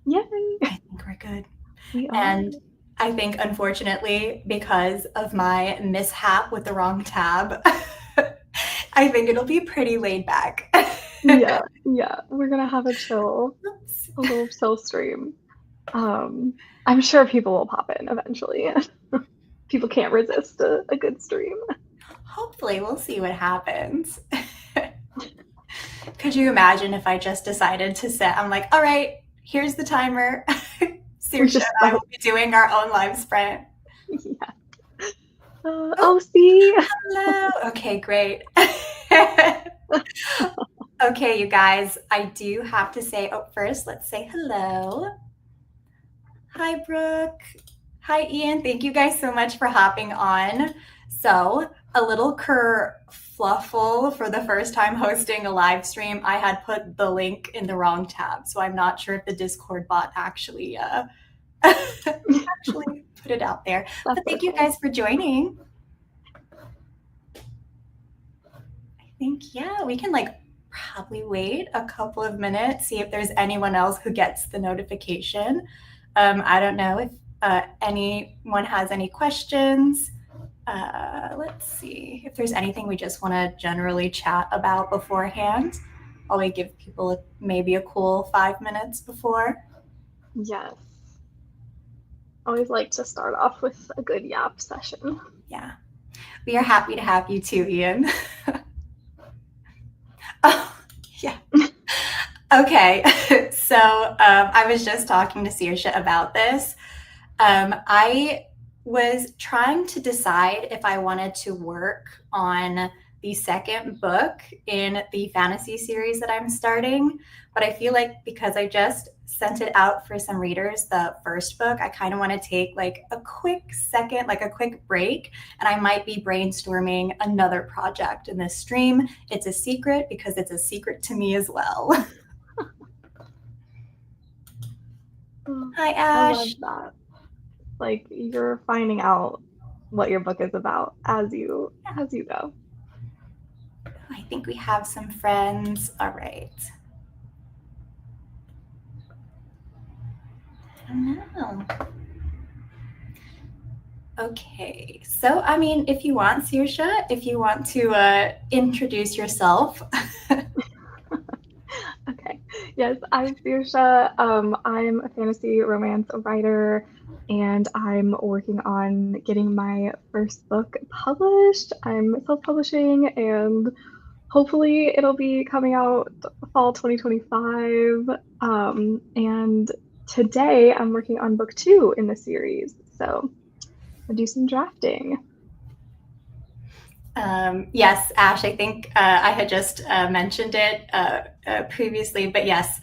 Yay! I think we're good. We are. And I think, unfortunately, because of my mishap with the wrong tab, I think it'll be pretty laid back. Yeah, yeah. We're gonna have Oops. a little chill stream. I'm sure people will pop in eventually. People can't resist a good stream. Hopefully, we'll see what happens. Could you imagine if I just decided to set, I'm like, all right, here's the timer. We Saoirse just and I start. will be doing our own live sprint. Yeah. Oh, Oh, see? hello. Okay, great. Okay, you guys, I do have to say, oh, first, let's say hello. Hi, Brooke. Hi, Ian. Thank you guys so much for hopping on. So, a little kerfluffle for the first time hosting a live stream. I had put the link in the wrong tab, so I'm not sure if the Discord bot actually actually put it out there. But That's thank you okay. guys for joining. I think yeah, we can like probably wait a couple of minutes, see if there's anyone else who gets the notification. I don't know if anyone has any questions. Let's see if there's anything we just want to generally chat about beforehand. While we give people maybe a cool 5 minutes before. Yes. Always like to start off with a good yap session. Yeah, we are happy to have you too, Ian. Oh, yeah. Okay, so I was just talking to Saoirse about this. I was trying to decide if I wanted to work on the second book in the fantasy series that I'm starting, but I feel like because I just sent it out for some readers, the first book, I kind of want to take like a quick second, like a quick break, and I might be brainstorming another project in this stream. It's a secret because it's a secret to me as well. Hi, I love Ash. that. Like you're finding out what your book is about as you go. I think we have some friends. All right. I don't know. Okay, so I mean, if you want, Saoirse, if you want to introduce yourself. Okay. Yes, I'm Saoirse. I'm a fantasy romance writer, and I'm working on getting my first book published. I'm self-publishing, and hopefully it'll be coming out fall 2025. And today I'm working on book two in the series, so I'll do some drafting. Yes, Ash, I think I had just mentioned it previously, but yes,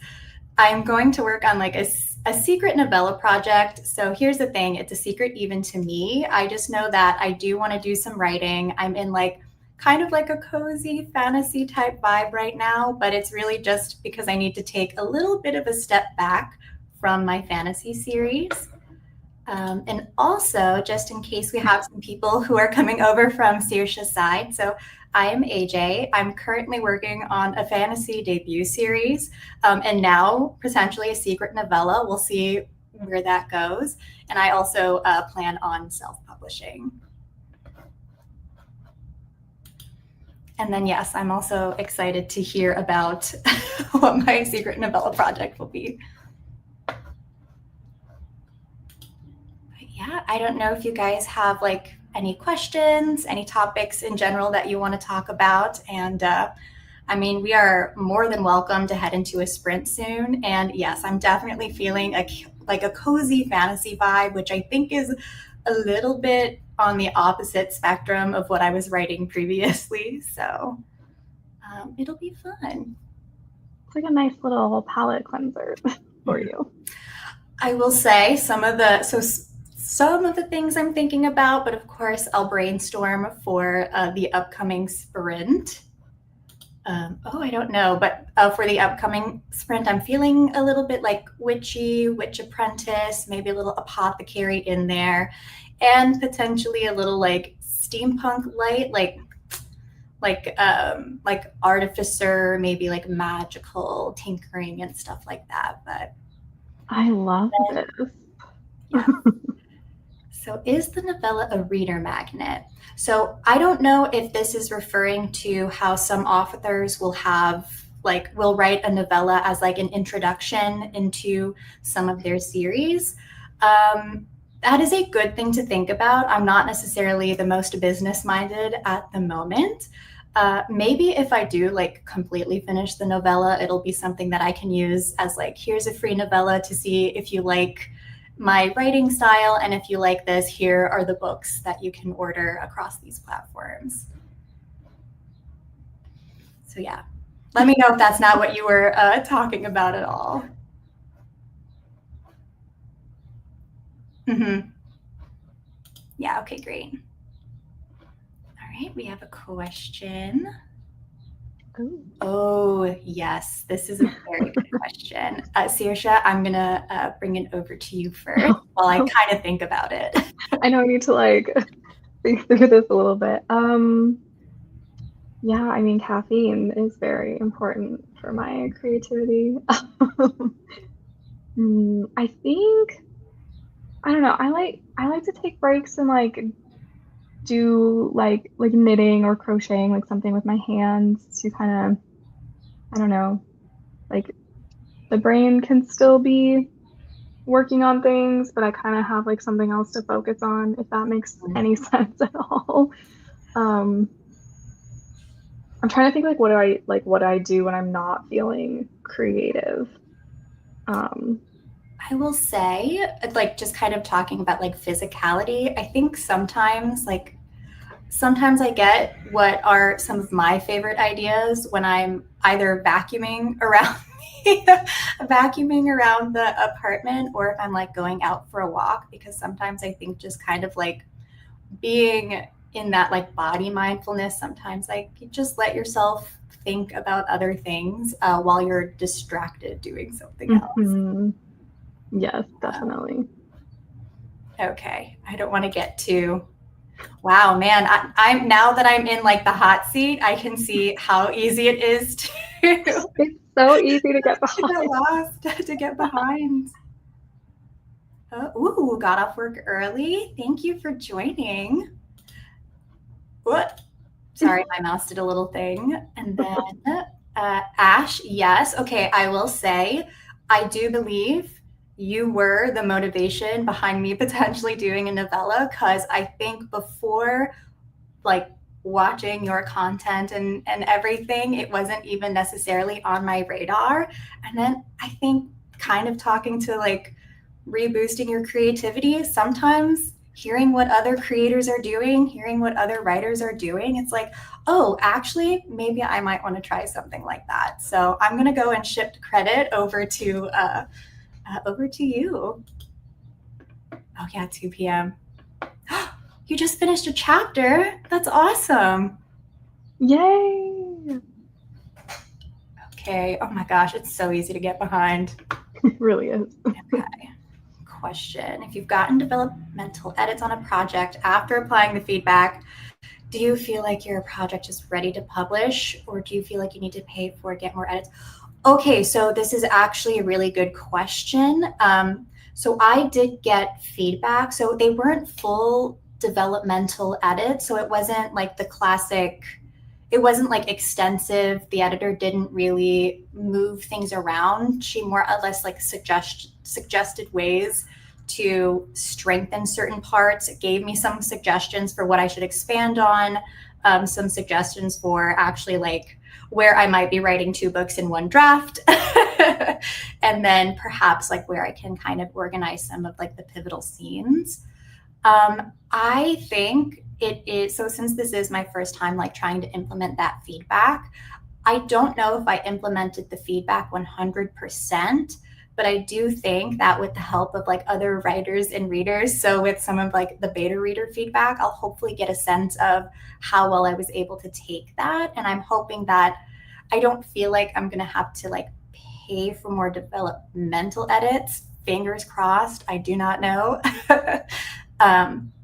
I'm going to work on like a secret novella project. So here's the thing, it's a secret even to me. I just know that I do want to do some writing. I'm in like kind of like a cozy fantasy type vibe right now, but it's really just because I need to take a little bit of a step back from my fantasy series. And also, just in case we have some people who are coming over from Saoirse's side, so I am AJ. I'm currently working on a fantasy debut series, and now potentially a secret novella. We'll see where that goes. And I also plan on self-publishing. And then, yes, I'm also excited to hear about what my secret novella project will be. Yeah, I don't know if you guys have like any questions, any topics in general that you want to talk about. And I mean, we are more than welcome to head into a sprint soon. And yes, I'm definitely feeling like a cozy fantasy vibe, which I think is a little bit on the opposite spectrum of what I was writing previously. So it'll be fun. It's like a nice little palate cleanser for you. I will say some of the things I'm thinking about, but of course I'll brainstorm for the upcoming sprint. Oh, I don't know, but for the upcoming sprint, I'm feeling a little bit like witchy, witch apprentice, maybe a little apothecary in there, and potentially a little like steampunk light, like artificer, maybe like magical tinkering and stuff like that. But I love this. Yeah. So is the novella a reader magnet? So I don't know if this is referring to how some authors will have will write a novella as like an introduction into some of their series. That is a good thing to think about. I'm not necessarily the most business minded at the moment. Maybe if I do like completely finish the novella, it'll be something that I can use as like, here's a free novella to see if you like my writing style. And if you like this, here are the books that you can order across these platforms. So yeah, let me know if that's not what you were talking about at all. Mm-hmm. Yeah, okay, great. All right, we have a question. Ooh. Oh, yes, this is a very good question. Saoirse, I'm going to bring it over to you first while I kind of think about it. I know I need to like think through this a little bit. Yeah, I mean, caffeine is very important for my creativity. I think I don't know. I like to take breaks and like do like knitting or crocheting, like something with my hands to kind of I don't know, like the brain can still be working on things, but I kind of have like something else to focus on, if that makes any sense at all. Um, I'm trying to think like what do I do when I'm not feeling creative. I will say, like, just kind of talking about like physicality, I think sometimes I get what are some of my favorite ideas when I'm either vacuuming around vacuuming around the apartment, or if I'm like going out for a walk, because sometimes I think just kind of like being in that like body mindfulness, sometimes like you just let yourself think about other things while you're distracted doing something else. Mm-hmm. Yes, definitely. Okay, I don't want to get too. Wow, man, I'm now that I'm in like the hot seat, I can see how easy it is to It's so easy to get to get behind. lost, to get behind. Ooh, got off work early. Thank you for joining. What? Sorry, my mouse did a little thing. And then Ash, yes. Okay, I will say, I do believe you were the motivation behind me potentially doing a novella, because I think before like watching your content and everything, it wasn't even necessarily on my radar. And then I think kind of talking to like reboosting your creativity, sometimes hearing what other creators are doing, hearing what other writers are doing, it's like, oh, actually, maybe I might want to try something like that. So I'm gonna go and shift credit over to you. Oh yeah, 2 p.m. You just finished a chapter. That's awesome. Yay! Okay. Oh my gosh, it's so easy to get behind. It really is. Okay. Question. If you've gotten developmental edits on a project after applying the feedback, do you feel like your project is ready to publish, or do you feel like you need to pay for it, get more edits? Okay, so this is actually a really good question. So I did get feedback. So they weren't full developmental edits. So it wasn't like the classic, it wasn't like extensive. The editor didn't really move things around. She more or less like suggested ways to strengthen certain parts. It gave me some suggestions for what I should expand on, some suggestions for actually like where I might be writing 2 books in one draft. And then perhaps like where I can kind of organize some of like the pivotal scenes. I think it is, so since this is my first time like trying to implement that feedback, I don't know if I implemented the feedback 100%, but I do think that with the help of like other writers and readers, so with some of like the beta reader feedback, I'll hopefully get a sense of how well I was able to take that. And I'm hoping that I don't feel like I'm going to have to like pay for more developmental edits. Fingers crossed. I do not know.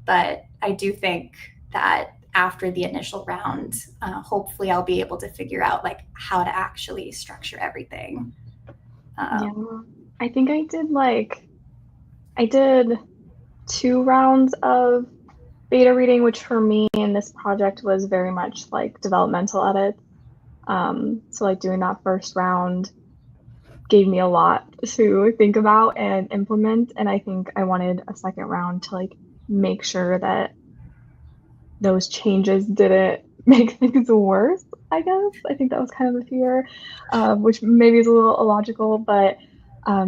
But I do think that after the initial round, hopefully I'll be able to figure out like how to actually structure everything. Yeah. I think I did 2 rounds of beta reading, which for me in this project was very much like developmental edits. So like doing that first round gave me a lot to think about and implement. And I think I wanted a second round to like make sure that those changes didn't make things worse, I guess. I think that was kind of the fear, which maybe is a little illogical, but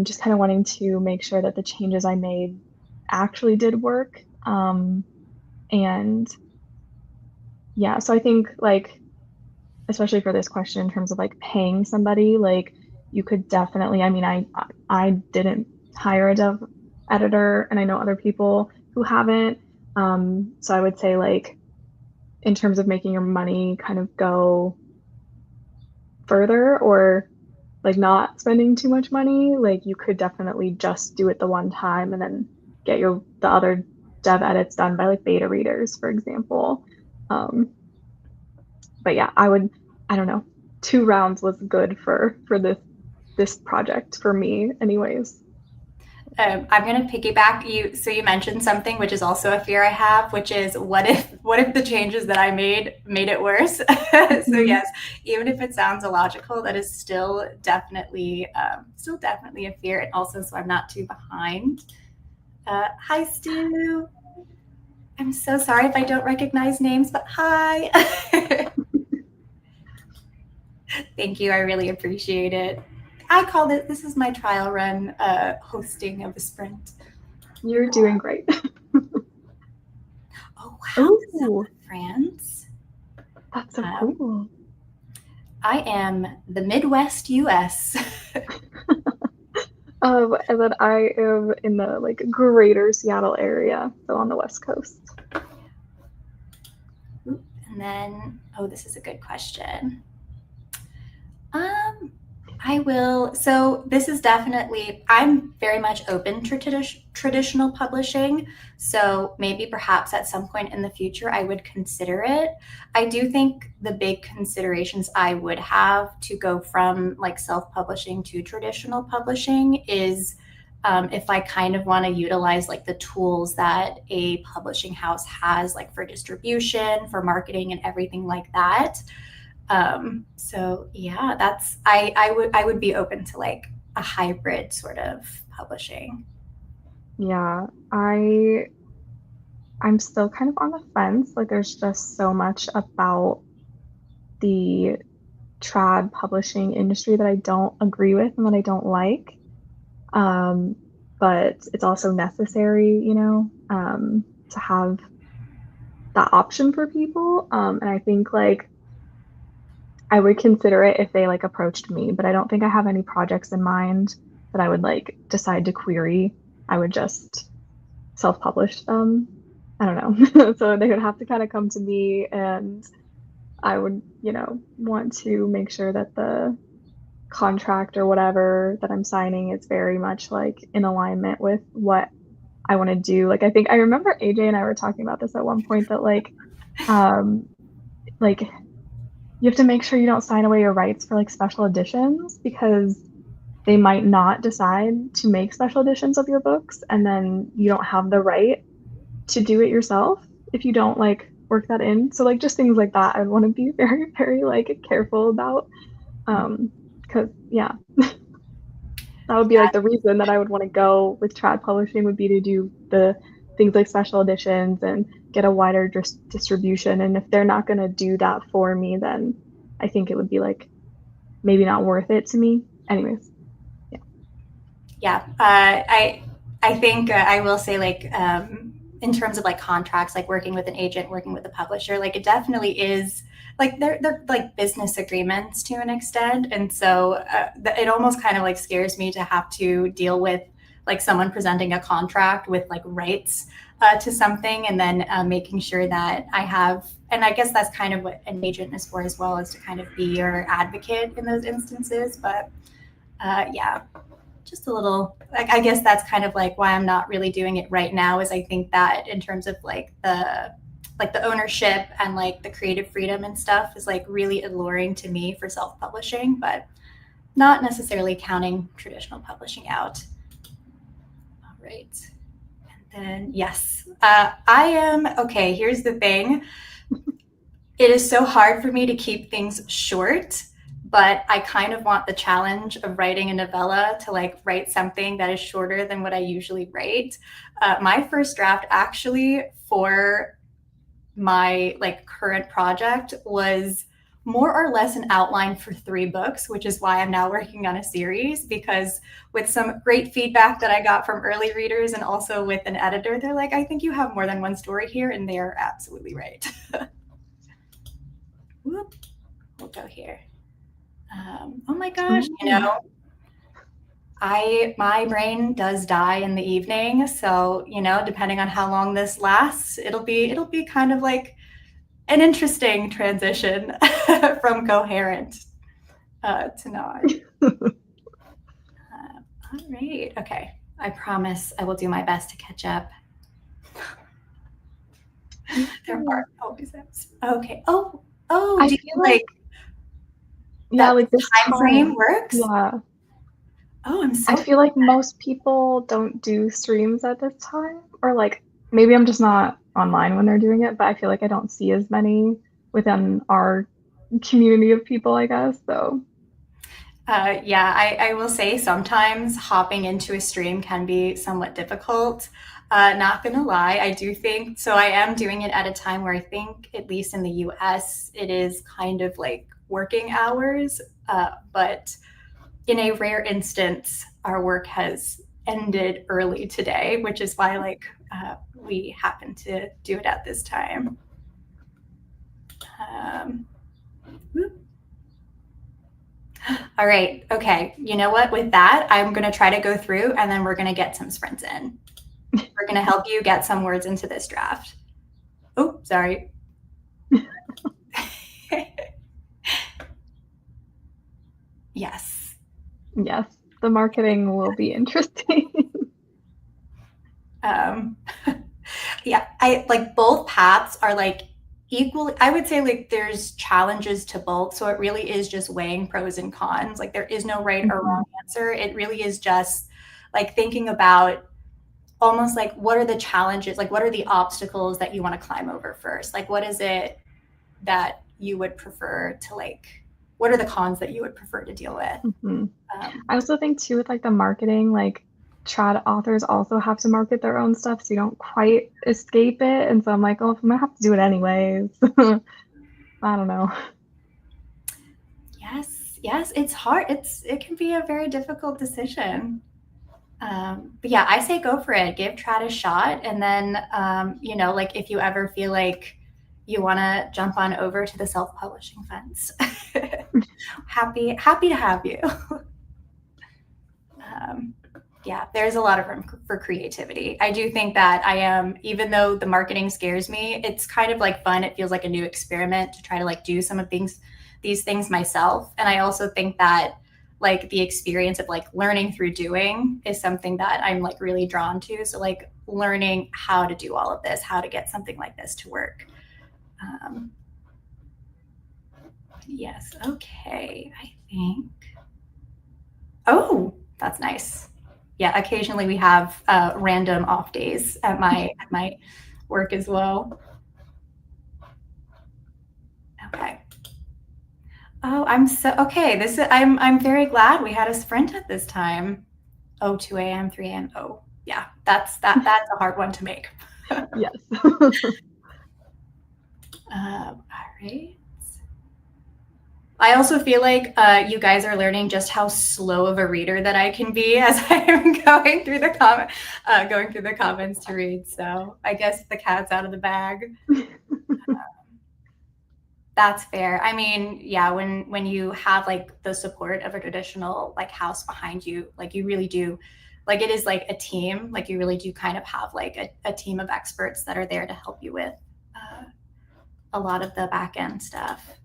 just kind of wanting to make sure that the changes I made actually did work. And yeah, so I think like, especially for this question in terms of like paying somebody, like you could definitely, I mean, I didn't hire a dev editor and I know other people who haven't. So I would say like in terms of making your money kind of go further or like not spending too much money, like you could definitely just do it the one time and then get the other dev edits done by like beta readers, for example. But yeah, I don't know, 2 rounds was good for this project for me anyways. I'm going to piggyback you. So you mentioned something, which is also a fear I have, which is what if the changes that I made it worse? So yes, even if it sounds illogical, that is still definitely a fear. And also, so I'm not too behind. Hi, Stu. I'm so sorry if I don't recognize names, but hi. Thank you. I really appreciate it. I called it, this is my trial run hosting of the sprint. You're doing great. Oh, wow. France. That's so cool. I am the Midwest US. And then I am in the like greater Seattle area, so on the West Coast. And then, oh, this is a good question. So this is definitely, I'm very much open to traditional publishing. So maybe perhaps at some point in the future, I would consider it. I do think the big considerations I would have to go from like self-publishing to traditional publishing is if I kind of want to utilize like the tools that a publishing house has, like for distribution, for marketing and everything like that. So yeah, I would be open to like a hybrid sort of publishing. Yeah, I'm still kind of on the fence. Like there's just so much about the trad publishing industry that I don't agree with and that I don't like. But it's also necessary, to have that option for people. And I think like I would consider it if they like approached me, but I don't think I have any projects in mind that I would like decide to query. I would just self-publish them. I don't know. So they would have to kind of come to me and I would, want to make sure that the contract or whatever that I'm signing is very much like in alignment with what I want to do. Like I remember AJ and I were talking about this at one point that like you have to make sure you don't sign away your rights for like special editions because they might not decide to make special editions of your books and then you don't have the right to do it yourself if you don't like work that in. So like just things like that I'd want to be very, very like careful about. Because yeah. That would be like the reason that I would want to go with trad publishing would be to do the things like special editions and get a wider distribution. And if they're not going to do that for me, then I think it would be like maybe not worth it to me. Anyways, yeah. Yeah, I think I will say like in terms of like contracts, like working with an agent, working with a publisher, like it definitely is like they're like business agreements to an extent, and so it almost kind of like scares me to have to deal with like someone presenting a contract with like rights to something, and then making sure that I have, and I guess that's kind of what an agent is for as well, is to kind of be your advocate in those instances. But yeah, just a little, like, I guess that's kind of like why I'm not really doing it right now, is I think that in terms of like the ownership and like the creative freedom and stuff is like really alluring to me for self-publishing. But not necessarily counting traditional publishing out. All right. And then, yes, I am, okay, here's the thing. It is so hard for me to keep things short, but I kind of want the challenge of writing a novella to like write something that is shorter than what I usually write. My first draft actually for my like current project was more or less an outline for 3 books, which is why I'm now working on a series, because with some great feedback that I got from early readers and also with an editor, they're like, I think you have more than one story here, and they are absolutely right. Whoop. We'll go here. Oh my gosh, you know, my brain does die in the evening, so you know, depending on how long this lasts, it'll be kind of like an interesting transition from coherent to not. All right, okay. I promise I will do my best to catch up. There are always okay. Oh, I do you feel like that like this time frame works? Yeah. Oh, I'm so I feel like most people don't do streams at this time, or like maybe I'm just not online when they're doing it, but I feel like I don't see as many within our community of people, I guess. So yeah, I will say sometimes hopping into a stream can be somewhat difficult. Not gonna lie, I do think so. I am doing it at a time where I think, at least in the US, it is kind of like working hours. But in a rare instance, our work has ended early today, which is why like we happen to do it at this time. All right. Okay. You know what? With that, I'm going to try to go through and then we're going to get some sprints in. We're going to help you get some words into this draft. Oh, sorry. Yes. Yes, the marketing will be interesting. Yeah, I like both paths are like equally, I would say like there's challenges to both. So it really is just weighing pros and cons. Like there is no right or wrong answer. It really is just like thinking about almost like what are the challenges, like what are the obstacles that you want to climb over first? Like what is it that you would prefer to like, what are the cons that you would prefer to deal with? I also think too with like the marketing, like trad authors also have to market their own stuff, so you don't quite escape it. And so I'm like, oh, if I'm gonna have to do it anyways. I don't know. Yes, it's hard. It can be a very difficult decision. But yeah, I say go for it. Give trad a shot, and then you know, like if you ever feel like you want to jump on over to the self-publishing fence, happy to have you. Yeah, there's a lot of room for creativity. I do think that I am, even though the marketing scares me, it's kind of like fun. It feels like a new experiment to try to like do some of these things myself. And I also think that like the experience of like learning through doing is something that I'm like really drawn to. So like learning how to do all of this, how to get something like this to work. Yes, okay, I think. Oh, that's nice. Yeah, occasionally we have random off days at my work as well. Okay. Oh, I'm so okay. I'm very glad we had a sprint at this time. Oh, 2 a.m., 3 a.m. Oh, yeah, that's a hard one to make. Yes. All right. I also feel like you guys are learning just how slow of a reader that I can be as I'm going through the comments to read. So I guess the cat's out of the bag. That's fair. I mean, yeah, when you have like the support of a traditional like house behind you, like you really do, like it is like a team. Like you really do kind of have like a team of experts that are there to help you with a lot of the back end stuff.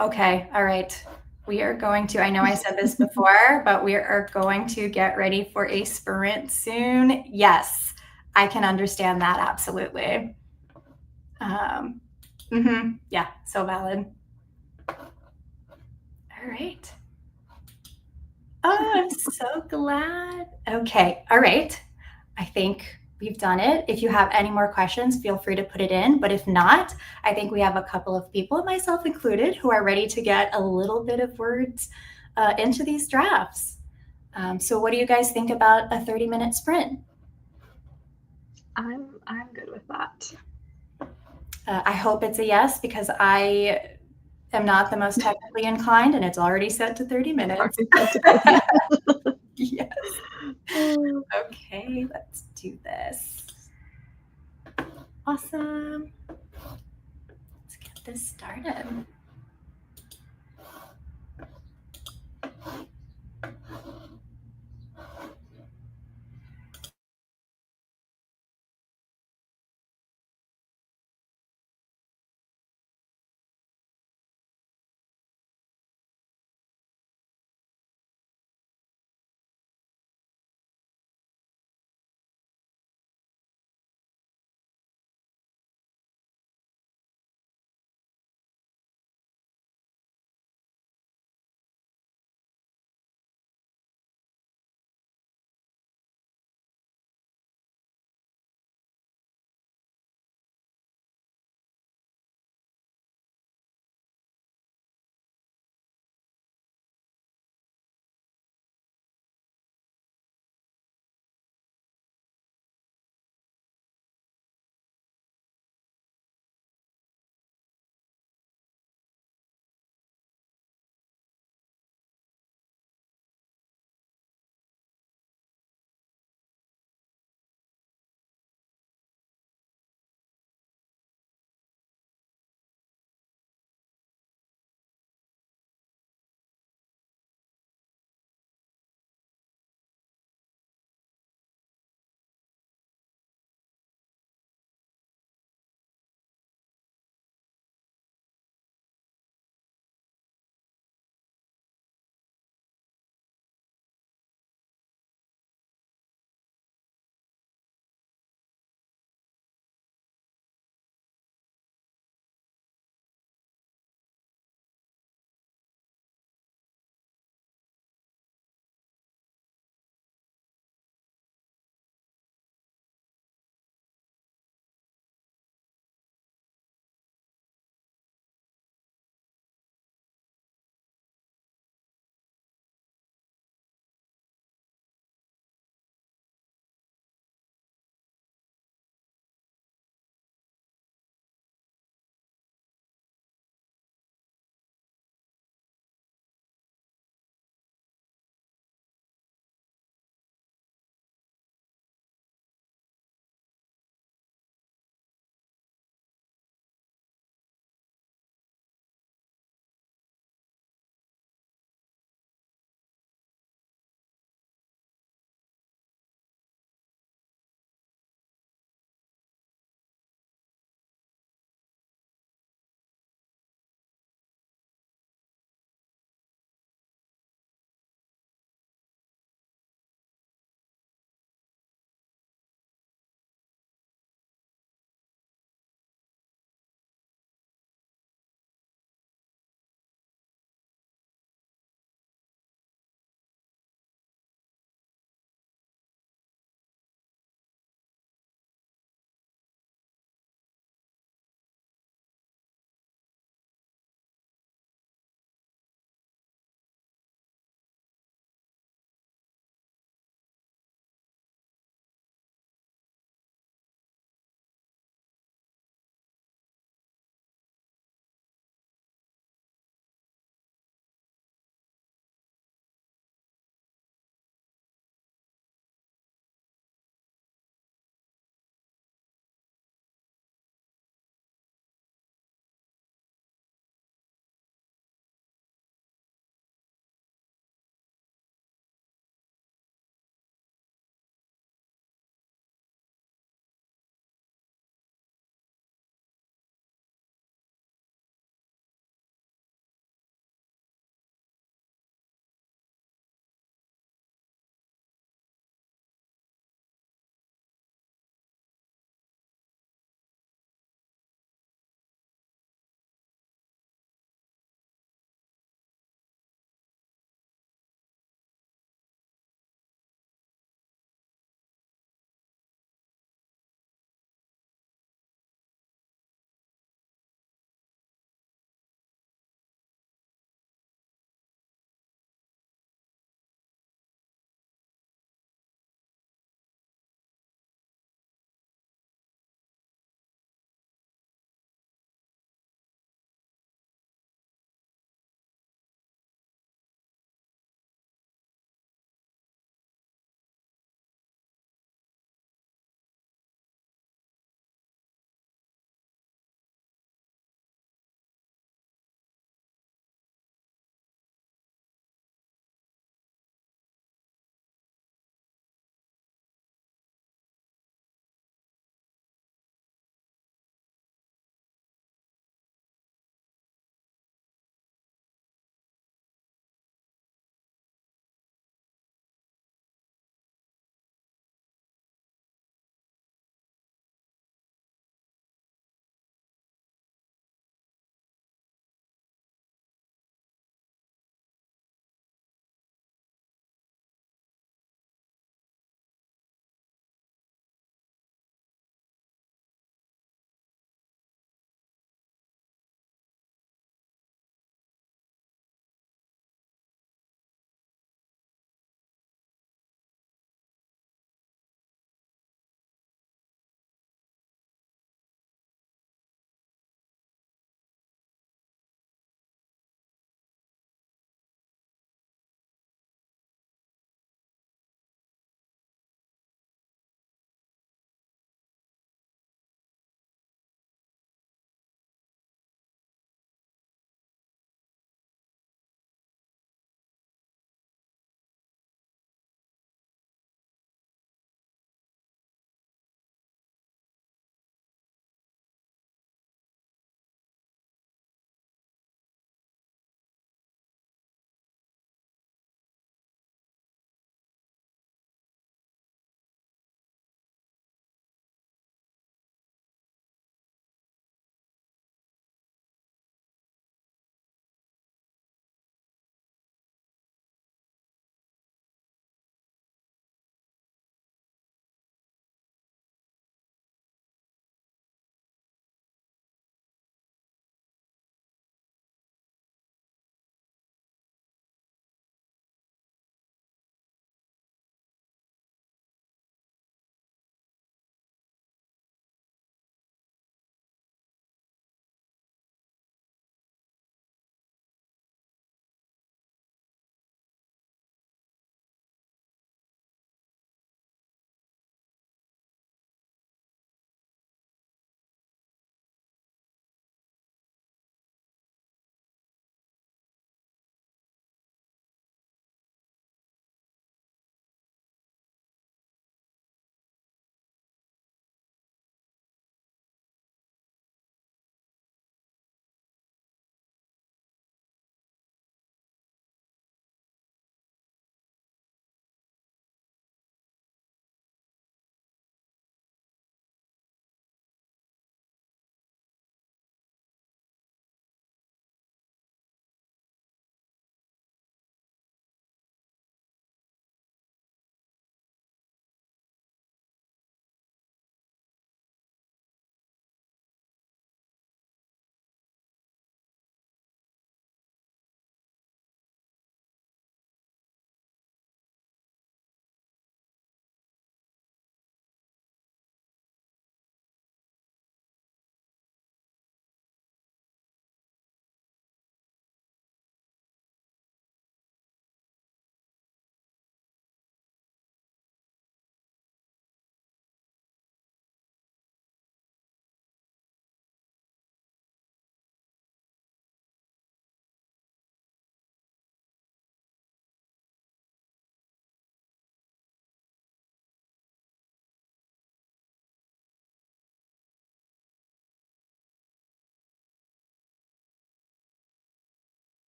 Okay, all right. We are going to, I know I said this before, but we are going to get ready for a sprint soon. Yes, I can understand that absolutely. Yeah, so valid. All right. Oh, I'm so glad. Okay. All right. I think we've done it. If you have any more questions, feel free to put it in. But if not, I think we have a couple of people, myself included, who are ready to get a little bit of words into these drafts. So what do you guys think about a 30-minute sprint? I'm good with that. I hope it's a yes because I am not the most technically inclined and it's already set to 30 minutes. Yes. Okay, let's do this. Awesome. Let's get this started.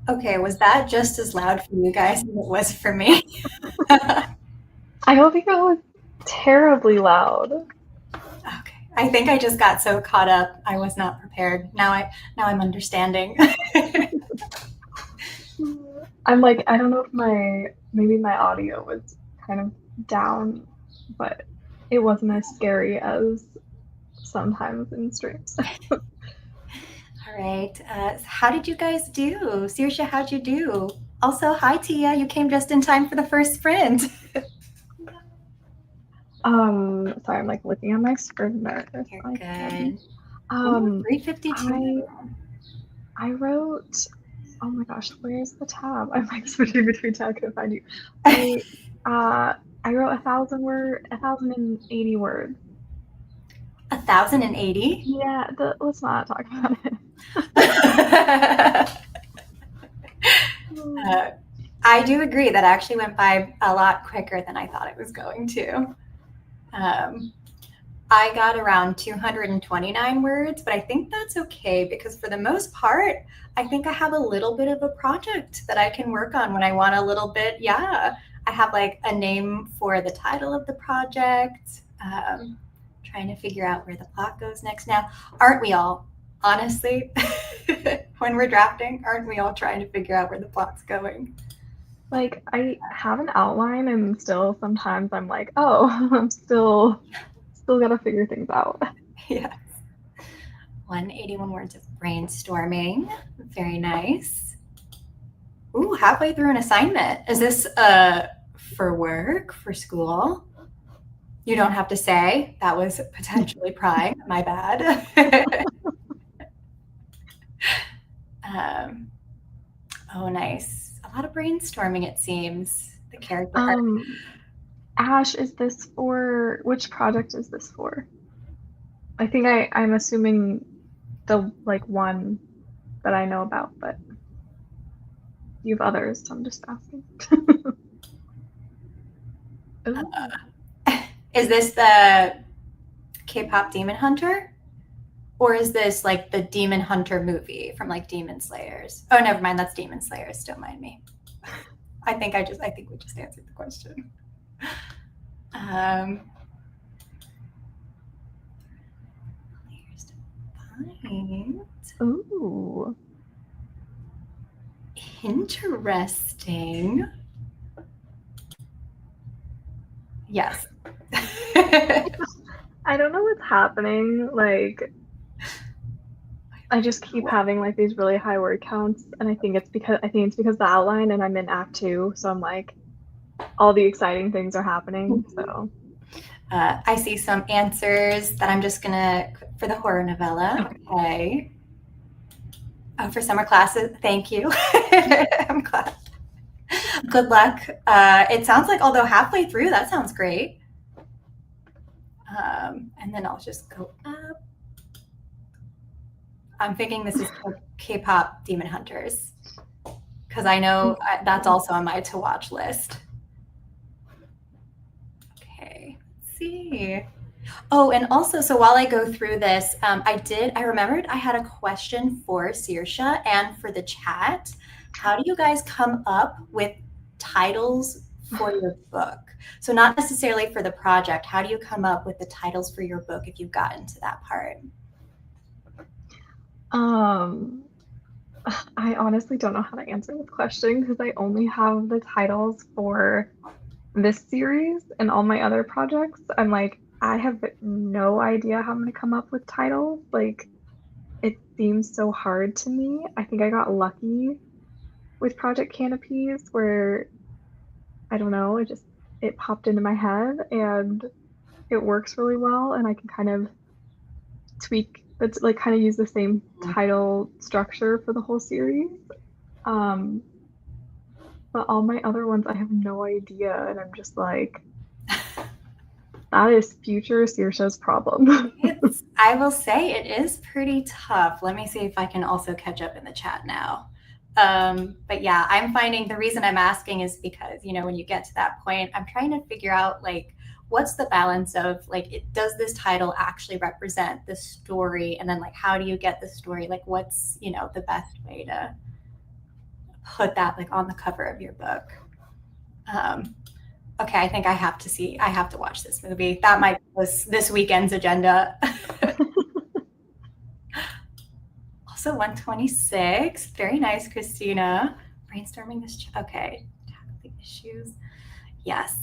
Okay, was that just as loud for you guys as it was for me? I don't think it was terribly loud. Okay. I think I just got so caught up. I was not prepared. Now I'm understanding. I'm like, I don't know if maybe my audio was kind of down, but it wasn't as scary as sometimes in streams. All right. How did you guys do? Saoirse, how'd you do? Also, hi, Tia. You came just in time for the first sprint. Sorry, I'm like looking at my screen there. You're good. Um, 352. I wrote, oh my gosh, where's the tab? I'm like switching between tabs, I couldn't find you. I wrote 1,080 words. 1,080? Yeah, let's not talk about it. I do agree that actually went by a lot quicker than I thought it was going to. I got around 229 words, but I think that's okay because for the most part, I think I have a little bit of a project that I can work on when I want a little bit. Yeah, I have like a name for the title of the project. Trying to figure out where the plot goes next now. Aren't we all? Honestly, when we're drafting, aren't we all trying to figure out where the plot's going? Like, I have an outline and still sometimes I'm like, oh, I'm still gotta figure things out. Yes. 181 words of brainstorming. Very nice. Ooh, halfway through an assignment. Is this for work, for school? You don't have to say. That was potentially prying. My bad. Oh, nice. A lot of brainstorming, it seems. The character art. Ash, is this for which project is this for? I think I'm assuming the like one that I know about, but you have others, so I'm just asking. Is this the K-pop Demon Hunter? Or is this like the Demon Hunter movie from like Demon Slayers? Oh, never mind. That's Demon Slayers. Don't mind me. I think we just answered the question. Here's to find. Ooh. Interesting. Yes. I don't know what's happening. Like, I just keep having like these really high word counts, and I think it's because the outline, and I'm in Act 2, so I'm like, all the exciting things are happening. So I see some answers that I'm just gonna for the horror novella. Okay. Oh, for summer classes, thank you. I'm glad. Good luck. It sounds like, although halfway through, that sounds great. And then I'll just go up. I'm thinking this is K-pop Demon Hunters because I know that's also on my to watch list. Okay, let's see. Oh, and also, so while I go through this, I remembered I had a question for Saoirse and for the chat. How do you guys come up with titles for your book? So not necessarily for the project. How do you come up with the titles for your book if you've gotten to that part? I honestly don't know how to answer this question because I only have the titles for this series, and all my other projects, I'm like, I have no idea how I'm going to come up with titles. Like, it seems so hard to me. I think I got lucky with Project Canopies where, I don't know, it popped into my head and it works really well, and I can kind of tweak, it's like kind of use the same title structure for the whole series. But all my other ones, I have no idea, and I'm just like, that is future Saoirse's problem. I will say it is pretty tough. Let me see if I can also catch up in the chat now. But yeah, I'm finding the reason I'm asking is because, when you get to that point, I'm trying to figure out like, what's the balance of like, does this title actually represent the story? And then like, how do you get the story? Like what's, the best way to put that like on the cover of your book. Okay, I think I have to watch this movie. That might be this weekend's agenda. Also 126. Very nice, Christina. Brainstorming this. Okay. Tackling issues. Yes.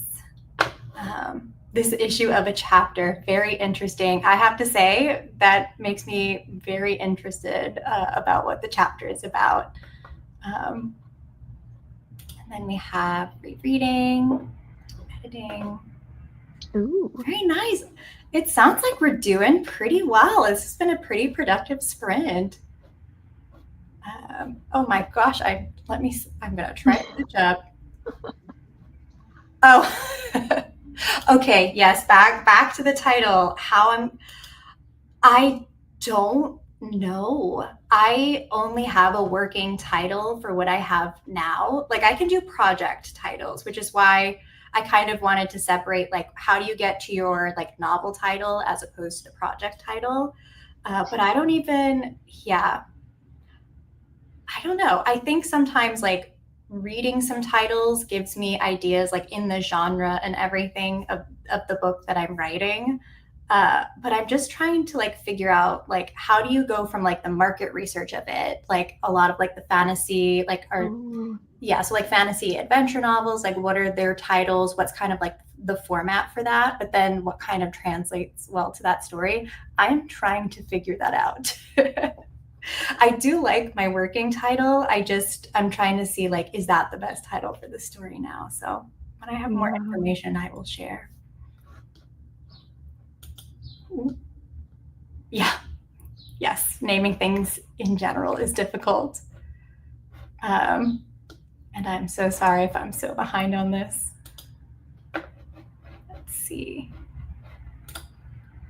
This issue of a chapter. Very interesting. I have to say that makes me very interested about what the chapter is about. And then we have rereading, editing. Ooh. Very nice. It sounds like we're doing pretty well. This has been a pretty productive sprint. Oh my gosh, I'm gonna try to catch up. Oh, okay, yes, back to the title. I don't know. I only have a working title for what I have now. Like I can do project titles, which is why I kind of wanted to separate like how do you get to your like novel title as opposed to project title. But I don't even, yeah. I don't know. I think sometimes like reading some titles gives me ideas like in the genre and everything of the book that I'm writing. But I'm just trying to like figure out like how do you go from like the market research of it, like a lot of like the fantasy, like so like fantasy adventure novels, like what are their titles, what's kind of like the format for that, but then what kind of translates well to that story. I'm trying to figure that out. I do like my working title. I'm trying to see like, is that the best title for the story now? So when I have more information, I will share. Yeah. Yes. Naming things in general is difficult. And I'm so sorry if I'm so behind on this. Let's see.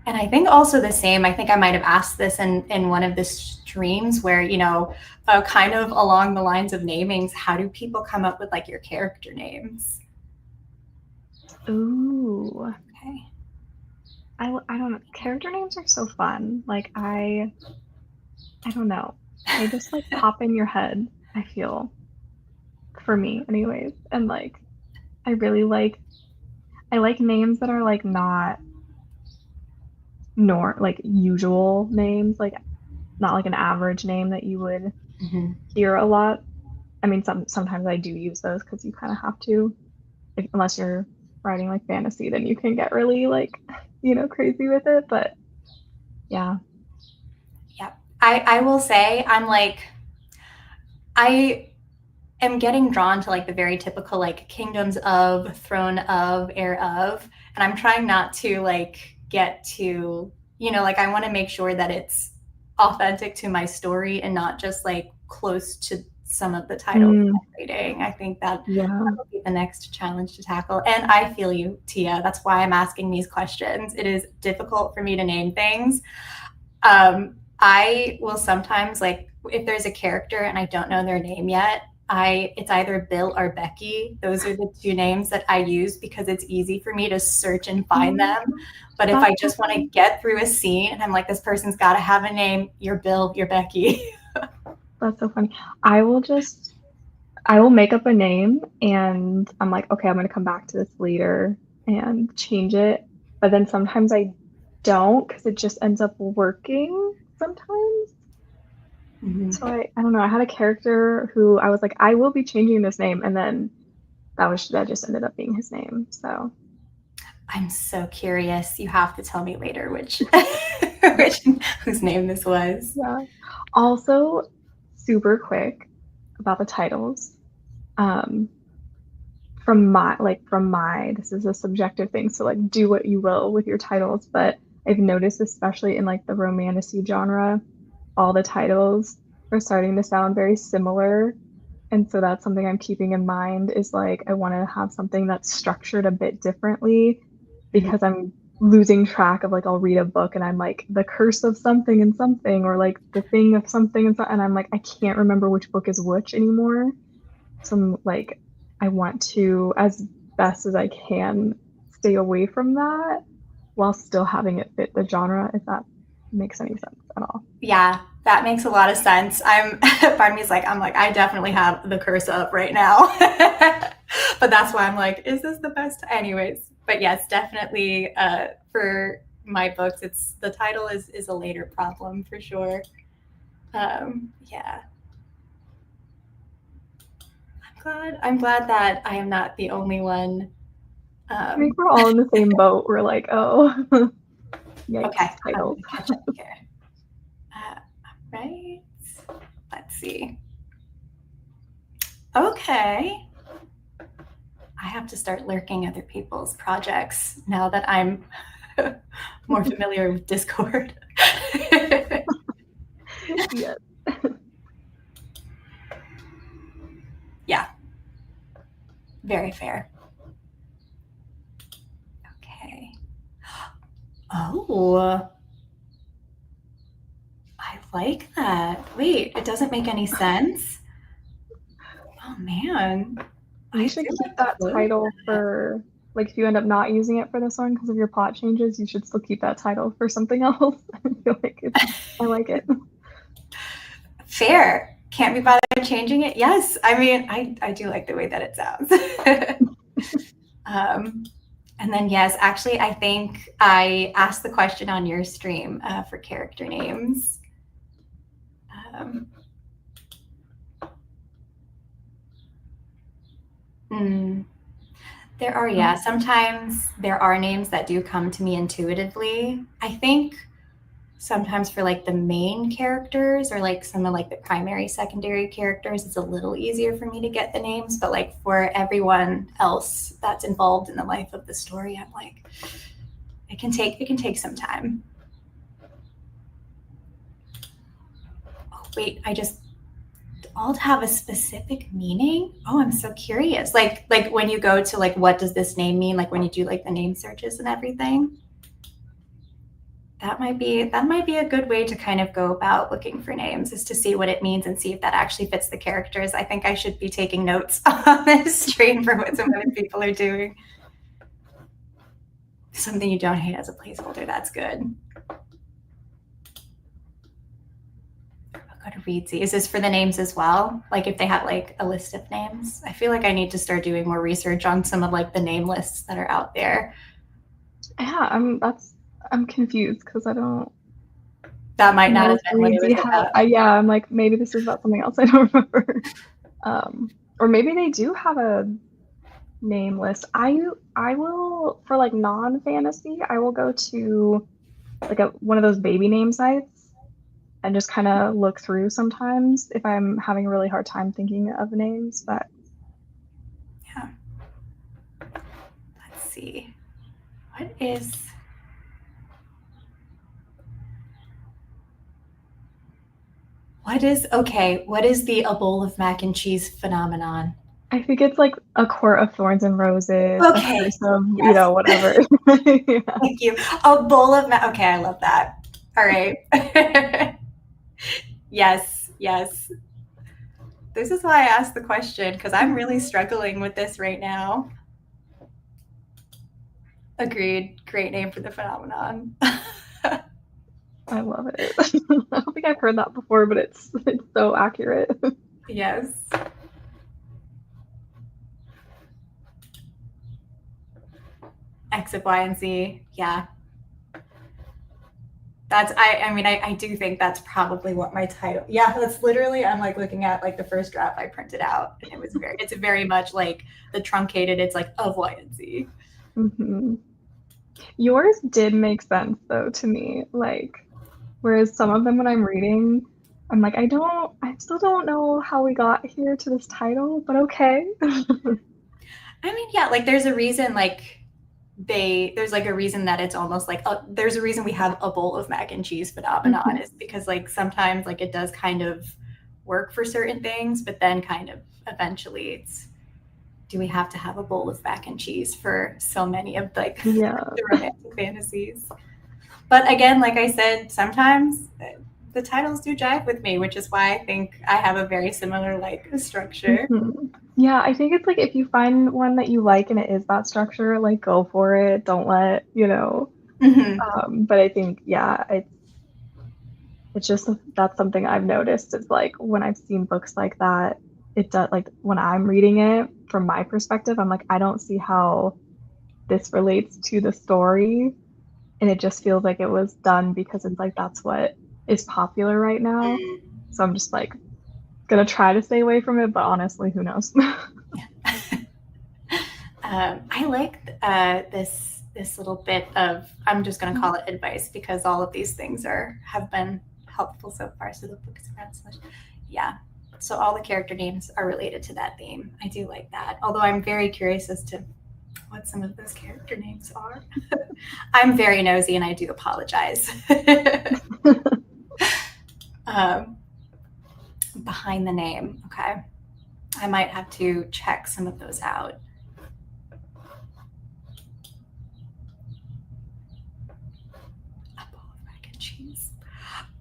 And I think also the same, I think I might have asked this in one of the streams where, you know, kind of along the lines of namings, how do people come up with like your character names? Ooh. Okay. I don't know. Character names are so fun. Like I don't know. They just like pop in your head, I feel. For me anyways. And like I like names that are like not like usual names, like not like an average name that you would hear a lot. I mean, sometimes I do use those because you kind of have to, unless you're writing like fantasy, then you can get really like, you know, crazy with it. But yeah. I will say I am getting drawn to like the very typical like kingdoms of, throne of, heir of, and I'm trying not to like get to, you know, like I want to make sure that it's authentic to my story and not just like close to some of the titles I'm writing. I think that will be the next challenge to tackle. And I feel you, Tia. That's why I'm asking these questions. It is difficult for me to name things. I will sometimes like if there's a character and I don't know their name yet, it's either Bill or Becky. Those are the two names that I use because it's easy for me to search and find them. But if I just want to get through a scene and I'm like, this person's got to have a name, you're Bill, you're Becky. That's so funny. I will make up a name and I'm like, okay, I'm going to come back to this later and change it. But then sometimes I don't because it just ends up working sometimes. So I don't know. I had a character who I was like, I will be changing this name. And then that just ended up being his name. So I'm so curious. You have to tell me later whose name this was. Yeah. Also, super quick about the titles. This is a subjective thing, so like do what you will with your titles, but I've noticed, especially in like the romantasy genre, all the titles are starting to sound very similar. And so that's something I'm keeping in mind is like, I want to have something that's structured a bit differently because I'm losing track of like, I'll read a book and I'm like the curse of something and something, or like the thing of something and I'm like, I can't remember which book is which anymore. So I'm like, I want to, as best as I can, stay away from that while still having it fit the genre, if that makes any sense at all. Yeah, that makes a lot of sense. I'm part of me is like, I'm like, I definitely have the curse up right now. But that's why I'm like, is this the best? Anyways, but yes, definitely for my books, it's the title is a later problem for sure. Yeah. I'm glad that I am not the only one. I think we're all in the same boat. We're like, oh, yikes, Okay, I'm titles. gonna catch up here. Right. Let's see. Okay. I have to start lurking other people's projects now that I'm more familiar with Discord. Yes. Yeah. Very fair. Okay. Oh. I like that. Wait, it doesn't make any sense. Oh man. You should keep that title for, like, if you end up not using it for this one because of your plot changes, you should still keep that title for something else. I feel like I like it. Fair. Can't be bothered changing it. Yes. I mean, I do like the way that it sounds. And then, yes, actually, I think I asked the question on your stream for character names. There are, yeah, sometimes there are names that do come to me intuitively. I think sometimes for like the main characters or like some of like the primary, secondary characters, it's a little easier for me to get the names. But like for everyone else that's involved in the life of the story, I'm like, it can take some time. Oh, wait, I just all have a specific meaning. Oh, I'm so curious. Like when you go to like, what does this name mean? Like when you do like the name searches and everything. That might be a good way to kind of go about looking for names, is to see what it means and see if that actually fits the characters. I think I should be taking notes on this stream for what some other people are doing. Something you don't hate as a placeholder. That's good. I'll go to Readsy. Is this for the names as well? Like if they have like a list of names? I feel like I need to start doing more research on some of like the name lists that are out there. Yeah, I'm confused because I don't. That might not have been what it was about. Yeah, I'm like, maybe this is about something else. I don't remember. Or maybe they do have a name list. I will, for like non-fantasy, I will go to like one of those baby name sites and just kind of look through sometimes if I'm having a really hard time thinking of names. But yeah, let's see. What is the a bowl of mac and cheese phenomenon? I think it's like a court of thorns and roses. Okay. Yes. You know, whatever. Yeah. Thank you. A bowl of okay, I love that. All right. Yes. This is why I asked the question, because I'm really struggling with this right now. Agreed. Great name for the phenomenon. I love it. I don't think I've heard that before, but it's so accurate. Yes. X of Y and Z. Yeah. That's I do think that's probably what my title. Yeah, that's literally, I'm like looking at like the first draft I printed out, and it's very much like the truncated, it's like of Y and Z. Mm-hmm. Yours did make sense though to me, like, whereas some of them when I'm reading, I'm like, I still don't know how we got here to this title, but okay. I mean, yeah, like there's a reason, like there's like a reason that it's almost like there's a reason we have a bowl of mac and cheese phenomenon. Mm-hmm. Is because like sometimes like it does kind of work for certain things, but then kind of eventually it's, do we have to have a bowl of mac and cheese for so many of like the romantic fantasies? But again, like I said, sometimes the titles do jive with me, which is why I think I have a very similar like structure. Mm-hmm. Yeah, I think it's like if you find one that you like and it is that structure, like go for it. Don't let, you know. Mm-hmm. But I think, yeah, it's just that's something I've noticed is like when I've seen books like that, it does like when I'm reading it from my perspective, I'm like, I don't see how this relates to the story. And it just feels like it was done because it's like that's what is popular right now. So I'm just like gonna try to stay away from it, but honestly, who knows? I like this little bit of, I'm just going to call it advice because all of these things have been helpful so far. So the book is around so much. Yeah. So all the character names are related to that theme. I do like that. Although I'm very curious as to what some of those character names are. I'm very nosy and I do apologize. Behind the name. Okay. I might have to check some of those out.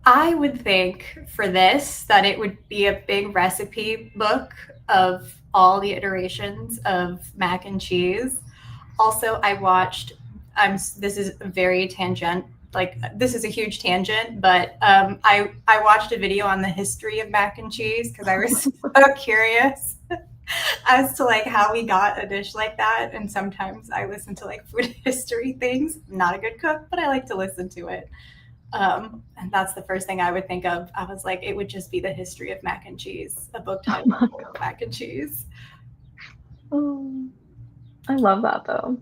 I would think for this that it would be a big recipe book of all the iterations of mac and cheese. Also, I watched, this is very tangent, like this is a huge tangent, but I watched a video on the history of mac and cheese because I was so curious as to like how we got a dish like that. And sometimes I listen to like food history things. I'm not a good cook, but I like to listen to it. And that's the first thing I would think of. I was like, it would just be the history of mac and cheese, a book titled Mac and Cheese. Oh, I love that though.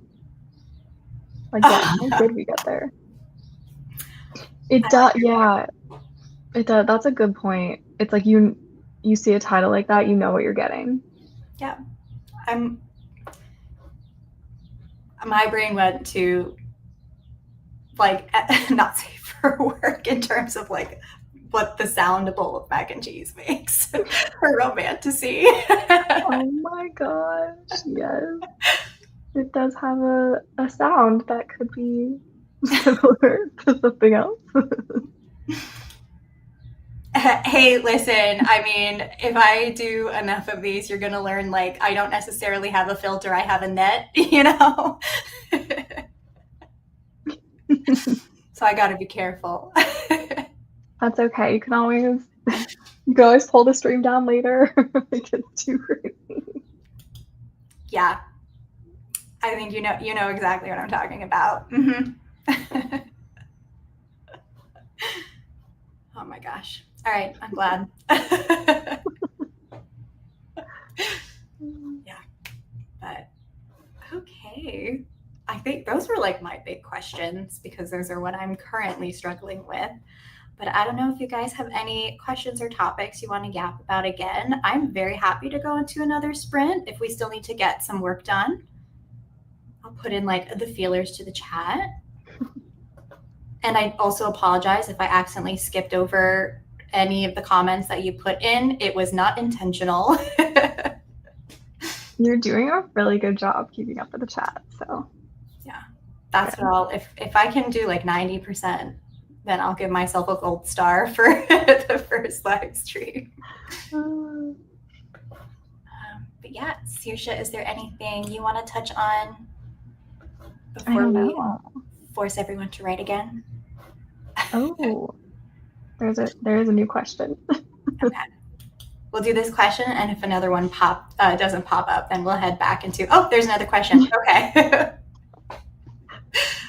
Like, yeah, how did we get there? It does, yeah. It does. That's a good point. It's like you see a title like that, you know what you're getting. Yeah, my brain went to like not safe for work in terms of like what the sound a bowl of mac and cheese makes for romantasy. Oh my gosh, yes. It does have a sound that could be similar to something else. Hey, listen, I mean, if I do enough of these, you're going to learn like I don't necessarily have a filter, I have a net, you know? So I got to be careful. That's okay. You can always pull the stream down later. It gets too crazy. Yeah. I think you know exactly what I'm talking about. Mm-hmm. Oh my gosh. All right, I'm glad. Yeah. But okay. I think those were like my big questions because those are what I'm currently struggling with. But I don't know if you guys have any questions or topics you want to yap about again. I'm very happy to go into another sprint if we still need to get some work done. I'll put in like the feelers to the chat. And I also apologize if I accidentally skipped over any of the comments that you put in. It was not intentional. You're doing a really good job keeping up with the chat. So yeah, that's what I'll, if I can do like 90%, then I'll give myself a gold star for the first live stream. But yeah, Saoirse, is there anything you want to touch on before we force everyone to write again? Oh, there is a new question. Okay. We'll do this question, and if another one doesn't pop up, then we'll head back into, oh, there's another question. Okay.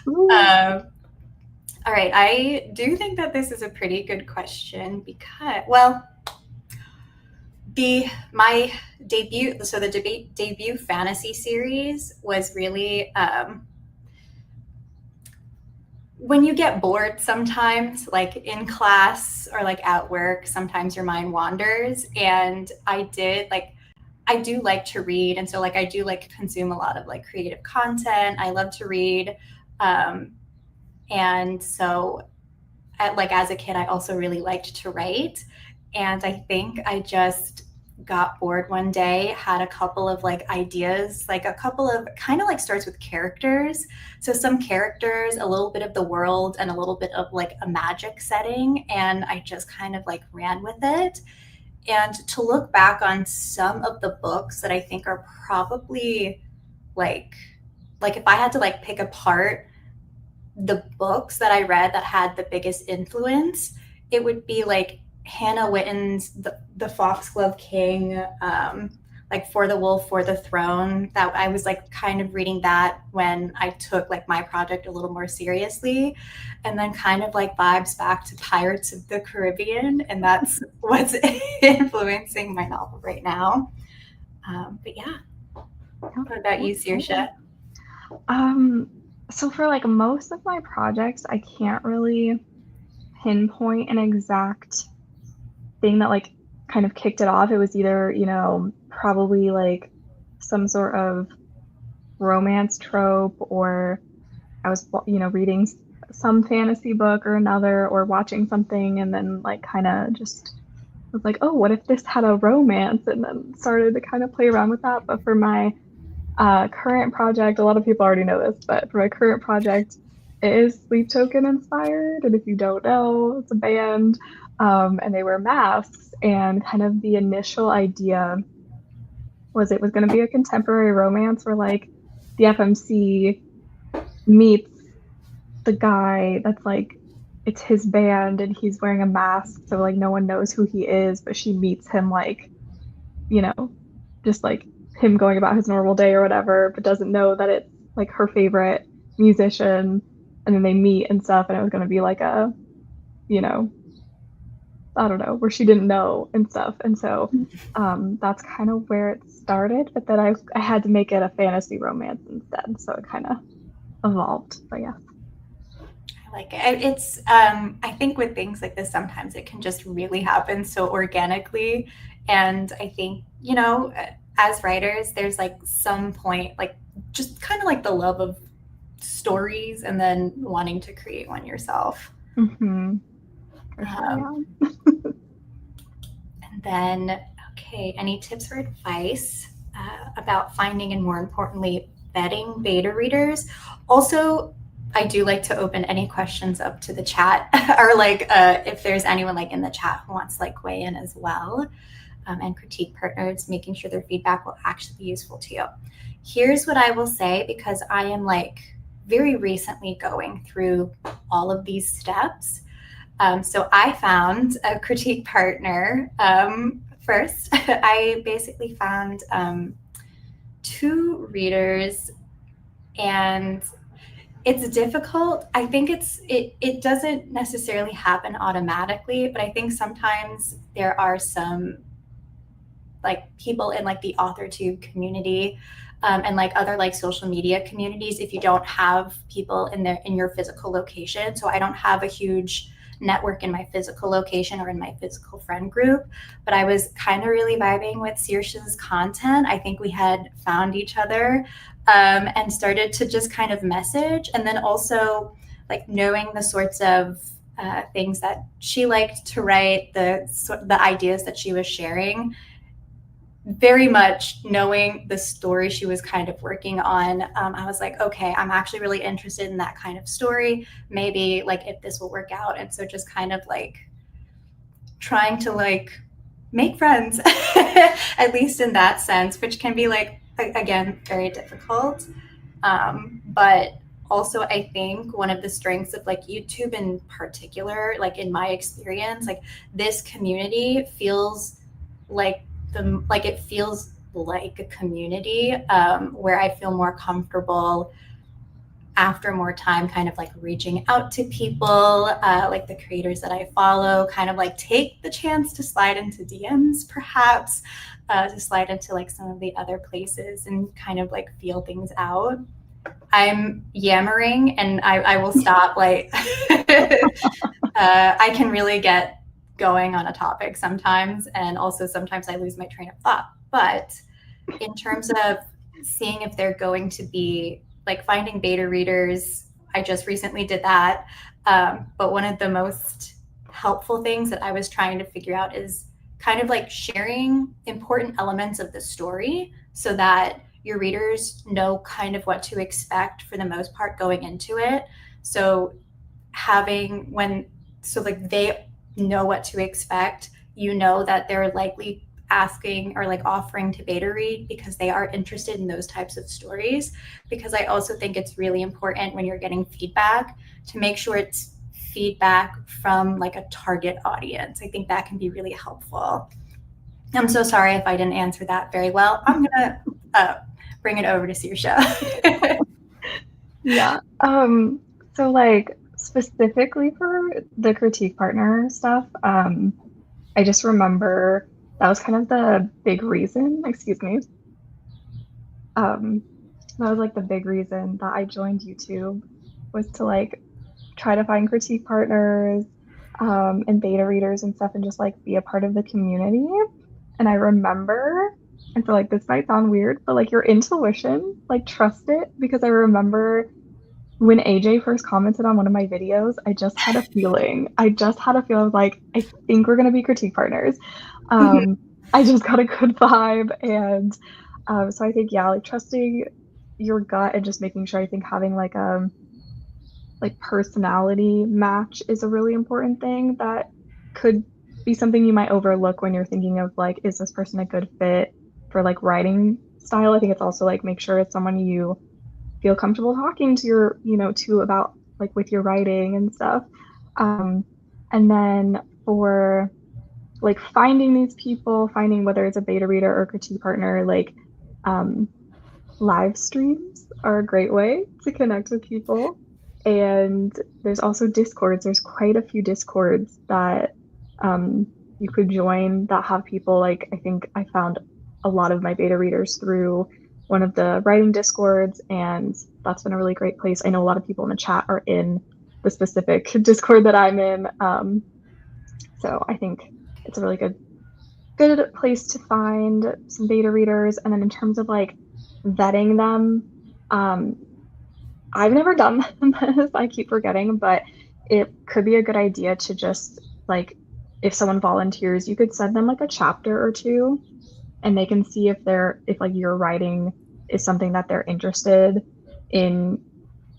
All right. I do think that this is a pretty good question because, well, my debut, so the debut fantasy series was really, when you get bored sometimes, like in class or like at work, sometimes your mind wanders. And I do like to read. And so like, I do like consume a lot of like creative content. I love to read. And so as a kid, I also really liked to write. And I think I just got bored one day, had a couple of like ideas, like a couple of kind of like starts with characters. So some characters, a little bit of the world and a little bit of like a magic setting. And I just kind of like ran with it. And to look back on some of the books that I think are probably like if I had to like pick apart the books that I read that had the biggest influence, it would be like Hannah Witten's the Foxglove King, like For the Wolf, for the Throne. That I was like kind of reading that when I took like my project a little more seriously, and then kind of like vibes back to Pirates of the Caribbean, and that's what's influencing my novel right now. But yeah, what about you, Saoirse? So for like most of my projects, I can't really pinpoint an exact thing that like kind of kicked it off. It was either, probably like some sort of romance trope, or I was, reading some fantasy book or another, or watching something and then like kind of just was like, oh, what if this had a romance? And then started to kind of play around with that. But for my current project, a lot of people already know this, but for my current project, it is Sleep Token inspired. And if you don't know, it's a band, and they wear masks. And kind of the initial idea was it was going to be a contemporary romance where like the FMC meets the guy that's like, it's his band and he's wearing a mask, so like no one knows who he is, but she meets him like, just like him going about his normal day or whatever, but doesn't know that it's like her favorite musician. And then they meet and stuff, and it was going to be like a, I don't know, where she didn't know and stuff. And so that's kind of where it started. But then I had to make it a fantasy romance instead, so it kind of evolved. But yeah. Like it's I think with things like this sometimes it can just really happen so organically, and I think as writers there's like some point like just kind of like the love of stories and then wanting to create one yourself. Mm-hmm. And then okay, any tips or advice about finding and more importantly vetting beta readers? Also, I do like to open any questions up to the chat or like if there's anyone like in the chat who wants to like weigh in as well, and critique partners, making sure their feedback will actually be useful to you. Here's what I will say, because I am like very recently going through all of these steps. So I found a critique partner. First, I basically found 2 readers, and it's difficult. I think it doesn't necessarily happen automatically, but I think sometimes there are some like people in like the AuthorTube community, and like other like social media communities, if you don't have people in your physical location. So I don't have a huge network in my physical location or in my physical friend group, but I was kind of really vibing with Saoirse's content. I think we had found each other, and started to just kind of message, and then also like knowing the sorts of things that she liked to write, the ideas that she was sharing, very much knowing the story she was kind of working on. I was like, okay, I'm actually really interested in that kind of story. Maybe like if this will work out. And so just kind of like trying to like make friends, at least in that sense, which can be like, again, very difficult. But also I think one of the strengths of like YouTube in particular, like in my experience, like this community feels like it feels like a community, where I feel more comfortable after more time kind of like reaching out to people, like the creators that I follow, kind of like take the chance to slide into DMs perhaps, to slide into like some of the other places and kind of like feel things out. I'm yammering and I will stop. Like I can really get going on a topic sometimes, and also sometimes I lose my train of thought. But in terms of seeing if they're going to be like finding beta readers, I just recently did that. But one of the most helpful things that I was trying to figure out is kind of like sharing important elements of the story so that your readers know kind of what to expect for the most part going into it. So like they know what to expect, that they're likely asking or like offering to beta read because they are interested in those types of stories. Because I also think it's really important when you're getting feedback to make sure it's feedback from like a target audience. I think that can be really helpful. I'm so sorry if I didn't answer that very well. I'm gonna bring it over to Saoirse. Yeah. So like specifically for the critique partner stuff, I just remember that was kind of the big reason, excuse me. That was like the big reason that I joined YouTube was to like try to find critique partners, and beta readers and stuff and just like be a part of the community. And I remember, and so like this might sound weird, but like your intuition, like trust it, because I remember when AJ first commented on one of my videos, I just had a feeling. I just had a feeling like, I think we're gonna be critique partners. I just got a good vibe, and so I think yeah, like trusting your gut and just making sure. I think having like personality match is a really important thing that could be something you might overlook when you're thinking of like, is this person a good fit for like writing style? I think it's also like make sure it's someone you feel comfortable talking to your, to about like with your writing and stuff. And then for like finding these people, finding whether it's a beta reader or critique partner, like live streams are a great way to connect with people. And there's also discords. There's quite a few discords that you could join that have people. Like I think I found a lot of my beta readers through one of the writing discords, and that's been a really great place. I know a lot of people in the chat are in the specific discord that I'm in, so I think it's a really good place to find some beta readers. And then in terms of like vetting them, I've never done this, I keep forgetting, but it could be a good idea to just like, if someone volunteers, you could send them like a chapter or two, and they can see if like your writing is something that they're interested in,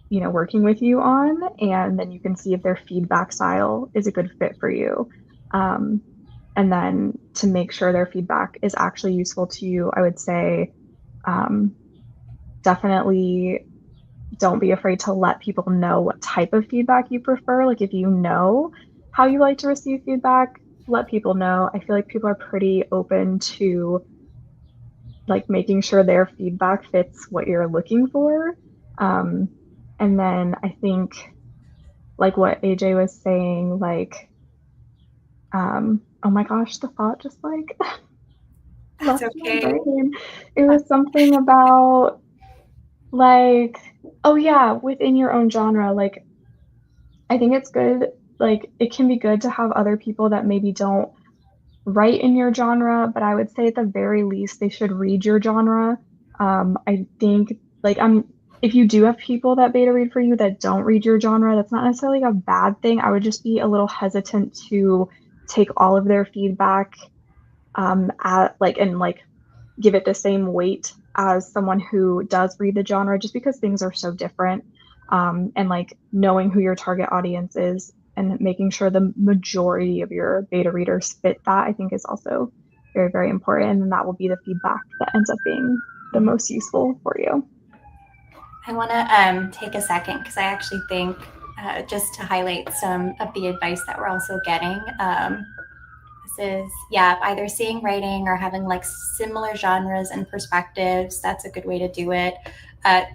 working with you on, and then you can see if their feedback style is a good fit for you. And then to make sure their feedback is actually useful to you, I would say definitely don't be afraid to let people know what type of feedback you prefer. Like if you know how you like to receive feedback, let people know. I feel like people are pretty open to like making sure their feedback fits what you're looking for. And then I think like what AJ was saying, like, oh my gosh, the thought just like That's left my okay. brain. It was something about like, oh yeah, within your own genre. Like, I think it's good. Like, it can be good to have other people that maybe don't write in your genre, but I would say at the very least they should read your genre. I think like if you do have people that beta read for you that don't read your genre, that's not necessarily a bad thing. I would just be a little hesitant to take all of their feedback at like and like give it the same weight as someone who does read the genre, just because things are so different. And like knowing who your target audience is and making sure the majority of your beta readers fit that, I think is also very, very important. And that will be the feedback that ends up being the most useful for you. I want to take a second because I actually think just to highlight some of the advice that we're also getting. This is, yeah, either seeing writing or having like similar genres and perspectives. That's a good way to do it.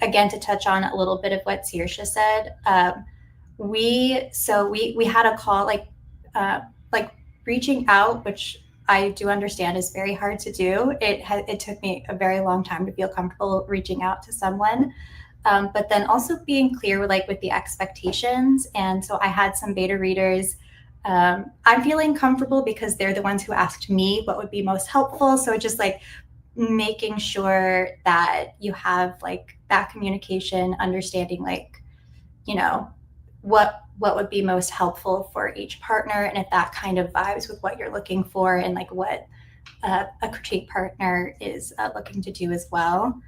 Again, to touch on a little bit of what Saoirse said, we had a call like reaching out, which I do understand is very hard to do. It took me a very long time to feel comfortable reaching out to someone. But then also being clear with the expectations. And so I had some beta readers. I'm feeling comfortable because they're the ones who asked me what would be most helpful. So just like making sure that you have like that communication, understanding like, what would be most helpful for each partner, and if that kind of vibes with what you're looking for and like what a critique partner is looking to do as well.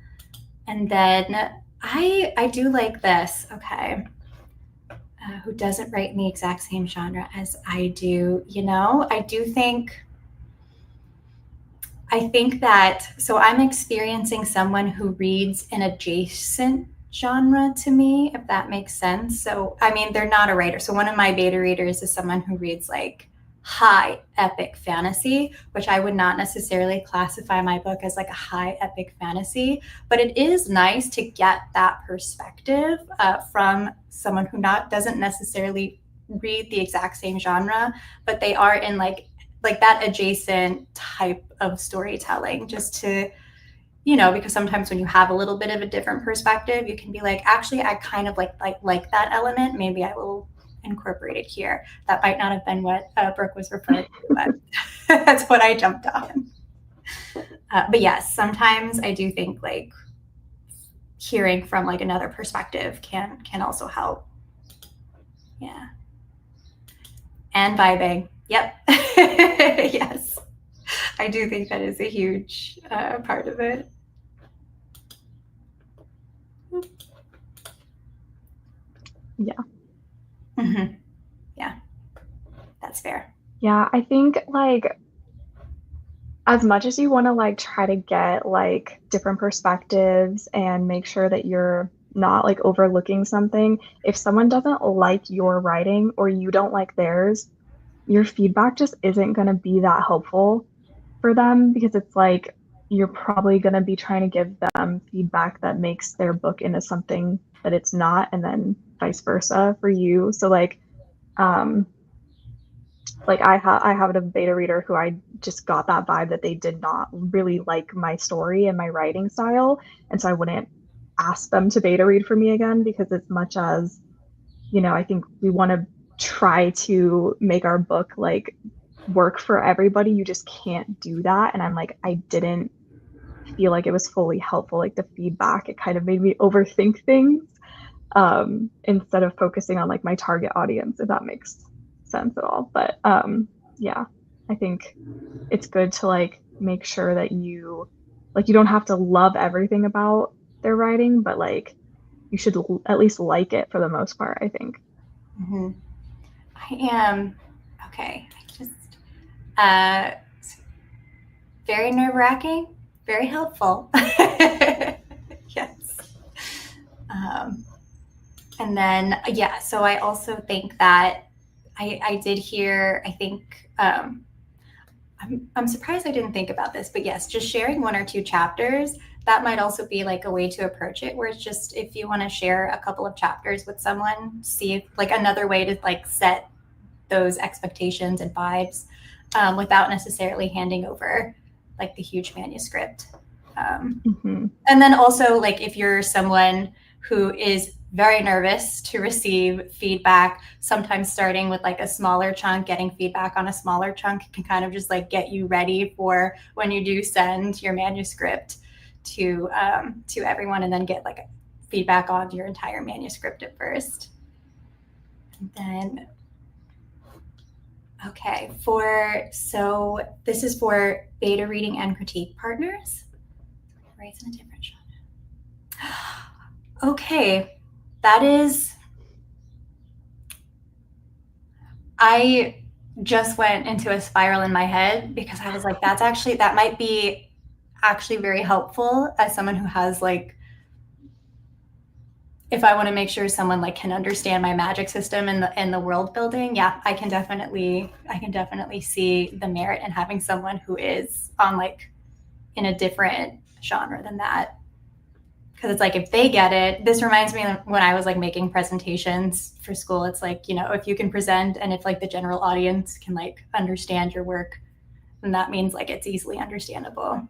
And then I do like this. Okay. Who doesn't write in the exact same genre as I do? I think that, so I'm experiencing someone who reads an adjacent genre to me, if that makes sense. So, I mean, they're not a writer. So, one of my beta readers is someone who reads like high epic fantasy, which I would not necessarily classify my book as like a high epic fantasy, but it is nice to get that perspective from someone who not doesn't necessarily read the exact same genre, but they are in like that adjacent type of storytelling, just to, you know, because sometimes when you have a little bit of a different perspective, you can be like, actually, I kind of like that element. Maybe I will incorporate it here. That might not have been what Brooke was referring to, but that's what I jumped on. But yes, sometimes I do think like hearing from like another perspective can also help. Yeah. And vibing. Yep. Yes. I do think that is a huge part of it. Yeah. Mm-hmm. Yeah. That's fair. Yeah, I think like as much as you want to like try to get like different perspectives and make sure that you're not like overlooking something, if someone doesn't like your writing or you don't like theirs, your feedback just isn't going to be that helpful for them, because it's like you're probably going to be trying to give them feedback that makes their book into something that it's not, and then vice versa for you. So um like I have a beta reader who I just got that vibe that they did not really like my story and my writing style, and so I wouldn't ask them to beta read for me again, because as much as, you know, I think we want to try to make our book like work for everybody, you just can't do that. And I'm like, I didn't feel like it was fully helpful. Like the feedback, it kind of made me overthink things instead of focusing on like my target audience, if that makes sense at all. But yeah, I think it's good to like make sure that you like, you don't have to love everything about their writing, but like you should at least like it for the most part, I think. Mm-hmm. I am okay. I just uh, very nerve-wracking, very helpful. Yes. And then yeah, so I also think that I did hear. I think I'm surprised I didn't think about this, but yes, just sharing one or two chapters, that might also be like a way to approach it, where it's just if you want to share a couple of chapters with someone, see if like another way to like set those expectations and vibes without necessarily handing over like the huge manuscript. Mm-hmm. And then also like if you're someone who is very nervous to receive feedback, sometimes starting with like a smaller chunk, getting feedback on a smaller chunk can kind of just like get you ready for when you do send your manuscript to everyone, and then get like feedback on your entire manuscript at first. And then okay, so this is for beta reading and critique partners. Writes in a different genre. Okay, that is. I just went into a spiral in my head because I was like, that might be actually very helpful as someone who has like, if I want to make sure someone like can understand my magic system and the world building, yeah, I can definitely see the merit in having someone who is on like in a different genre than that. Because it's like if they get it, this reminds me of when I was like making presentations for school. It's like, you know, if you can present and if like the general audience can like understand your work, then that means like it's easily understandable.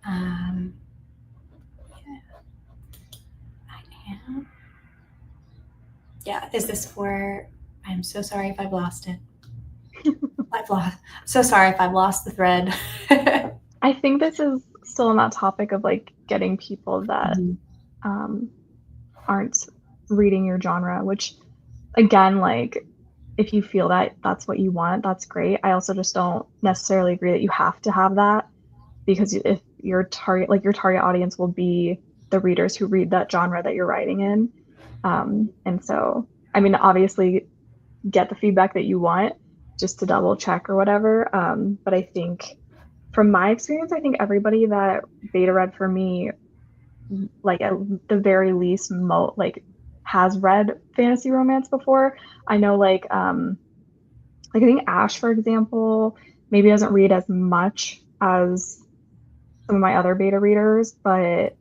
Yeah, I am. Yeah, is this for? I'm so sorry if I've lost it. So sorry if I've lost the thread. I think this is still on that topic of like getting people that aren't reading your genre, which again, like if you feel that that's what you want, that's great. I also just don't necessarily agree that you have to have that, because if your target audience will be the readers who read that genre that you're writing in. And so, I mean, obviously get the feedback that you want just to double check or whatever. But I think from my experience, I think everybody that beta read for me like at the very least like has read fantasy romance before. I know like I think Ash, for example, maybe doesn't read as much as some of my other beta readers, but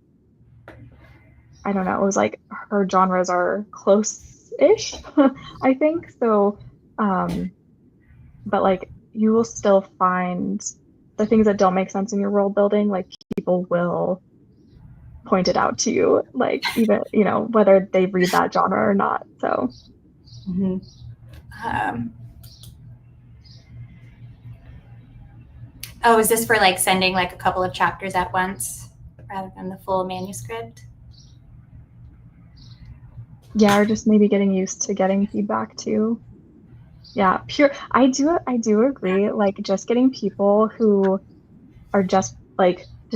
I don't know. It was like her genres are close-ish, I think. So, um, but like you will still find the things that don't make sense in your world building, like people will point it out to you, like even, whether they read that genre or not. So, Mm-hmm. Oh, is this for like sending like a couple of chapters at once rather than the full manuscript? yeah, or just maybe getting used to getting feedback too. Yeah, I do agree. Like just getting people who are just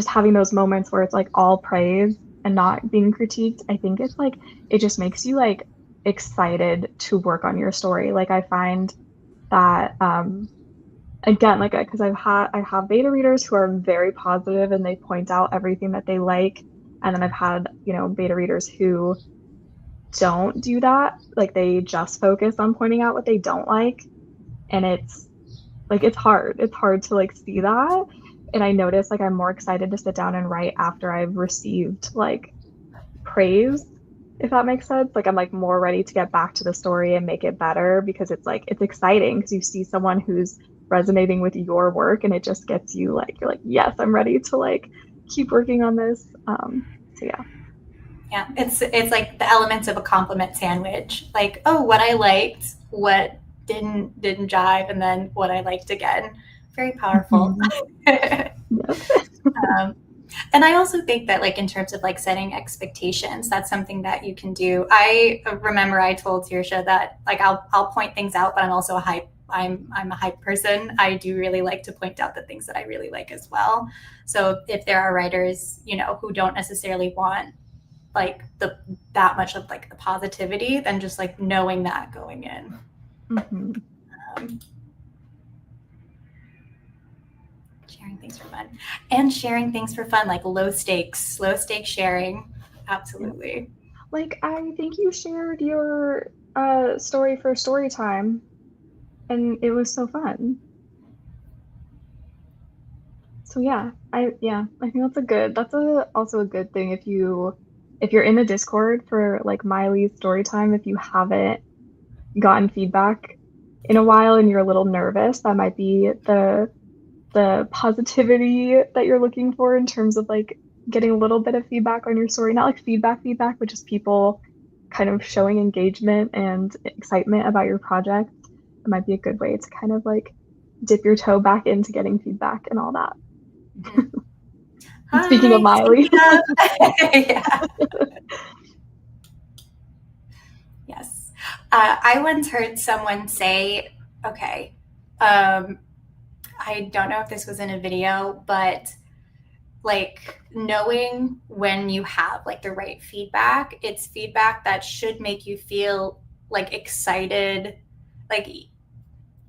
having those moments where it's like all praise and not being critiqued. I think it's like it just makes you like excited to work on your story. Like I find that again, like because I have beta readers who are very positive and they point out everything that they like. And then I've had, beta readers who don't do that. Like they just focus on pointing out what they don't like. And it's like it's hard. It's hard to like see that. And I notice like I'm more excited to sit down and write after I've received like praise, if that makes sense. Like I'm like more ready to get back to the story and make it better because it's like it's exciting because you see someone who's resonating with your work and it just gets you like you're like, yes, I'm ready to like keep working on this. So yeah. Yeah, it's like the elements of a compliment sandwich. Like, oh, what I liked, what didn't jive, and then what I liked again. Very powerful. Yep. And I also think that like in terms of like setting expectations, that's something that you can do. I remember I told Saoirse that like I'll point things out, but I'm also a hype. I'm a hype person. I do really like to point out the things that I really like as well. So if there are writers, who don't necessarily want like that much of like the positivity, then just like knowing that going in. Mm-hmm. Sharing things for fun and sharing things for fun, like low stakes sharing. Absolutely. Like I think you shared your story for story time and it was so fun. So yeah, I think that's also a good thing if you're in the Discord for like Miley's story time, if you haven't gotten feedback in a while and you're a little nervous, that might be the positivity that you're looking for in terms of like getting a little bit of feedback on your story. Not like feedback, but just people kind of showing engagement and excitement about your project. It might be a good way to kind of like dip your toe back into getting feedback and all that. Speaking of Miley. Yeah. Yes. I once heard someone say, okay, I don't know if this was in a video, but like knowing when you have like the right feedback, it's feedback that should make you feel like excited, like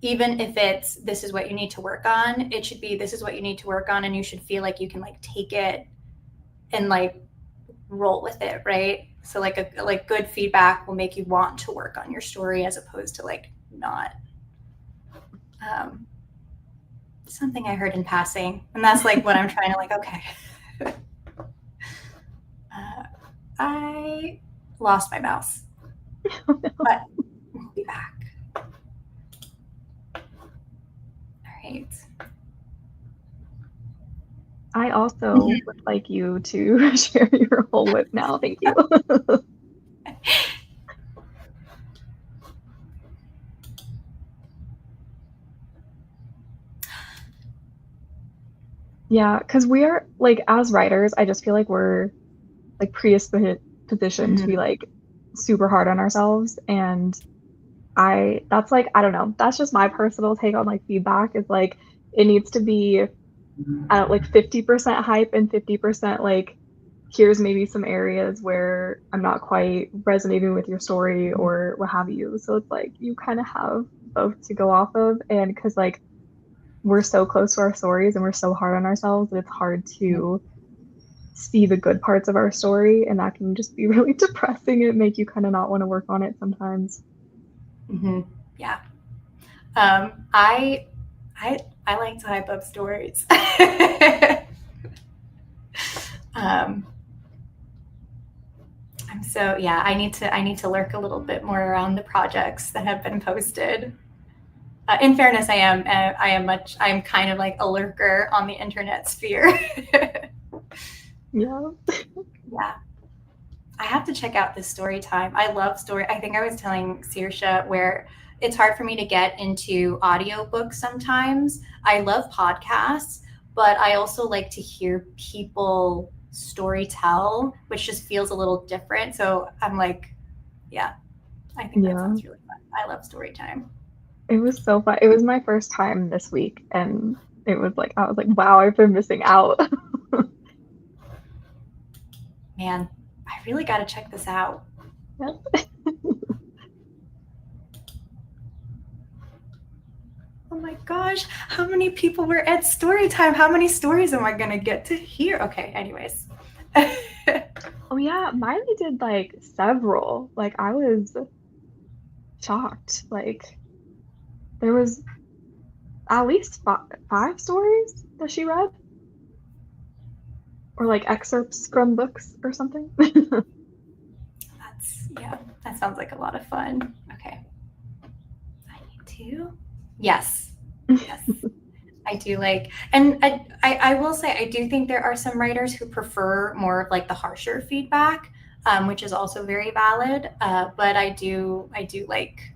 even if it's this is what you need to work on, it should be this is what you need to work on, and you should feel like you can like take it and like roll with it, right? So like a like good feedback will make you want to work on your story as opposed to like not. Something I heard in passing, and that's like what I'm trying to like. Okay, I lost my mouse, but we'll be back. All right. I also would like you to share your whole whip now. Thank you. Yeah, because we are like as writers, I just feel like we're like predispositioned to be like super hard on ourselves. And that's like, I don't know, that's just my personal take on like feedback is like it needs to be like 50% hype and 50% like here's maybe some areas where I'm not quite resonating with your story or what have you. So it's like you kind of have both to go off of. And because like we're so close to our stories and we're so hard on ourselves that it's hard to see the good parts of our story, and that can just be really depressing and make you kind of not want to work on it sometimes. Mm-hmm. Yeah. I like to hype up stories. um, I need to lurk a little bit more around the projects that have been posted. In fairness, I am kind of like a lurker on the internet sphere. Yeah. Yeah. I have to check out this story time. I love story. I think I was telling Saoirse where it's hard for me to get into audiobooks sometimes. I love podcasts, but I also like to hear people story tell, which just feels a little different. So I'm like, yeah, I think that Yeah. sounds really fun. I love story time. It was so fun. It was my first time this week, and it was like, I was like, wow, I've been missing out. Man, I really got to check this out. Yep. Oh my gosh, how many people were at story time? How many stories am I going to get to hear? Okay, anyways. Oh yeah, Miley did like several. Like I was shocked. Like there was at least five stories that she read, or like excerpts from books or something. That sounds like a lot of fun. Okay. I need to. Yes. Yes. I do like, and I will say, I do think there are some writers who prefer more of like the harsher feedback, which is also very valid. But I do like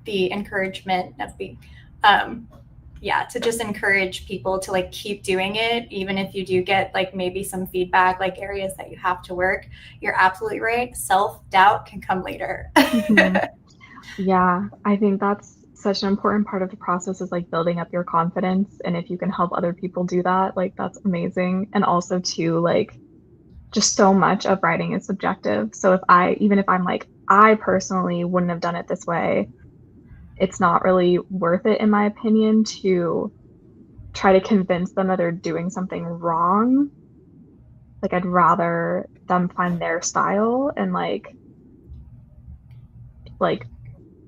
the encouragement of being, to just encourage people to like keep doing it, even if you do get like maybe some feedback, like areas that you have to work. You're absolutely right. Self-doubt can come later. Mhm. Yeah, I think that's such an important part of the process is like building up your confidence. And if you can help other people do that, like that's amazing. And also too, like just so much of writing is subjective. So even if I'm like, I personally wouldn't have done it this way, it's not really worth it, in my opinion, to try to convince them that they're doing something wrong. Like I'd rather them find their style and like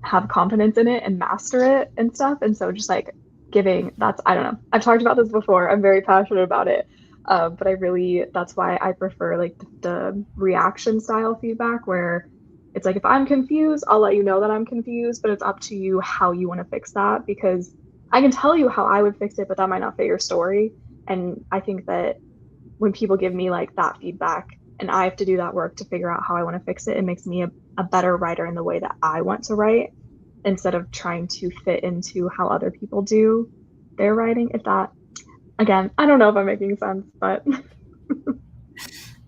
have confidence in it and master it and stuff. And so just like giving that's I don't know. I've talked about this before. I'm very passionate about it. But I really that's why I prefer like the reaction style feedback where it's like if I'm confused, I'll let you know that I'm confused, but it's up to you how you want to fix that because I can tell you how I would fix it, but that might not fit your story. And I think that when people give me like that feedback and I have to do that work to figure out how I want to fix it, it makes me a better writer in the way that I want to write instead of trying to fit into how other people do their writing. If that, again, I don't know if I'm making sense, but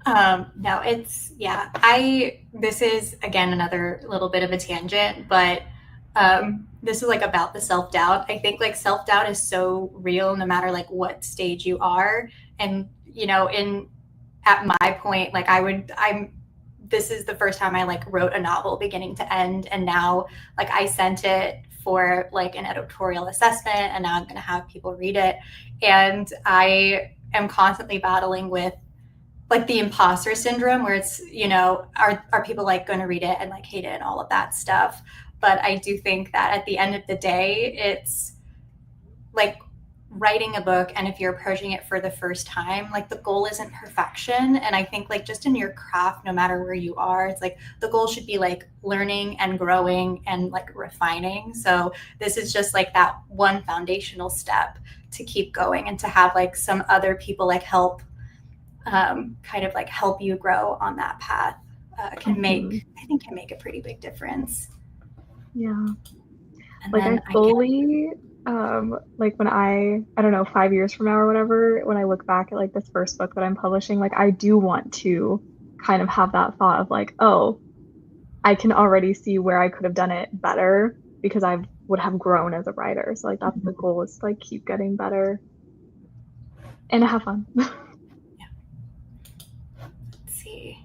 No, this is again another little bit of a tangent, but this is like about the self-doubt. I think like self-doubt is so real no matter like what stage you are. And, at my point, like this is the first time I like wrote a novel beginning to end. And now like I sent it for like an editorial assessment and now I'm going to have people read it. And I am constantly battling with like the imposter syndrome where it's, are people like going to read it and like hate it and all of that stuff. But I do think that at the end of the day, it's like writing a book. And if you're approaching it for the first time, like the goal isn't perfection. And I think like just in your craft, no matter where you are, it's like the goal should be like learning and growing and like refining. So this is just like that one foundational step to keep going and to have like some other people like help kind of like help you grow on that path can make a pretty big difference. yeah. And Like then I fully like when I don't know, 5 years from now or whatever, when I look back at like this first book that I'm publishing, like I do want to kind of have that thought of like, oh, I can already see where I could have done it better because I would have grown as a writer. So like that's the goal is to like keep getting better and have fun. Let's see.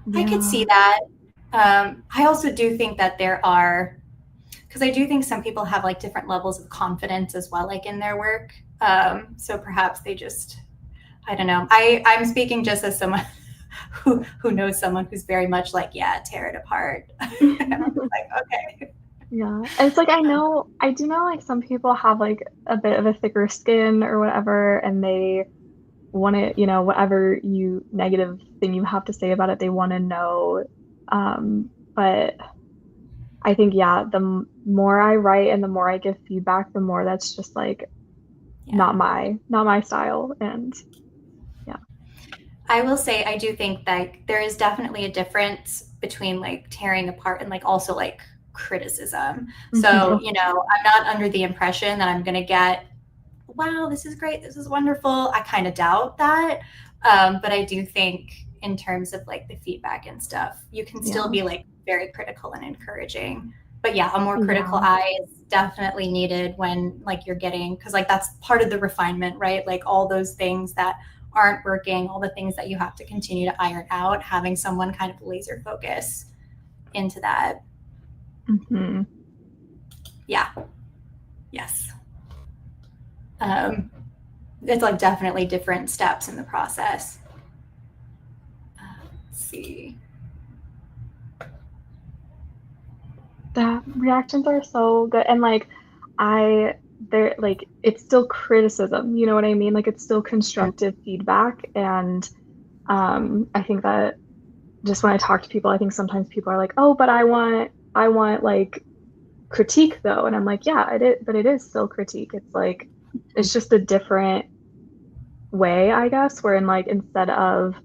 Yeah. I could see that. I also do think that there are, because I do think some people have like different levels of confidence as well, like in their work. So perhaps they just, I don't know. I'm speaking just as someone who knows someone who's very much like, yeah, tear it apart. And I'm just like, okay. Yeah. And it's like I do know like some people have like a bit of a thicker skin or whatever, and they want to, whatever negative thing you have to say about it, they want to know. But I think, yeah, more I write and the more I give feedback, the more that's just like not my style. And yeah. I will say I do think that there is definitely a difference between like tearing apart and like also like criticism. So, I'm not under the impression that I'm going to get, wow, this is great, this is wonderful. I kind of doubt that. But I do think in terms of like the feedback and stuff, you can still be like very critical and encouraging. But yeah, a more critical eye is definitely needed when like you're getting, because like that's part of the refinement, right? Like all those things that aren't working, all the things that you have to continue to iron out, having someone kind of laser focus into that. Mm-hmm. Yeah. Yes. It's like definitely different steps in the process. Let's see. The reactions are so good, and like they're like, it's still criticism, you know what I mean? Like it's still constructive feedback. And I think that just when I talk to people, I think sometimes people are like, oh, but I want like critique though. And I'm like, yeah, but it is still critique. It's like, it's just a different way, I guess, wherein like instead of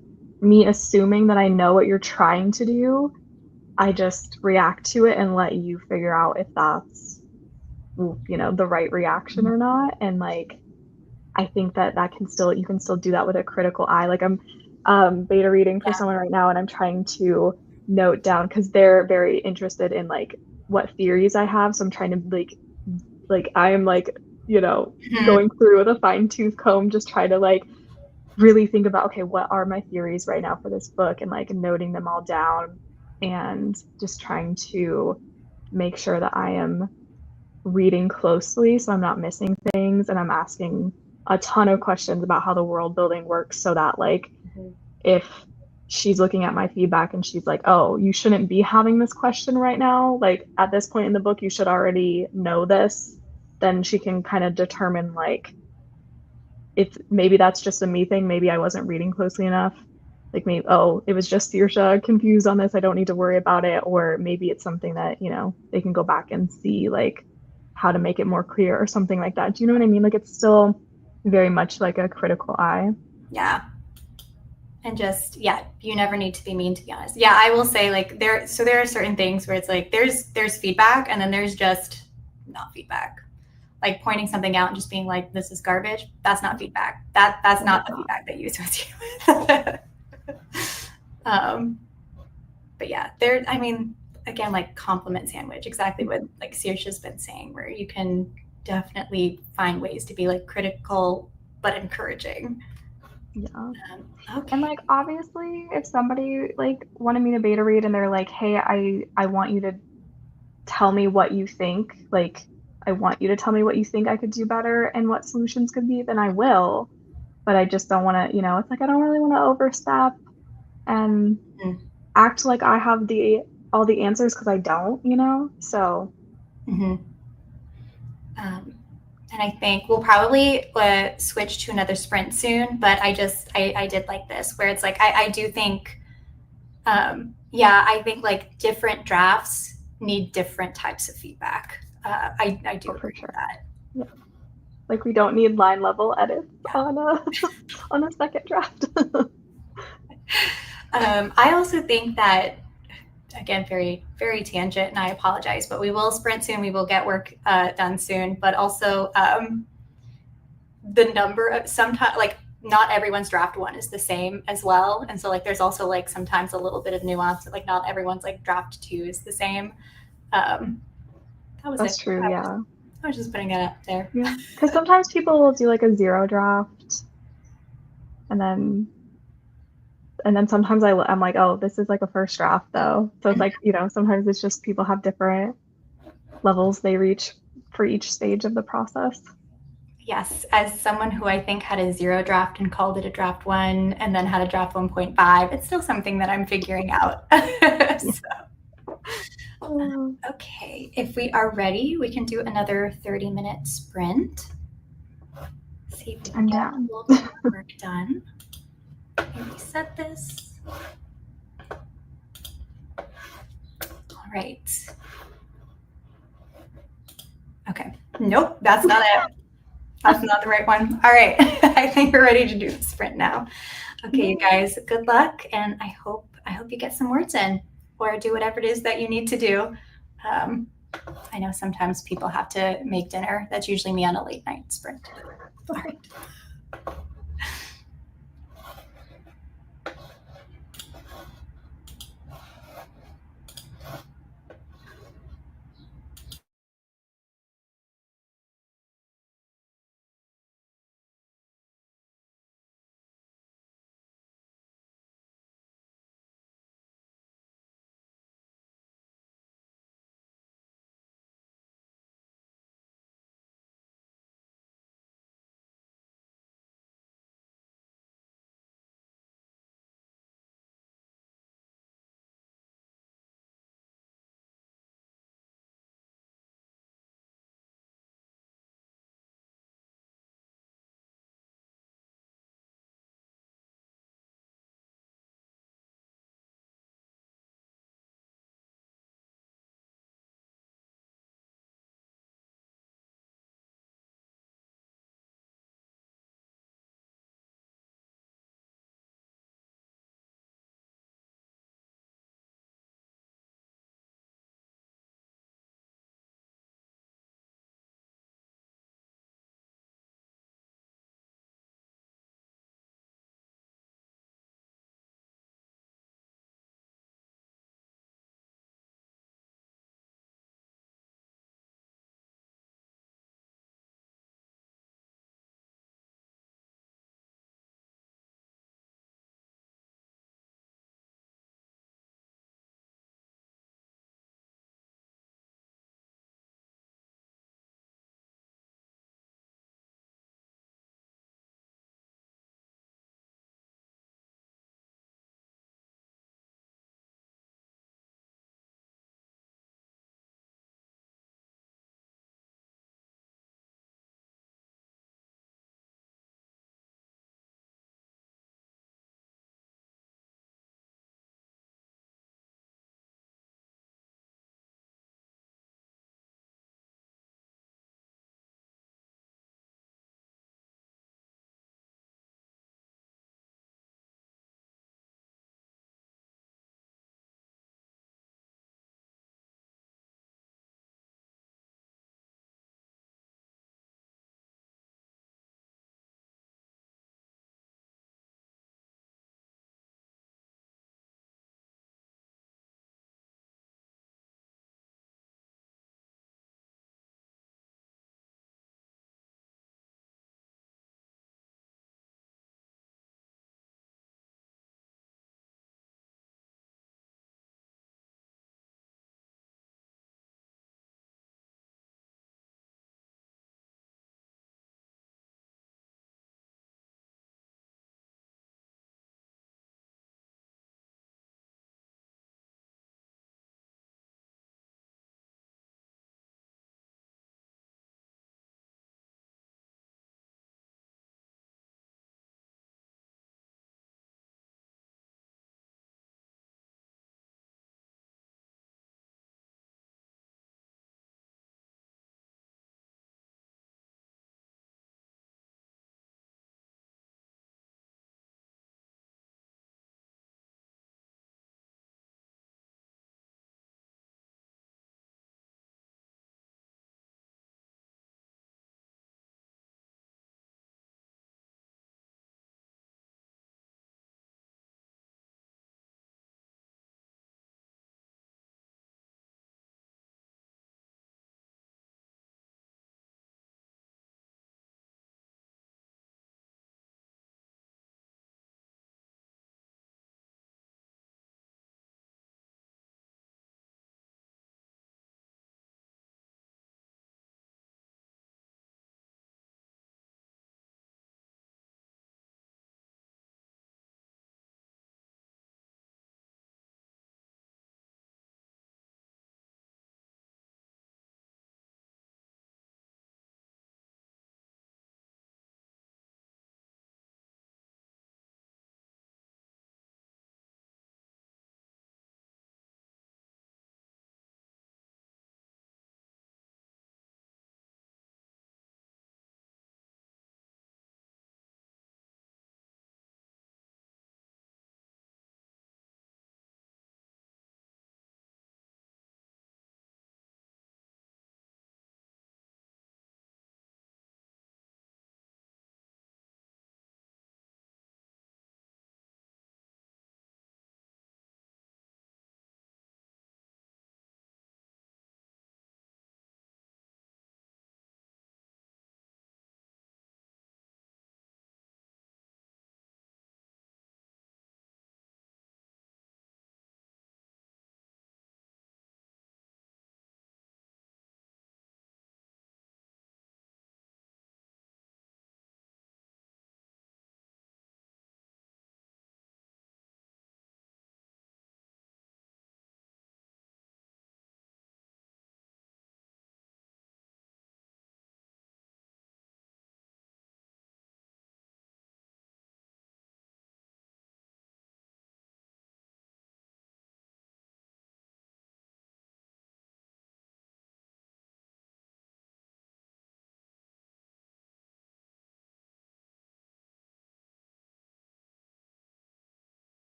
me assuming that I know what you're trying to do, I just react to it and let you figure out if that's, the right reaction or not. And like, I think that you can still do that with a critical eye. Like I'm beta reading for someone right now, and I'm trying to note down, because they're very interested in like what theories I have. So I'm trying to like I am like, going through with a fine tooth comb, just try to like really think about, okay, what are my theories right now for this book, and like noting them all down, and just trying to make sure that I am reading closely so I'm not missing things, and I'm asking a ton of questions about how the world building works, so that like if she's looking at my feedback and she's like, oh, you shouldn't be having this question right now, like at this point in the book you should already know this, then she can kind of determine like if maybe that's just a me thing, maybe I wasn't reading closely enough, like maybe, oh, it was just Saoirse confused on this, I don't need to worry about it, or maybe it's something that they can go back and see like how to make it more clear or something like that. Do you know what I mean? Like it's still very much like a critical eye. Yeah. And just, you never need to be mean, to be honest. Yeah, I will say like there are certain things where it's like there's feedback, and then there's just not feedback. Like pointing something out and just being like, this is garbage, that's not feedback. That's not the feedback that you associate with. But yeah, again, like compliment sandwich, exactly what like Saoirse's been saying, where you can definitely find ways to be like critical but encouraging. Yeah. Okay. And like obviously if somebody like wanted me to beta read and they're like, hey, I want you to tell me what you think, like I want you to tell me what you think I could do better and what solutions could be, then I will. But I just don't want to, it's like I don't really want to overstep and act like I have all the answers, because I don't, so. And I think we'll probably switch to another sprint soon, but I did like this, where it's like, I do think, I think like different drafts need different types of feedback. I do agree with that. Yeah. Like we don't need line level edits on a second draft. I also think that, again, very, very tangent, and I apologize, but we will sprint soon. We will get work done soon, but also the number of sometimes like not everyone's draft one is the same as well. And so like there's also like sometimes a little bit of nuance, like not everyone's like draft 2 is the same. That's true. Yeah. I was just putting it up there. Yeah. Because sometimes people will do like a 0 draft, and then sometimes I'm like, oh, this is like a first draft though. So it's like, sometimes it's just people have different levels they reach for each stage of the process. Yes, as someone who I think had a 0 draft and called it a draft 1 and then had a draft 1.5, it's still something that I'm figuring out. Okay, if we are ready, we can do another 30-minute sprint. See if we can get a little bit more work done. Let me reset this. All right. Okay. Nope, that's not it. That's not the right one. All right. I think we're ready to do the sprint now. Okay, you guys, good luck, and I hope you get some words in or do whatever it is that you need to do. I know sometimes people have to make dinner. That's usually me on a late night sprint. All right.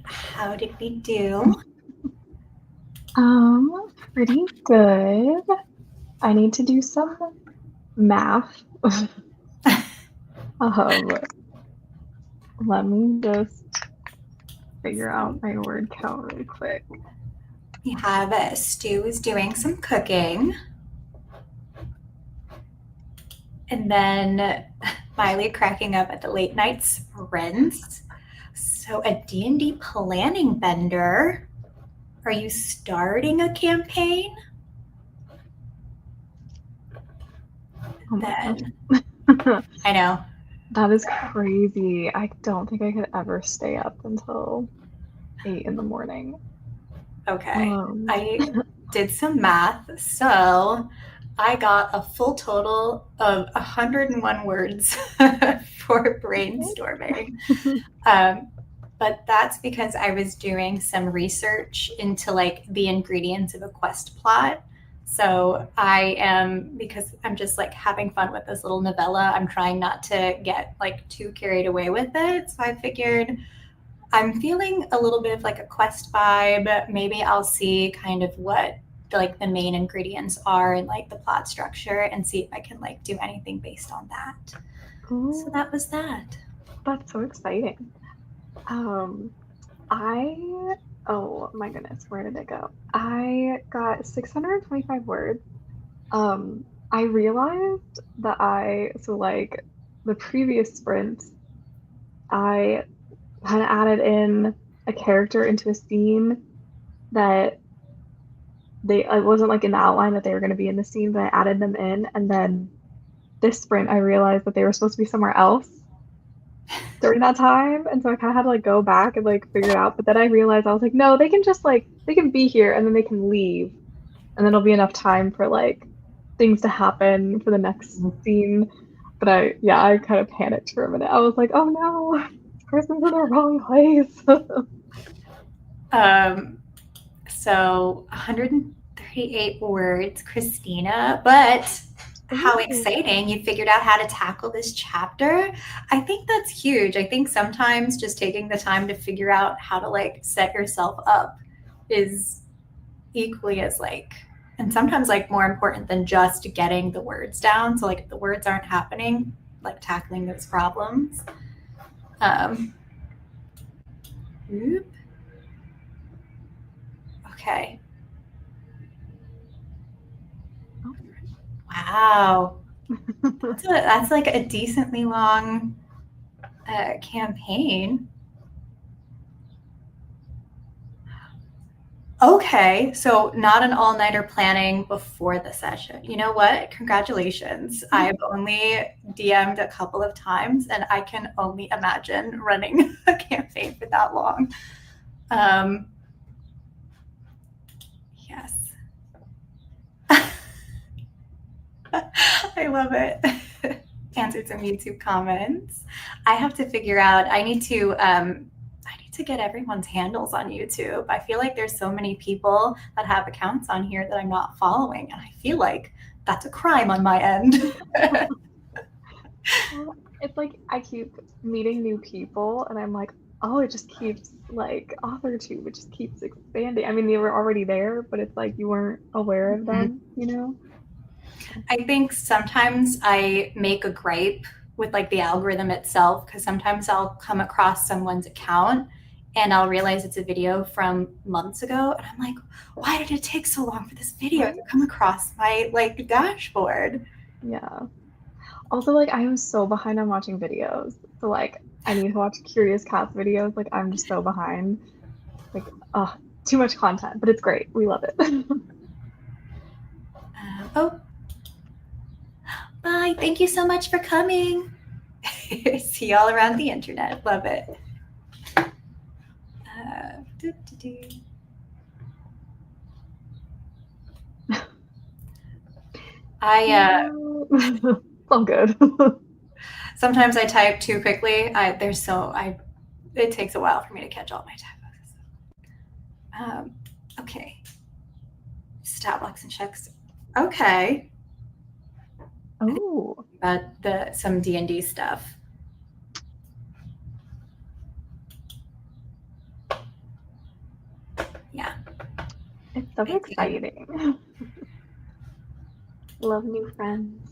How did we do? Pretty good. I need to do some math. Let me just figure out my word count really quick. We have Stu is doing some cooking. And then Miley cracking up at the late night sprints. So a D&D planning bender. Are you starting a campaign? Oh Then my I know. That is crazy. I don't think I could ever stay up until 8 in the morning. Okay. I did some math. So I got a full total of 101 words for brainstorming. But that's because I was doing some research into like the ingredients of a quest plot. So because I'm just like having fun with this little novella, I'm trying not to get like too carried away with it. So I figured I'm feeling a little bit of like a quest vibe. Maybe I'll see kind of what like the main ingredients are and like the plot structure and see if I can like do anything based on that. Ooh, so that was that. That's so exciting. Oh my goodness, where did it go? I got 625 words. I realized that like the previous sprint, I had added in a character into a scene that it wasn't like in the outline that they were going to be in the scene, but I added them in. And then this sprint, I realized that they were supposed to be somewhere else during that time. And so I kind of had to like go back and like figure it out. But then I realized I was like, no, they can just like, they can be here and then they can leave. And then it'll be enough time for like things to happen for the next scene. But I kind of panicked for a minute. I was like, oh no, this person's in the wrong place. So 138 words, Christina, but how exciting you figured out how to tackle this chapter. I think that's huge. I think sometimes just taking the time to figure out how to like set yourself up is equally as like, and sometimes like more important than just getting the words down. So like if the words aren't happening, like tackling those problems. Okay. Wow. That's like a decently long campaign. Okay, so not an all-nighter planning before the session. You know what? Congratulations. I've only DM'd a couple of times, and I can only imagine running a campaign for that long. Yes. I love it. Answered some YouTube comments. I have to figure out, I need to get everyone's handles on YouTube. I feel like there's so many people that have accounts on here that I'm not following, and I feel like that's a crime on my end. It's like I keep meeting new people and I'm like, oh, it just keeps like AuthorTube, it just keeps expanding. I mean, they were already there, but it's like you weren't aware of them, you know? I think sometimes I make a gripe with like the algorithm itself, because sometimes I'll come across someone's account and I'll realize it's a video from months ago, and I'm like, why did it take so long for this video to come across my like dashboard? Yeah. Also, like I am so behind on watching videos. So like I need to watch Curious Cats videos. Like I'm just so behind. Like, too much content, but it's great. We love it. Oh, bye. Thank you so much for coming. See y'all around the internet. Love it. It's all good. Sometimes I type too quickly. It takes a while for me to catch all my typos. Okay. Stat blocks and checks. Okay. Oh. About some D&D stuff. It's so exciting. Love new friends.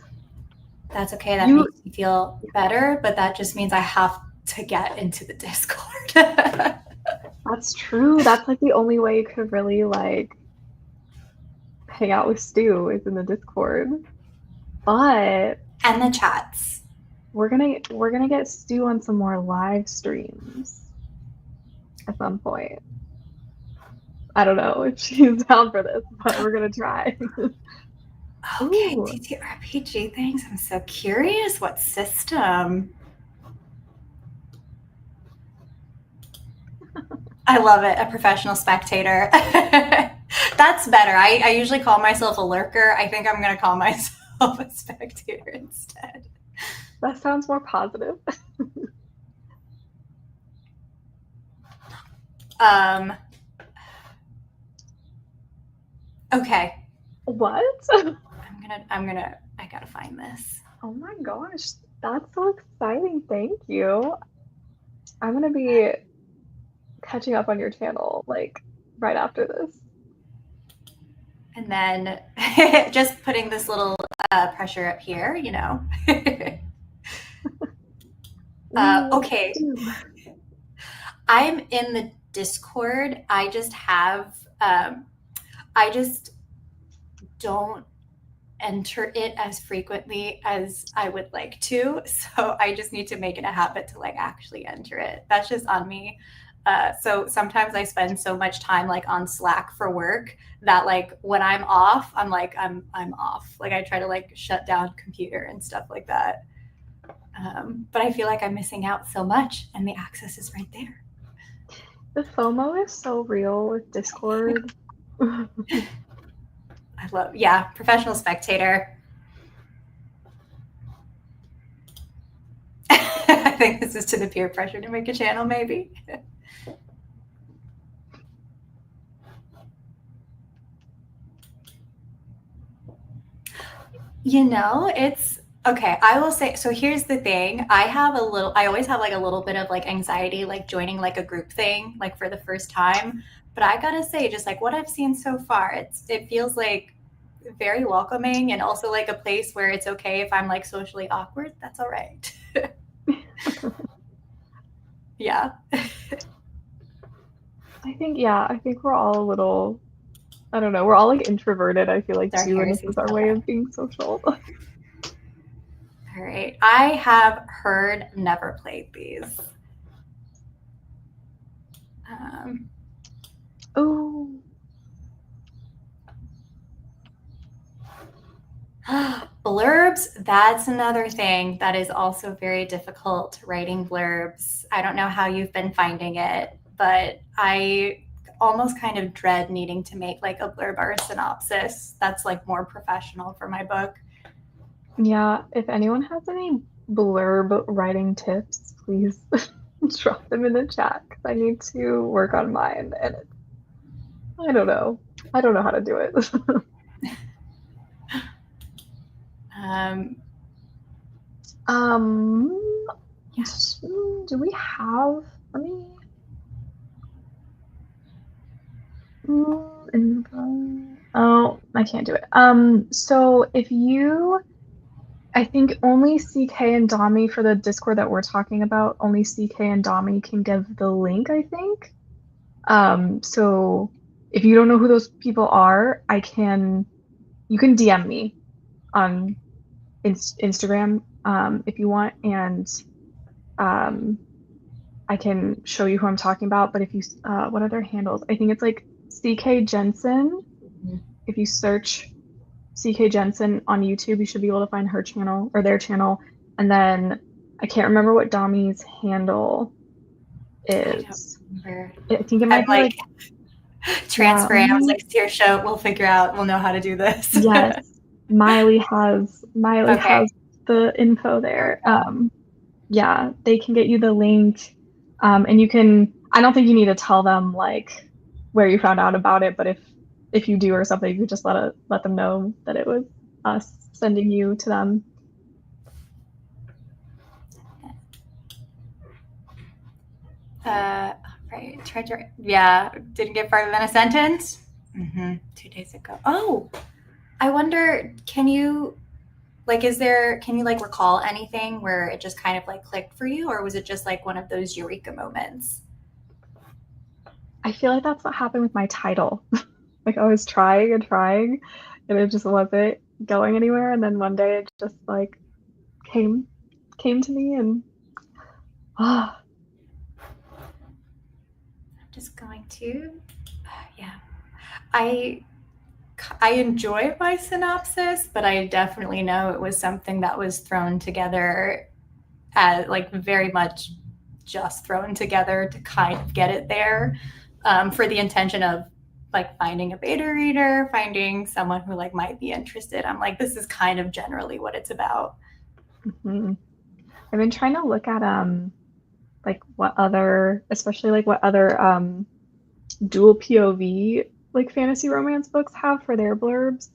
That's okay. That makes me feel better, but that just means I have to get into the Discord. That's true. That's like the only way you could really like hang out with Stu is in the Discord. But and the chats. We're gonna get Stu on some more live streams at some point. I don't know if she's down for this, but we're gonna try. Okay, TTRPG, thanks. I'm so curious. What system? I love it. A professional spectator. That's better. I usually call myself a lurker. I think I'm going to call myself a spectator instead. That sounds more positive. Okay. What? I gotta find this. Oh my gosh. That's so exciting. Thank you. I'm gonna be catching up on your channel like right after this. And then just putting this little pressure up here, you know. Okay. I'm in the Discord. I just don't enter it as frequently as I would like to. So I just need to make it a habit to like actually enter it. That's just on me. So sometimes I spend so much time like on Slack for work that like when I'm off, I'm like, I'm off. Like I try to like shut down computer and stuff like that. But I feel like I'm missing out so much and the access is right there. The FOMO is so real with Discord. I love, yeah, professional spectator. I think this is to the peer pressure to make a channel, maybe. You know, it's okay. I will say, so here's the thing. I always have like a little bit of like anxiety, like joining like a group thing, like for the first time. But I gotta say, just like what I've seen so far, it feels like very welcoming and also like a place where it's okay if I'm like socially awkward. That's all right. Yeah. I think we're all a little, I don't know, we're all like introverted, I feel like too, and this is our way of being social. All right. I have heard, never played these. Oh. Blurbs, that's another thing that is also very difficult, writing blurbs. I don't know how you've been finding it, but I almost kind of dread needing to make like a blurb or a synopsis that's like more professional for my book. Yeah, if anyone has any blurb writing tips, please drop them in the chat because I need to work on mine, and I don't know how to do it. Do we have, let me, oh, I can't do it. So if you, I think only CK and Dami for the Discord that we're talking about, only CK and Dami can give the link, I think. So if you don't know who those people are, you can DM me on Instagram if you want, and I can show you who I'm talking about. But if you, what are their handles? I think it's like CK Jensen. Mm-hmm. If you search CK Jensen on YouTube, you should be able to find her channel or their channel. And then I can't remember what Dami's handle is. I think it might be like transferring. I was like, it's your show. We'll figure out. We'll know how to do this. Yes. Miley has the info there. Yeah, they can get you the link. And you can, I don't think you need to tell them like where you found out about it, but if you do or something, you could just let them know that it was us sending you to them. Right. Yeah. Didn't get farther than a sentence. 2 days ago. Oh, I wonder, can you can you like recall anything where it just kind of like clicked for you, or was it just like one of those eureka moments? I feel like that's what happened with my title. Like I was trying and trying, and it just wasn't going anywhere. And then one day it just like came came to me, and ah, I'm just going to, yeah. I I enjoy my synopsis, but I definitely know it was something that was thrown together as like very much just thrown together to kind of get it there, for the intention of like finding a beta reader, finding someone who like might be interested. I'm like, this is kind of generally what it's about. mhm. I've been trying to look at like what other, especially like what other dual POV like fantasy romance books have for their blurbs.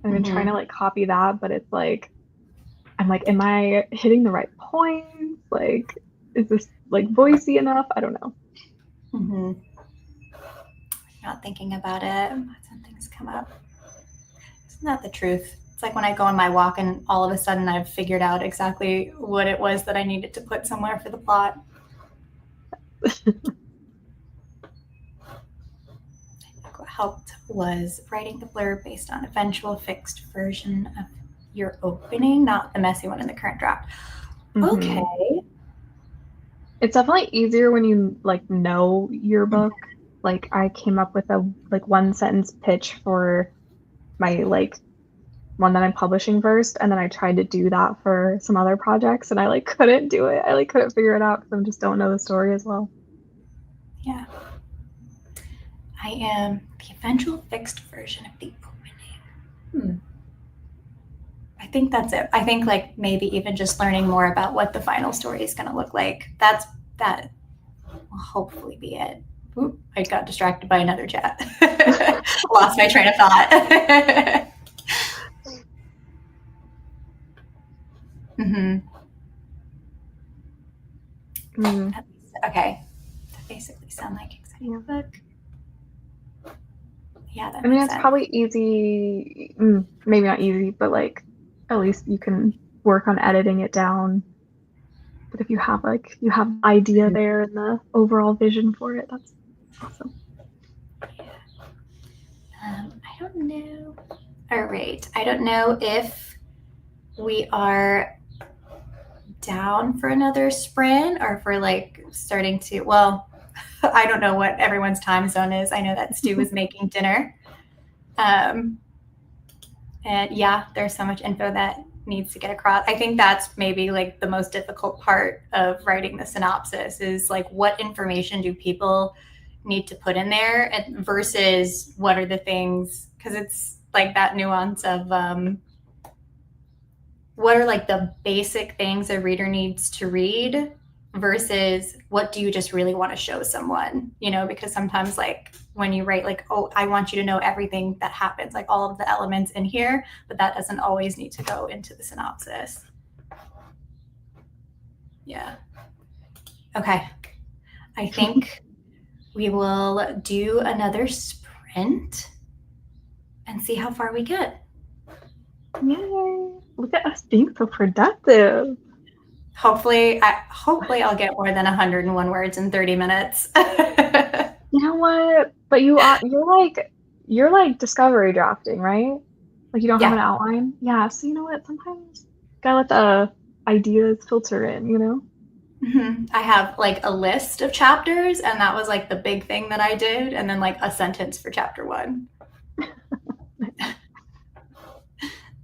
I've been trying to Mm-hmm. like copy that, but it's like I'm like, am I hitting the right points? Like, is this like voicey enough? I don't know. Mm-hmm. Not thinking about it. Some things come up. Isn't that the truth? It's like when I go on my walk and all of a sudden I've figured out exactly what it was that I needed to put somewhere for the plot. What helped was writing the blurb based on eventual fixed version of your opening, not the messy one in the current draft. Okay. Hmm. It's definitely easier when you like know your book. Like I came up with a like one sentence pitch for my like one that I'm publishing first, and then I tried to do that for some other projects, and I like couldn't do it. I like couldn't figure it out because I just don't know the story as well. Yeah. I am the eventual fixed version of the opening. I think that's it. I think like maybe even just learning more about what the final story is going to look like. That will hopefully be it. Oop, I got distracted by another chat. Lost my train of thought. mm-hmm. Mm, Okay. That basically sound like exciting yeah. book. Yeah, that I mean, makes it's sense. probably easy, maybe not easy, but like at least you can work on editing it down. But if you have like you have idea there and the overall vision for it, that's awesome. I don't know. All right. I don't know if we are down for another sprint or if we're like starting to, well, I don't know what everyone's time zone is. I know that Stu is making dinner. Um, and yeah, there's so much info that needs to get across. I think that's maybe like the most difficult part of writing the synopsis is like what information do people need to put in there and versus what are the things, because it's like that nuance of what are like the basic things a reader needs to read versus what do you just really want to show someone, because sometimes like when you write like, oh, I want you to know everything that happens, like all of the elements in here, but that doesn't always need to go into the synopsis. Yeah. Okay. I think we will do another sprint and see how far we get. Yay! Look at us being so productive. Hopefully I'll get more than 101 words in 30 minutes. You know what? But you're like discovery drafting, right? Like you don't have Yeah. an outline. Yeah, so you know what? Sometimes gotta let the ideas filter in, you know? I have like a list of chapters, and that was like the big thing that I did, and then like a sentence for chapter one.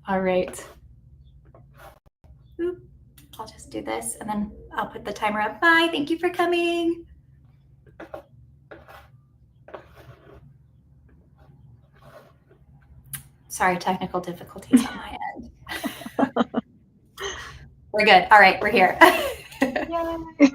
All right. Oop. I'll just do this and then I'll put the timer up. Bye. Thank you for coming. Sorry, technical difficulties on my end. We're good. All right, we're here. Yay!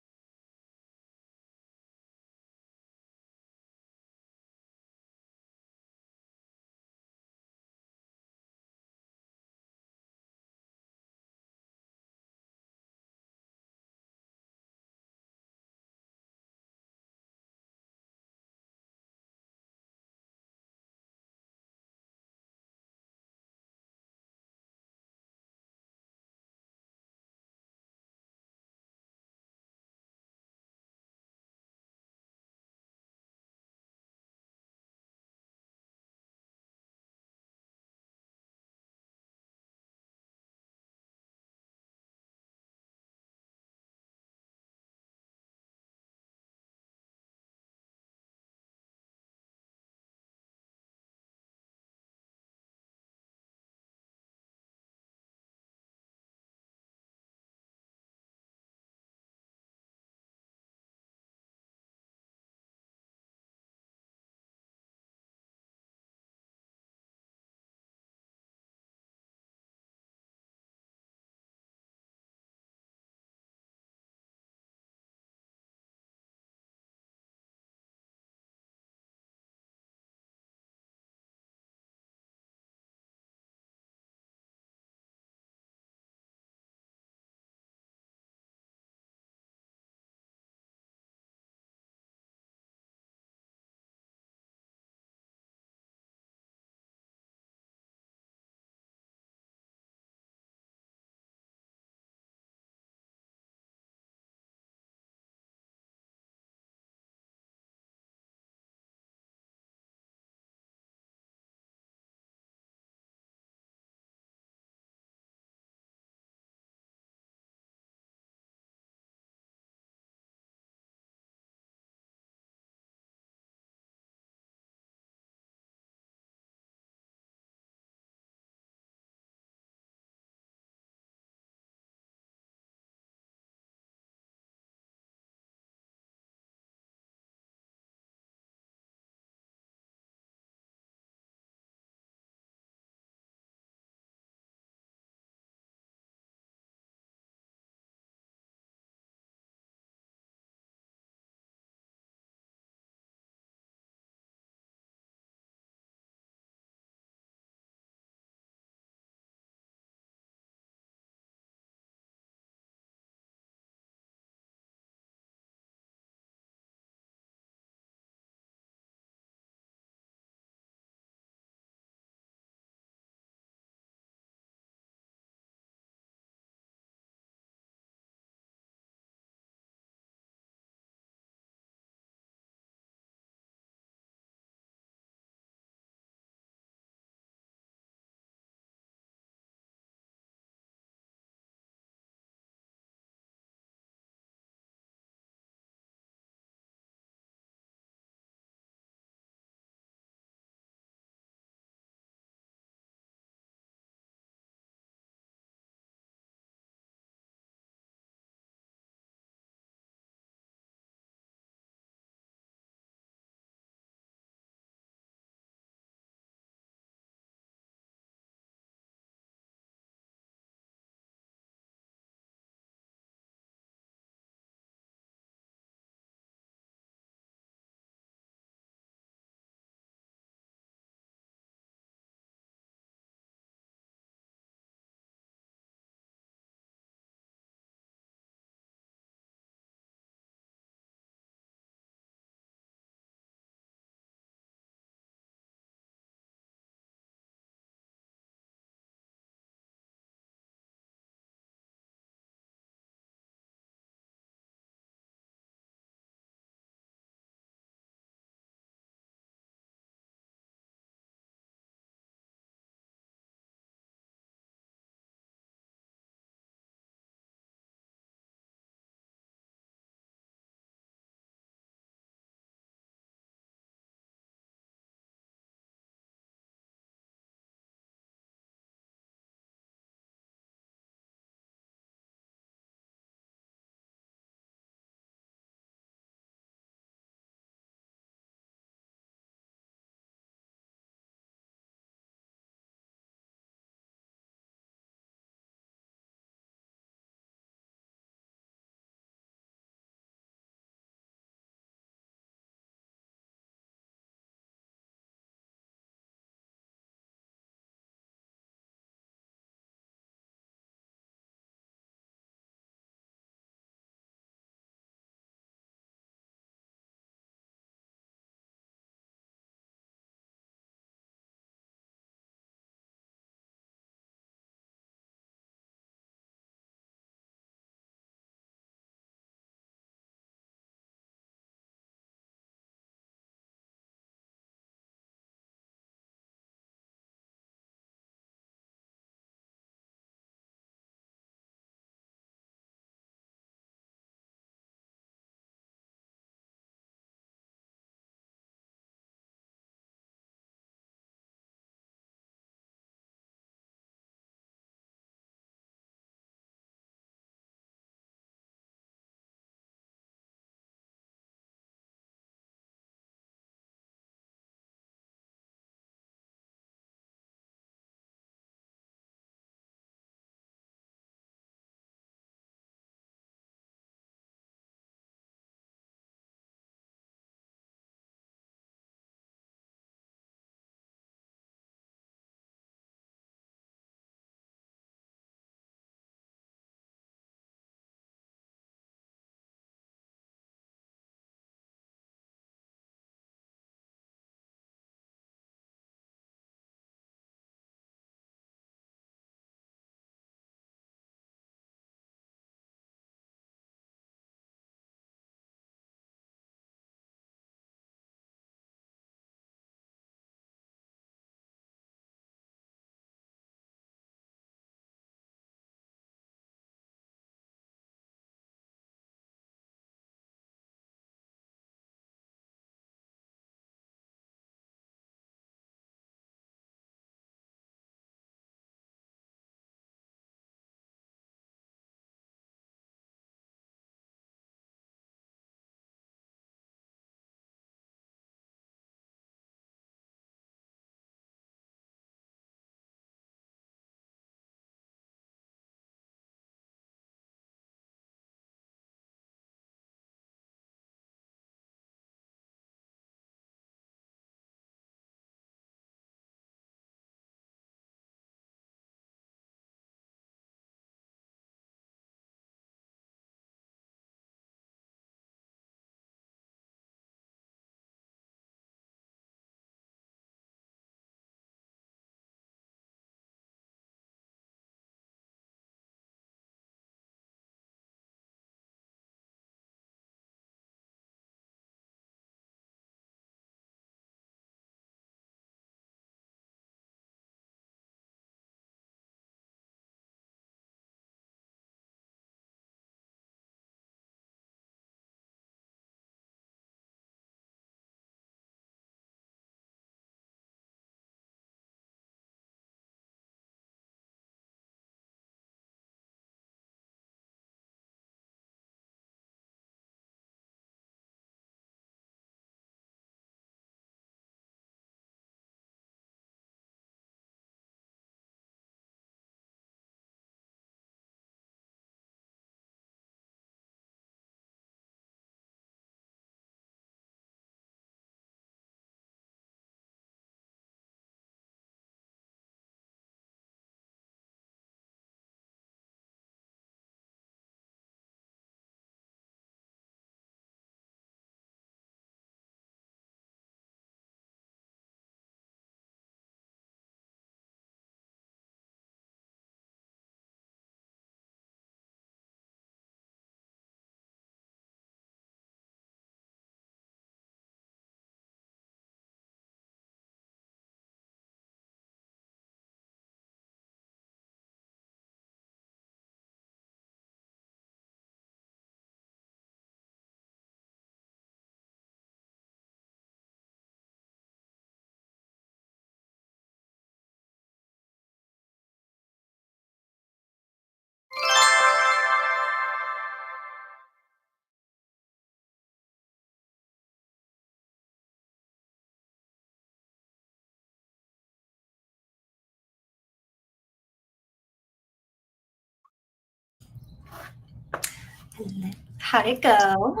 How'd it go?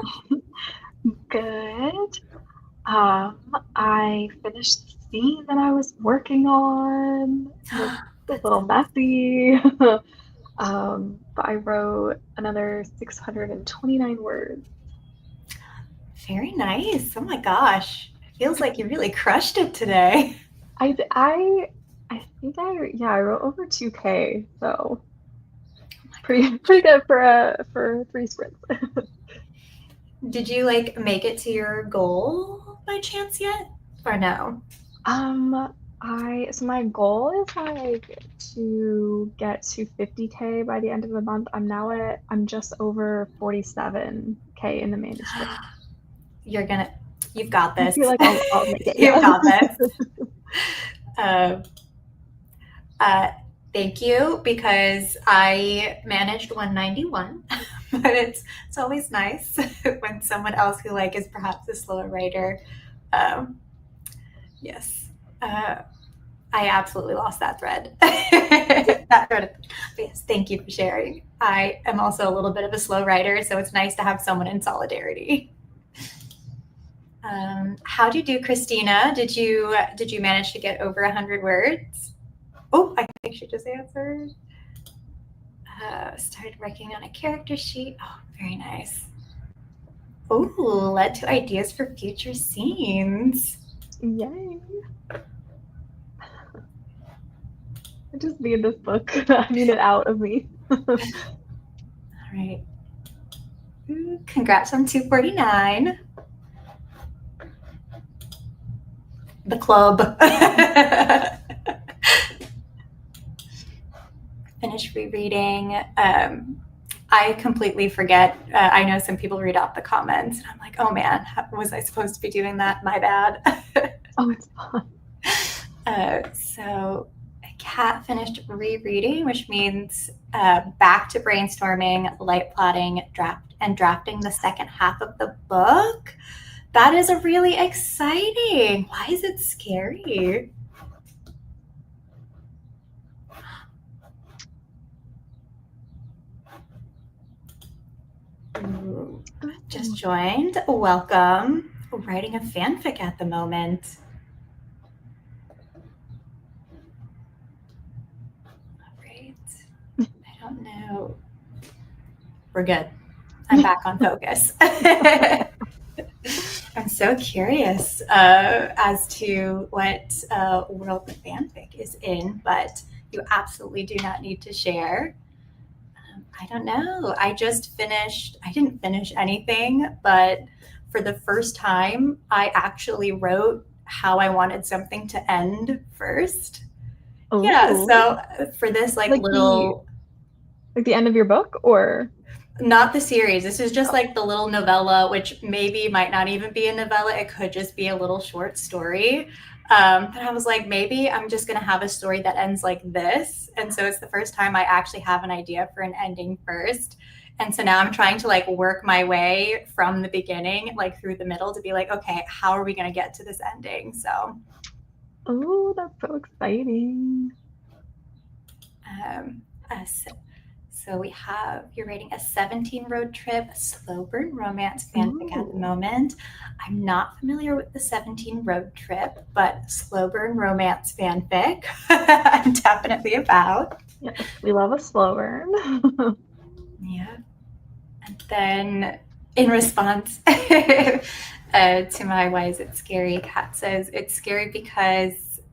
Good. I finished the scene that I was working on. It was a little messy. But I wrote another 629 words. Very nice. Oh my gosh. It feels like you really crushed it today. I think I wrote over 2K, so pretty good for 3 sprints. Did you like make it to your goal by chance yet? Or no? So my goal is like to get to 50K by the end of the month. I'm just over 47K in the manuscript. You've got I this. feel like I'll make it. You've Yeah. got this. Thank you, because I managed 191, but it's always nice when someone else who like is perhaps a slower writer. Yes. I absolutely lost that thread. That thread. But yes, thank you for sharing. I am also a little bit of a slow writer, so it's nice to have someone in solidarity. How'd you do, Christina? Did you manage to get over 100 words? Oh, I think she just answered. Started working on a character sheet. Oh, very nice. Oh, led to ideas for future scenes. Yay. I just need this book. I need it out of me. All right. Congrats on 249. The club. Finish rereading. I completely forget. I know some people read out the comments, and I'm like, oh man, was I supposed to be doing that? My bad. Oh, it's fun. So Kat finished rereading, which means back to brainstorming, light plotting, drafting the second half of the book. That is really exciting. Why is it scary? Just joined. Welcome. Writing a fanfic at the moment. All right. I don't know. We're good. I'm back on focus. I'm so curious as to what world the fanfic is in, but you absolutely do not need to share. I don't know. I didn't finish anything, but for the first time, I actually wrote how I wanted something to end first. Ooh. Yeah, so for this like little... the end of your book, or? Not the series. This is just like the little novella, which maybe might not even be a novella. It could just be a little short story. But I was like, maybe I'm just going to have a story that ends like this. And so it's the first time I actually have an idea for an ending first. And so now I'm trying to like work my way from the beginning, like through the middle, to be like, okay, how are we going to get to this ending? So. Oh, that's so exciting. So you're writing a 17 road trip, slow burn romance fanfic at the moment. I'm not familiar with the 17 road trip, but slow burn romance fanfic I'm definitely about. Yes, we love a slow burn. Yeah. And then in response to my why is it scary, Kat says, it's scary because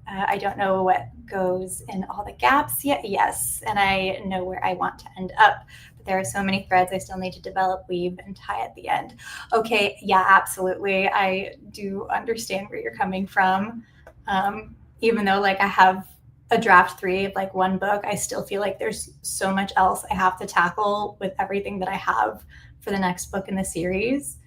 I don't know what goes in all the gaps yet. Yes, and I know where I want to end up. But there are so many threads I still need to develop, weave, and tie at the end. Okay, yeah, absolutely. I do understand where you're coming from. Even though like I have a draft 3 of like one book, I still feel like there's so much else I have to tackle with everything that I have for the next book in the series.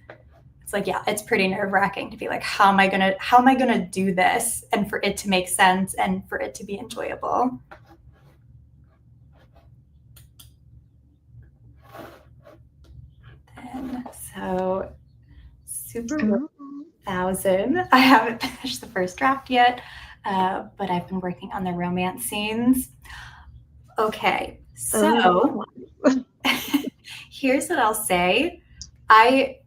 It's like, yeah, it's pretty nerve-wracking to be like, how am I gonna do this and for it to make sense and for it to be enjoyable. And so Super 1000. I haven't finished the first draft yet, but I've been working on the romance scenes. Okay, so here's what I'll say. I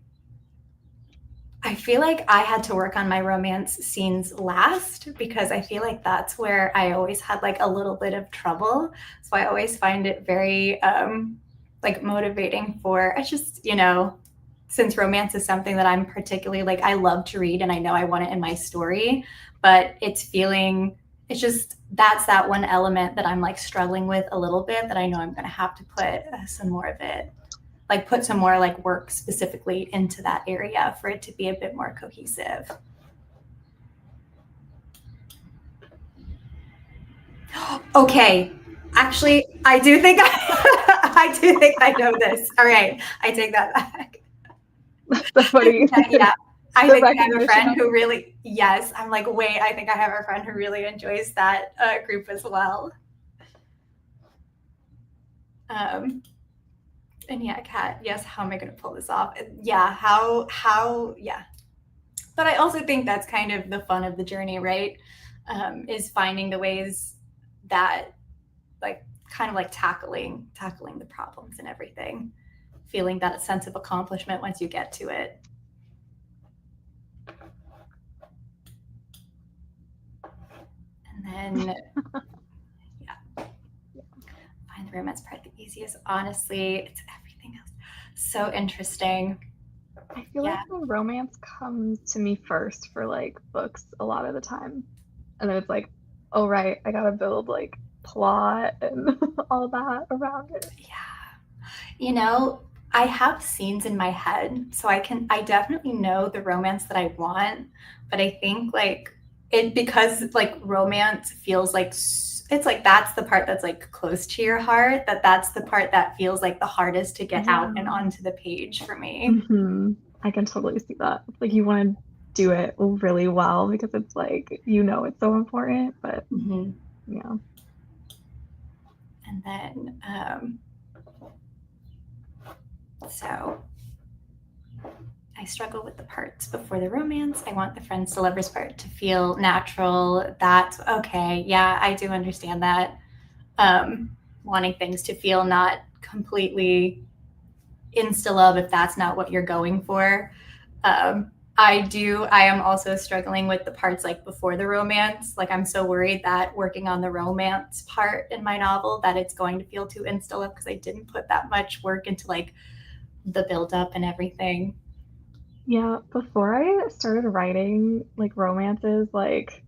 feel like I had to work on my romance scenes last because I feel like that's where I always had like a little bit of trouble. So I always find it very like motivating for, I just, since romance is something that I'm particularly like, I love to read and I know I want it in my story, but it's just, that's that one element that I'm like struggling with a little bit that I know I'm going to have to put some more of it, like put some more like work specifically into that area for it to be a bit more cohesive. Okay, actually, I do think I know this. All right, I take that back. That's funny. Yeah, I think I have a friend who really, yes, I'm like, wait, I think I have a friend who really enjoys that group as well. And yeah, Kat, yes, how am I going to pull this off? Yeah, yeah. But I also think that's kind of the fun of the journey, right? Is finding the ways that, like, kind of like tackling the problems and everything, feeling that sense of accomplishment once you get to it. And then, yeah, find the romance part the easiest. Honestly, it's everything else. So interesting. I feel like the romance comes to me first for like books a lot of the time. And then it's like, oh, right, I gotta build like plot and all that around it. Yeah. I have scenes in my head, so I definitely know the romance that I want, but I think like because like romance feels like it's like that's the part that's like close to your heart, that's the part that feels like the hardest to get out and onto the page for me. Mm-hmm. I can totally see that. It's like you want to do it really well because it's like, it's so important, but yeah. And then so I struggle with the parts before the romance. I want the friends to lovers part to feel natural. That's okay. Yeah, I do understand that. Wanting things to feel not completely insta love if that's not what you're going for. I am also struggling with the parts like before the romance. Like I'm so worried that working on the romance part in my novel that it's going to feel too insta love because I didn't put that much work into like the build up and everything. Yeah, before I started writing like romances, like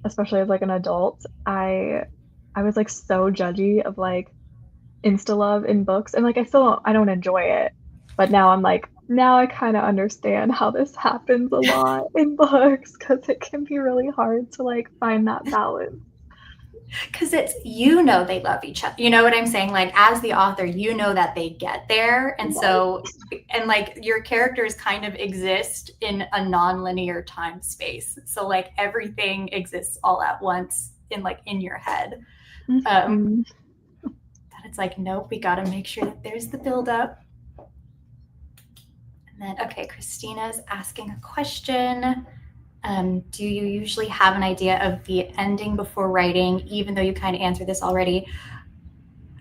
especially as like an adult, I was like so judgy of like insta love in books, and like I don't enjoy it, but now I'm like now I kind of understand how this happens a lot in books because it can be really hard to like find that balance. Because it's they love each other, you know what I'm saying, like as the author that they get there, and so and like your characters kind of exist in a non-linear time space, so like everything exists all at once in your head. That it's like, nope, we got to make sure that there's the buildup. And then okay, Christina's asking a question. Do you usually have an idea of the ending before writing, even though you kind of answered this already?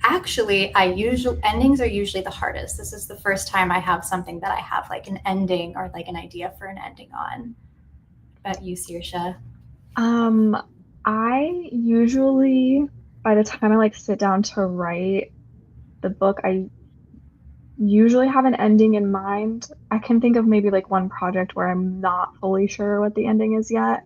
Actually, endings are usually the hardest. This is the first time I have something that I have like an ending or like an idea for an ending on. What about you, Saoirse? I usually, by the time I like sit down to write the book, I usually have an ending in mind. I can think of maybe like one project where I'm not fully sure what the ending is yet.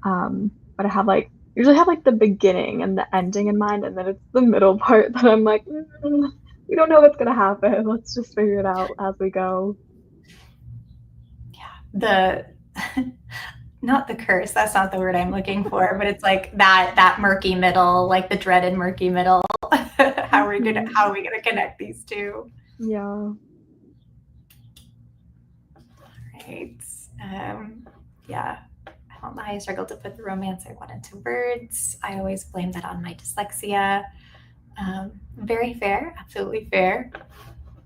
But I usually have like the beginning and the ending in mind, and then it's the middle part that I'm like, we don't know what's gonna happen. Let's just figure it out as we go. Yeah, not the curse, that's not the word I'm looking for, but it's like that murky middle, like the dreaded murky middle. How are we gonna connect these two? Yeah. All right. Yeah. I don't know how I struggled to put the romance I wanted to words. I always blame that on my dyslexia. Very fair, absolutely fair.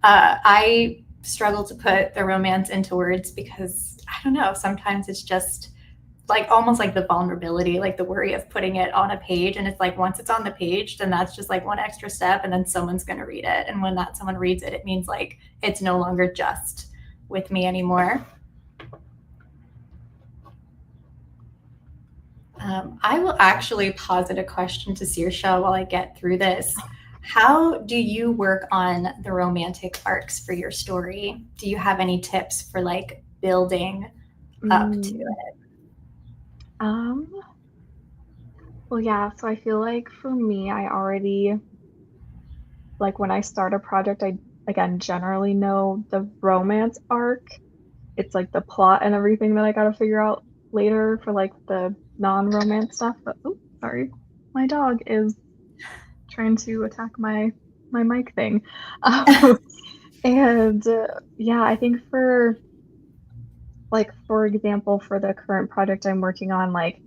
I struggle to put the romance into words because I don't know, sometimes it's just like almost like the vulnerability, like the worry of putting it on a page. And it's like, once it's on the page, then that's just like one extra step, and then someone's going to read it. And when that someone reads it, it means like it's no longer just with me anymore. I will actually posit a question to Saoirse while I get through this. How do you work on the romantic arcs for your story? Do you have any tips for like building up to it? Well, yeah, so I feel like for me, I already, like when I start a project, I again generally know the romance arc. It's like the plot and everything that I gotta figure out later for like the non-romance stuff. But oh, sorry, my dog is trying to attack my mic thing. And yeah, I think for like for example, for the current project I'm working on, like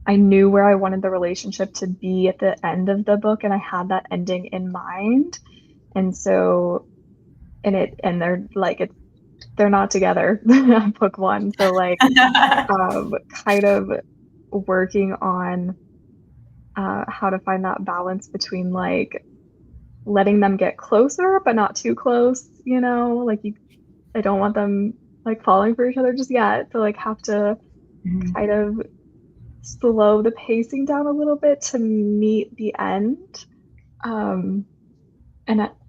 I knew where I wanted the relationship to be at the end of the book, and I had that ending in mind. And so, and they're like, they're not together on book one. So like, kind of working on how to find that balance between like letting them get closer, but not too close, like I don't want them like falling for each other just yet. So like have to kind of slow the pacing down a little bit to meet the end.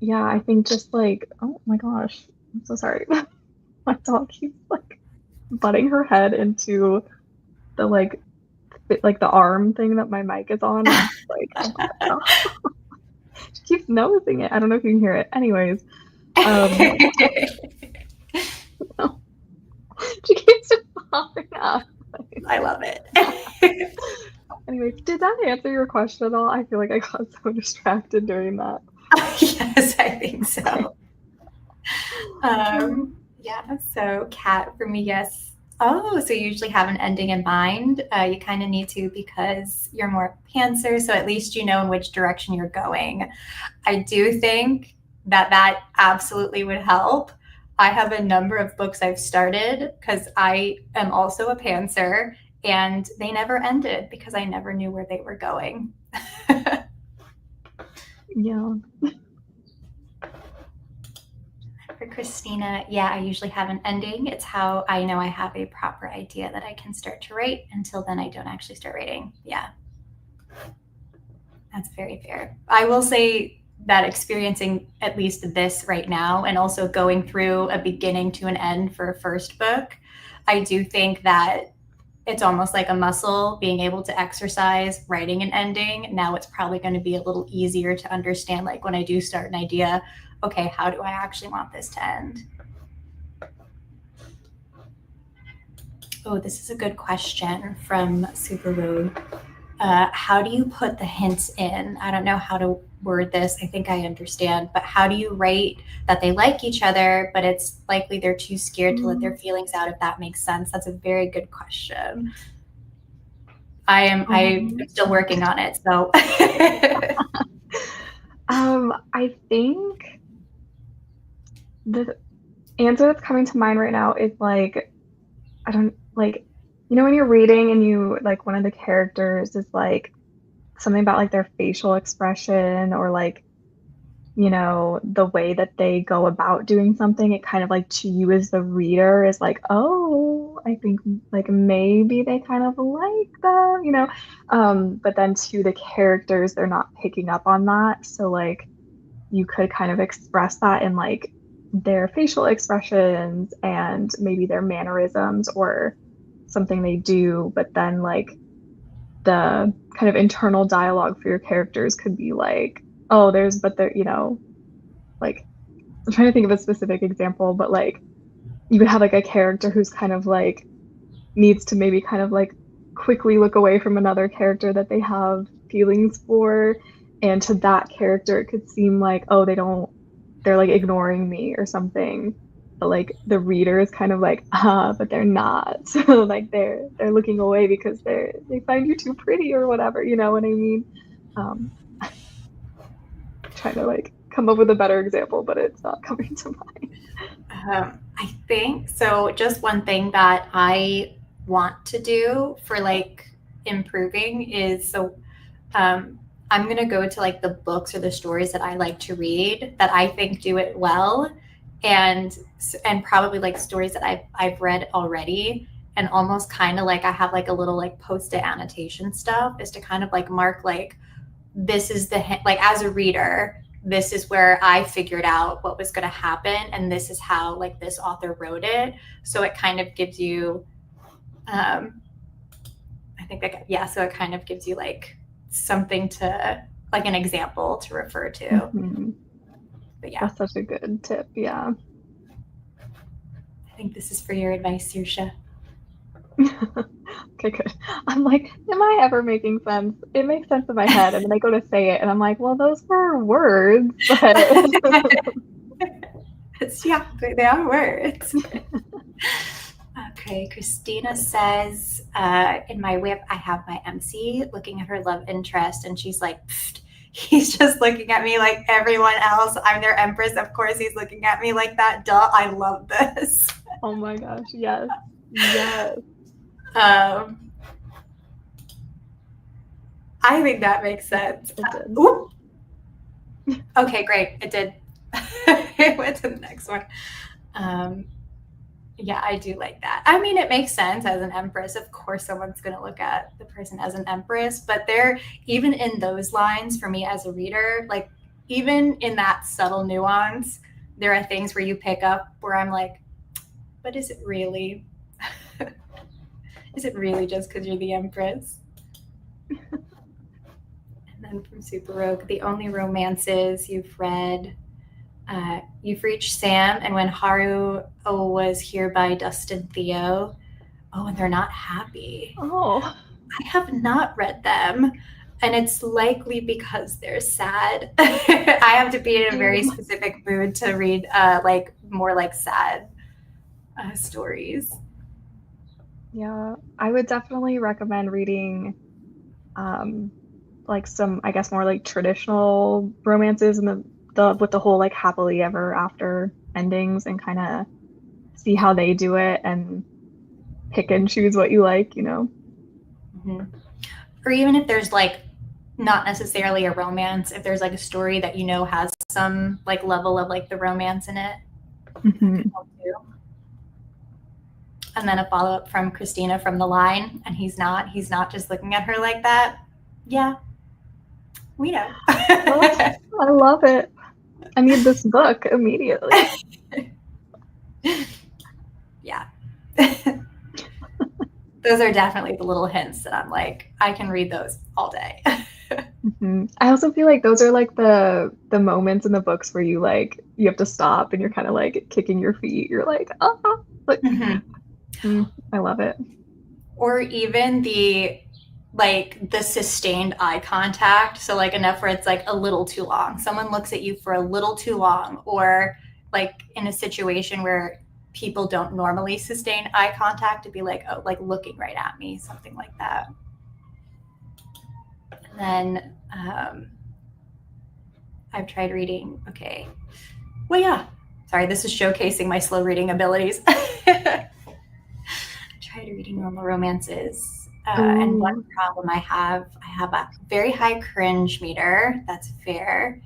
Yeah, I think just like, oh my gosh, I'm so sorry. My dog keeps like butting her head into the like the arm thing that my mic is on. And like, oh she keeps noticing it. I don't know if you can hear it. Anyways, she keeps just popping up. I love it. Anyways, did that answer your question at all? I feel like I got so distracted during that. Yes, I think so. Yeah, so Kat, for me, yes. Oh, so you usually have an ending in mind. You kind of need to, because you're more pantser, so at least you know in which direction you're going. I do think that absolutely would help. I have a number of books I've started because I am also a pantser, and they never ended because I never knew where they were going. Yeah. For Christina, yeah, I usually have an ending. It's how I know I have a proper idea that I can start to write. Until then, I don't actually start writing. Yeah. That's very fair. I will say that experiencing at least this right now, and also going through a beginning to an end for a first book, I do think that it's almost like a muscle, being able to exercise writing an ending. Now it's probably going to be a little easier to understand, like when I do start an idea, okay, how do I actually want this to end? Oh, this is a good question from Super Road. How do you put the hints in? I don't know how to word this. I think I understand, but how do you write that they like each other, but it's likely they're too scared to let their feelings out, if that makes sense? That's a very good question. I'm still working on it, so. I think the answer that's coming to mind right now is like, I don't like, when you're reading and you like one of the characters is like something about like their facial expression or like, the way that they go about doing something, it kind of like to you as the reader is like, oh, I think like maybe they kind of like that, but then to the characters, they're not picking up on that. So like you could kind of express that in like their facial expressions and maybe their mannerisms or something they do, but then like the kind of internal dialogue for your characters could be like, oh, like I'm trying to think of a specific example, but like you would have like a character who's kind of like needs to maybe kind of like quickly look away from another character that they have feelings for, and to that character it could seem like, oh, they're like ignoring me or something, but like the reader is kind of like, but they're not. So like they're looking away because they find you too pretty or whatever, you know what I mean? Trying to like come up with a better example, but it's not coming to mind. I think so. Just one thing that I want to do for like improving is, so I'm going to go to like the books or the stories that I like to read that I think do it well, and probably like stories that I've read already, and almost kind of like I have like a little like post-it annotation stuff, is to kind of like mark like, this is the like, as a reader, this is where I figured out what was going to happen, and this is how like this author wrote it. So it kind of gives you I think that, yeah, so it kind of gives you like something to, like an example to refer to. Mm-hmm. But yeah, that's such a good tip. Yeah. I think this is for your advice, Saoirse. Okay, good. I'm like, am I ever making sense? It makes sense in my head, and then I go to say it, and I'm like, well, those were words, but yeah, they are words. Okay, Christina says, in my whip, I have my MC looking at her love interest, and she's like, he's just looking at me like everyone else. I'm their empress. Of course, he's looking at me like that. Duh, I love this. Oh my gosh, yes. Yes. I think that makes sense. It did. Okay, great. It did. It went to the next one. Yeah, I do like that. I mean, it makes sense as an empress. Of course, someone's going to look at the person as an empress, but there, even in those lines, for me as a reader, like even in that subtle nuance, there are things where you pick up where I'm like, but is it really? Is it really just because you're the empress? And then from Super Rogue, the only romances you've read, you've reached Sam, and when Haru was here by Dustin Theo. Oh, and they're not happy. Oh. I have not read them, and it's likely because they're sad. I have to be in a very specific mood to read like more like sad stories. Yeah, I would definitely recommend reading like some, I guess, more like traditional romances and the with the whole like happily ever after endings, and kind of see how they do it and pick and choose what you like, you know. Mm-hmm. Or even if there's like not necessarily a romance, if there's like a story that you know has some like level of like the romance in it, that can help too. And then a follow-up from Christina from The Line, and he's not just looking at her like that. Yeah, we know. I love it. I need this book immediately. Yeah. Those are definitely the little hints that I'm like, I can read those all day. Mm-hmm. I also feel like those are like the moments in the books where you have to stop and you're kind of like kicking your feet. You're like, oh, like, I love it. Or even the sustained eye contact. So like enough where it's like a little too long. Someone looks at you for a little too long, or like in a situation where people don't normally sustain eye contact, to be like, oh, like looking right at me, something like that. And then I've tried reading, okay. Well, yeah, sorry, this is showcasing my slow reading abilities. I tried reading normal romances. And one problem I have a very high cringe meter. That's fair.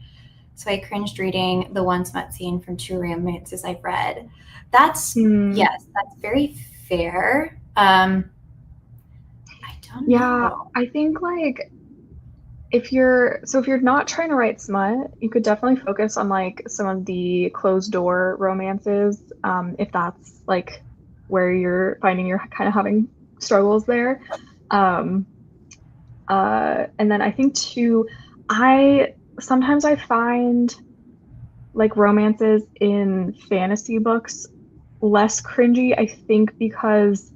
So I cringed reading the one smut scene from Two Romances I've read. That's, yes, that's very fair. I don't know. I think like if you're not trying to write smut, you could definitely focus on like some of the closed door romances, if that's like where you're finding you're kind of having struggles there. And then I think too, sometimes I find like romances in fantasy books less cringy, I think, because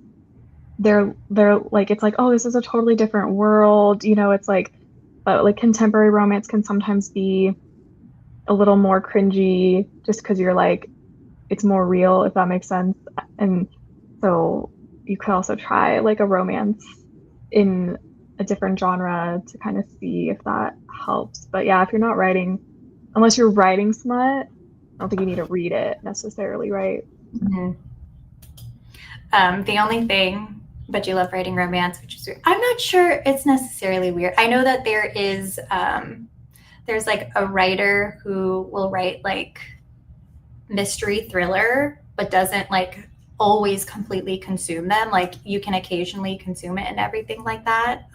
they're like, it's like, oh, this is a totally different world, you know. It's like, but like contemporary romance can sometimes be a little more cringy just because you're like, it's more real, if that makes sense. And so you could also try like a romance in a different genre to kind of see if that helps. But yeah, if you're not writing, unless you're writing smut, I don't think you need to read it necessarily, right? The only thing but you love writing romance, which is weird. I'm not sure it's necessarily weird. I know that there is there's like a writer who will write like mystery thriller, but doesn't like always completely consume them. Like you can occasionally consume it and everything like that.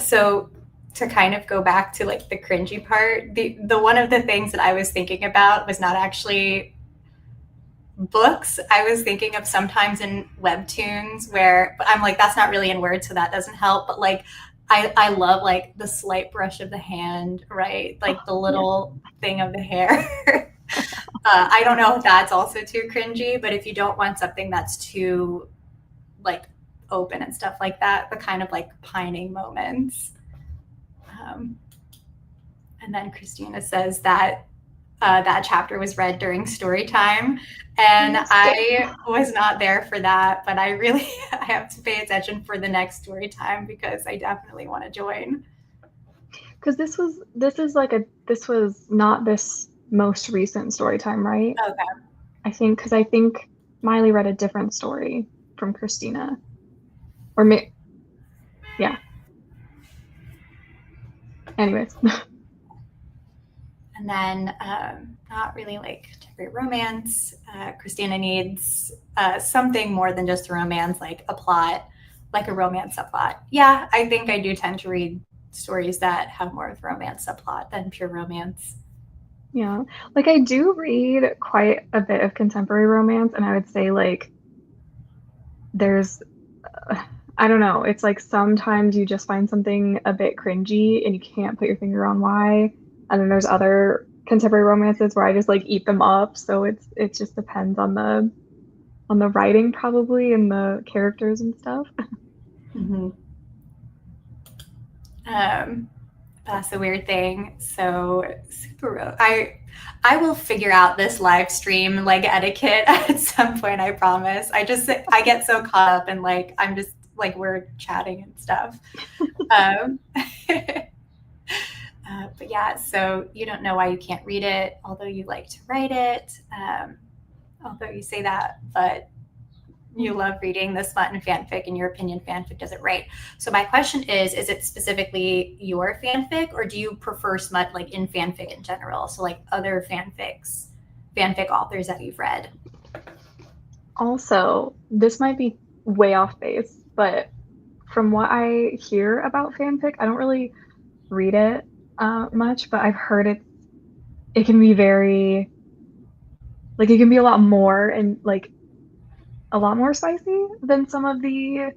So to kind of go back to like the cringy part, the one of the things that I was thinking about was not actually books. I was thinking of sometimes in webtoons where I'm like, that's not really in words, so that doesn't help. But like, I love like the slight brush of the hand, right? Like the little thing of the hair. I don't know if that's also too cringy, but if you don't want something that's too like open and stuff like that, the kind of like pining moments. And then Christina says that that chapter was read during story time, and I was not there for that, but I have to pay attention for the next story time because I definitely want to join. Because this was not this most recent story time, right? Okay. I think Miley read a different story from Christina, or yeah. Anyways. And then not really like contemporary romance. Christina needs something more than just a romance, like a plot, like a romance subplot. Yeah, I think I do tend to read stories that have more of a romance subplot than pure romance. Yeah, like I do read quite a bit of contemporary romance, and I would say like there's, I don't know, it's like sometimes you just find something a bit cringy and you can't put your finger on why. And then there's other contemporary romances where I just like eat them up. So it just depends on the writing probably and the characters and stuff. Mm-hmm. That's a weird thing. So I will figure out this live stream like etiquette at some point, I promise. I get so caught up and like I'm just like we're chatting and stuff. But yeah, so you don't know why you can't read it, although you like to write it. Although you say that, but you love reading the smut and fanfic. In your opinion, fanfic does it right. So my question is it specifically your fanfic, or do you prefer smut like in fanfic in general? So like other fanfic authors that you've read? Also, this might be way off base, but from what I hear about fanfic, I don't really read it much, but I've heard it can be very, like it can be a lot more and like a lot more spicy than some of the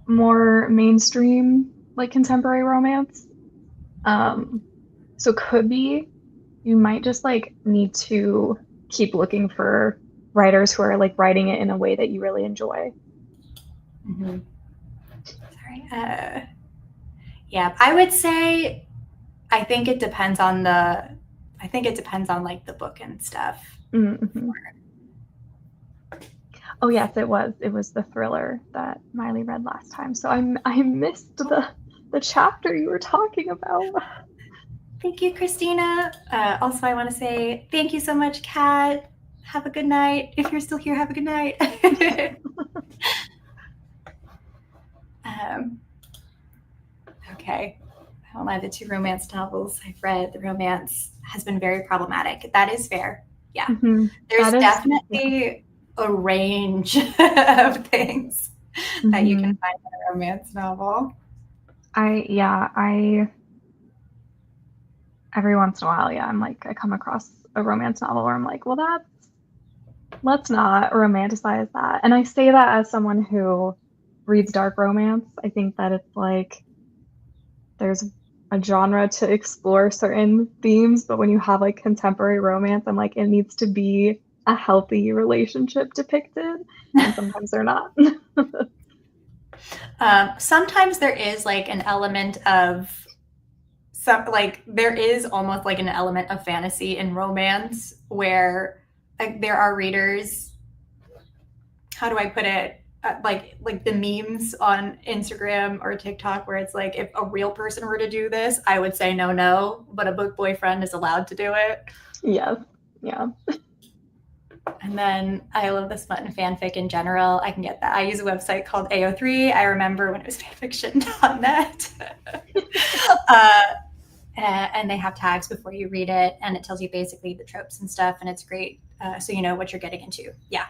more mainstream like contemporary romance. So could be you might just like need to keep looking for writers who are like writing it in a way that you really enjoy. Mm-hmm. Sorry. Yeah, I would say I think it depends on like the book and stuff. Mm-hmm. Oh yes, it was. It was the thriller that Miley read last time. So I missed the chapter you were talking about. Thank you, Christina. Also, I want to say thank you so much, Kat. Have a good night. If you're still here, have a good night. Okay. One of the two romance novels I've read, the romance has been very problematic. That is fair. Yeah. Mm-hmm. There's definitely a range of things that you can find in a romance novel. Every once in a while, I'm like, I come across a romance novel where I'm like, well, let's not romanticize that. And I say that as someone who reads dark romance. I think that it's like there's a genre to explore certain themes, but when you have like contemporary romance, I'm like, it needs to be a healthy relationship depicted, and sometimes they're not. Sometimes there is like an element of there is almost like an element of fantasy in romance where like there are readers, how do I put it, like the memes on Instagram or TikTok where it's like if a real person were to do this, I would say no, but a book boyfriend is allowed to do it. Yes. Yeah. And then I love the smut and fanfic in general. I can get that. I use a website called AO3. I remember when it was fanfiction.net. And they have tags before you read it, and it tells you basically the tropes and stuff, and it's great, so you know what you're getting into. Yeah.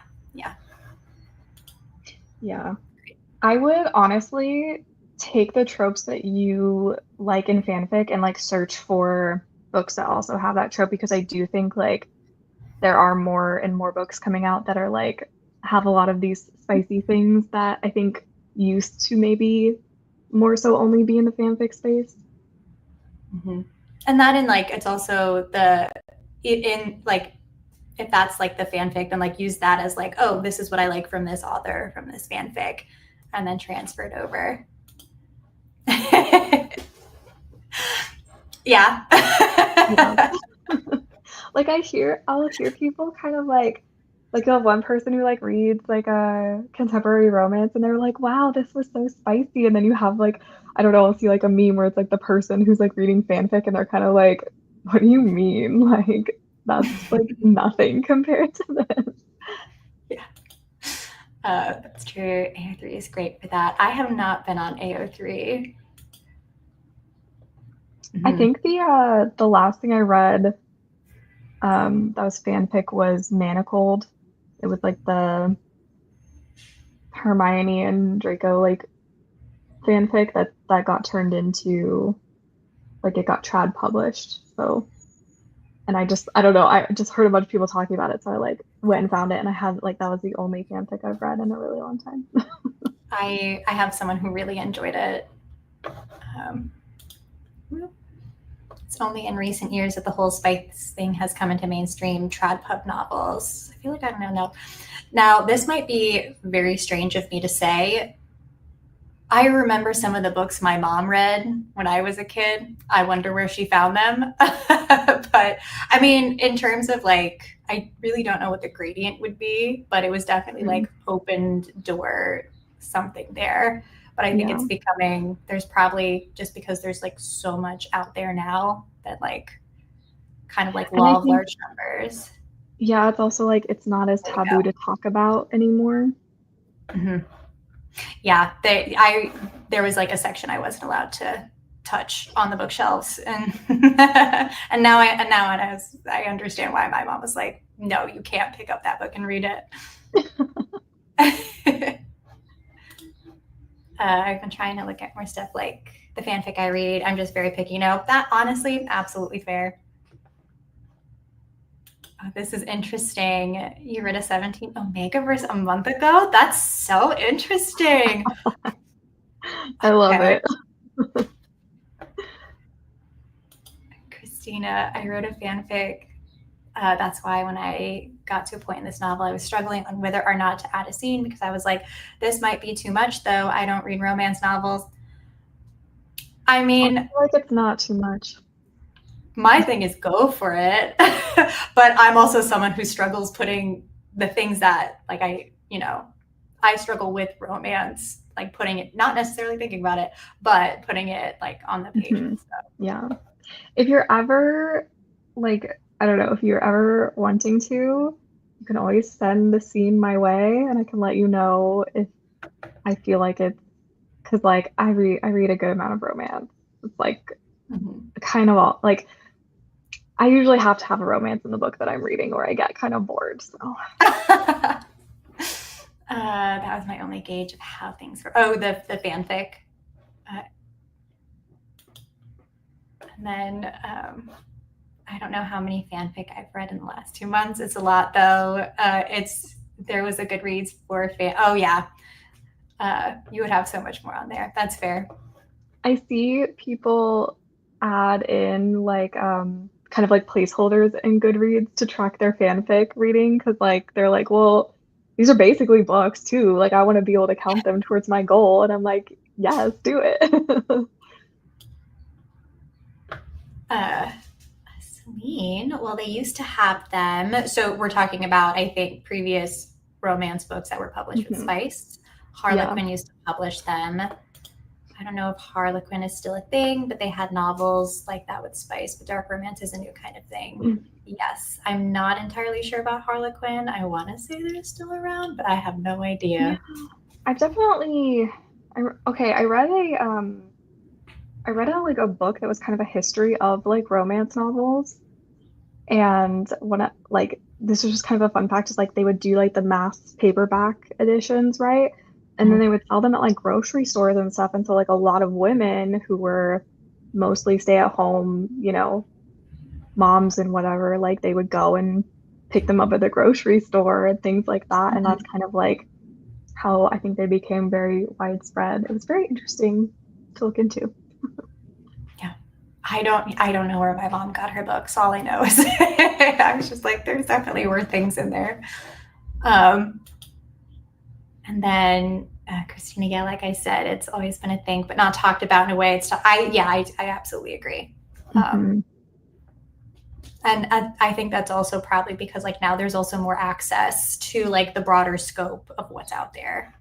I would honestly take the tropes that you like in fanfic and like search for books that also have that trope, because I do think like there are more and more books coming out that are like have a lot of these spicy things that I think used to maybe more so only be in the fanfic space. Mm-hmm. And that in like, it's also the in like, if that's like the fanfic, then like use that as like, oh, this is what I like from this author, from this fanfic, and then transfer it over. Yeah. Like I'll hear people kind of like you have one person who like reads like a contemporary romance and they're like, wow, this was so spicy. And then you have like, I don't know, I'll see like a meme where it's like the person who's like reading fanfic and they're kind of like, what do you mean? Like that's like nothing compared to this. Yeah. That's true. AO3 is great for that. I have not been on AO3. I think the last thing I read that was fanfic was Manacled. It was like the Hermione and Draco like fanfic that got turned into like it got trad published. So and I don't know, I just heard a bunch of people talking about it, so I like went and found it, and I had like that was the only fanfic I've read in a really long time. I have someone who really enjoyed it. It's only in recent years that the whole spice thing has come into mainstream trad pub novels. I feel like I don't know. Now, this might be very strange of me to say. I remember some of the books my mom read when I was a kid. I wonder where she found them. But I mean, in terms of like, I really don't know what the gradient would be, but it was definitely like opened door something there. But I think it's becoming, there's probably just because there's like so much out there now that like kind of like law of large numbers. Yeah, it's also like it's not as taboo to talk about anymore. Mm-hmm. Yeah, there was like a section I wasn't allowed to touch on the bookshelves, and and now I understand why my mom was like, no, you can't pick up that book and read it. I've been trying to look at more stuff like the fanfic I read. I'm just very picky. No, that honestly, absolutely fair. Oh, this is interesting. You read a 17 Omegaverse a month ago? That's so interesting. I love it. Christina, I wrote a fanfic. That's why when I got to a point in this novel, I was struggling on whether or not to add a scene, because I was like, this might be too much, though. I don't read romance novels. I mean, I feel like it's not too much. My thing is go for it. But I'm also someone who struggles putting the things that like I struggle with romance, like putting it, not necessarily thinking about it, but putting it like on the page and stuff. Yeah. If you're ever like, I don't know, if you're ever wanting to, you can always send the scene my way and I can let you know if I feel like it's, because like I read a good amount of romance. It's like kind of all like I usually have to have a romance in the book that I'm reading or I get kind of bored. So that was my only gauge of how things were. Oh, the fanfic. And then I don't know how many fanfic I've read in the last 2 months. It's a lot though. There was a Goodreads for fan. Oh yeah. You would have so much more on there. That's fair. I see people add in like kind of like placeholders in Goodreads to track their fanfic reading, because like they're like, well, these are basically books too. Like I want to be able to count them towards my goal. And I'm like, yes, do it. Celine, well, they used to have them. So we're talking about, I think, previous romance books that were published with Spice. Harlequin used to publish them. I don't know if Harlequin is still a thing, but they had novels like that with Spice, but dark romance is a new kind of thing. Mm. Yes, I'm not entirely sure about Harlequin. I want to say they're still around, but I have no idea. Yeah, I've definitely. I read like a book that was kind of a history of like romance novels, and this was just kind of a fun fact is like they would do like the mass paperback editions, right? And then they would sell them at like grocery stores and stuff. And so like a lot of women who were mostly stay at home, moms and whatever, like they would go and pick them up at the grocery store and things like that. And that's kind of like how I think they became very widespread. It was very interesting to look into. Yeah. I don't know where my mom got her books. All I know is I was just like, there's definitely were things in there. And then Christina Gale, like I said, it's always been a thing, but not talked about in a way. I absolutely agree. Mm-hmm. And I think that's also probably because like now there's also more access to like the broader scope of what's out there,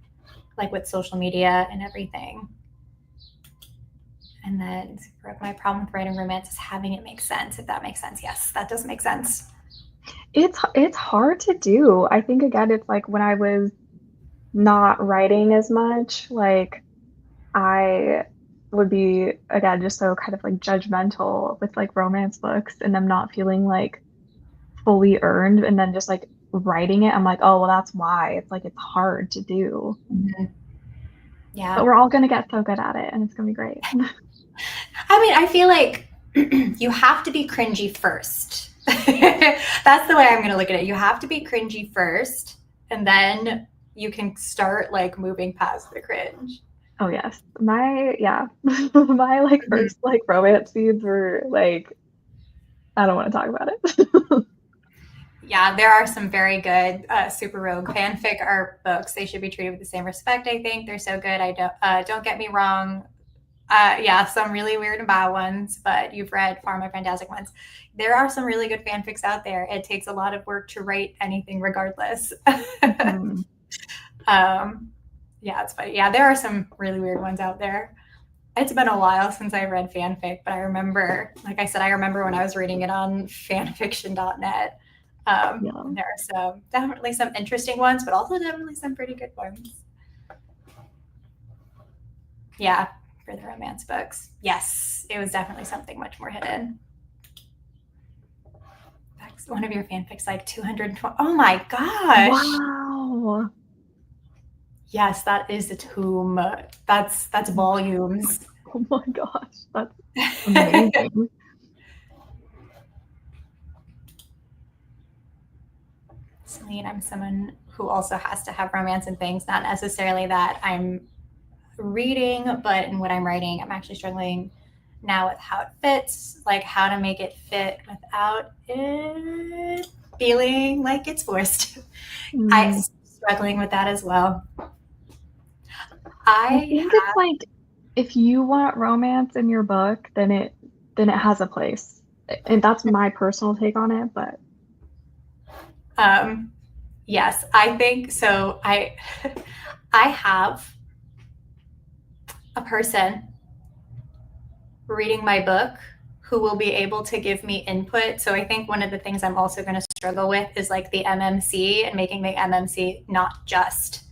like with social media and everything. And then my problem with writing romance is having it make sense, if that makes sense. Yes, that does make sense. It's hard to do. I think again, it's like when I was not writing as much, like I would be again just so kind of like judgmental with like romance books and them not feeling like fully earned, and then just like writing it, I'm like, oh well, that's why. It's like it's hard to do. Mm-hmm. Yeah. But we're all gonna get so good at it and it's gonna be great. I mean, I feel like you have to be cringy first. That's the way I'm gonna look at it. You have to be cringy first, and then you can start like moving past the cringe. Oh yes. My like first like romance scenes were like, I don't want to talk about it. Yeah, there are some very good Super Rogue fanfic art books. They should be treated with the same respect. I think they're so good. I don't get me wrong. Yeah, some really weird and bad ones, but you've read far more fantastic ones. There are some really good fanfics out there. It takes a lot of work to write anything, regardless. Mm-hmm. Yeah, it's funny. Yeah, there are some really weird ones out there. It's been a while since I read fanfic, but I remember, like I said, I remember when I was reading it on fanfiction.net. There are definitely some interesting ones, but also definitely some pretty good ones. Yeah, for the romance books. Yes, it was definitely something much more hidden. One of your fanfics, like 220. Oh my gosh. Wow. Yes, that is a tome. That's volumes. Oh my gosh, that's amazing. Celine, I'm someone who also has to have romance and things, not necessarily that I'm reading, but in what I'm writing, I'm actually struggling now with how it fits, like how to make it fit without it feeling like it's forced. I'm struggling with that as well. I think it's like if you want romance in your book, then it has a place. And that's my personal take on it, but yes, I think so. I have a person reading my book who will be able to give me input. So I think one of the things I'm also going to struggle with is like the MMC and making the MMC not just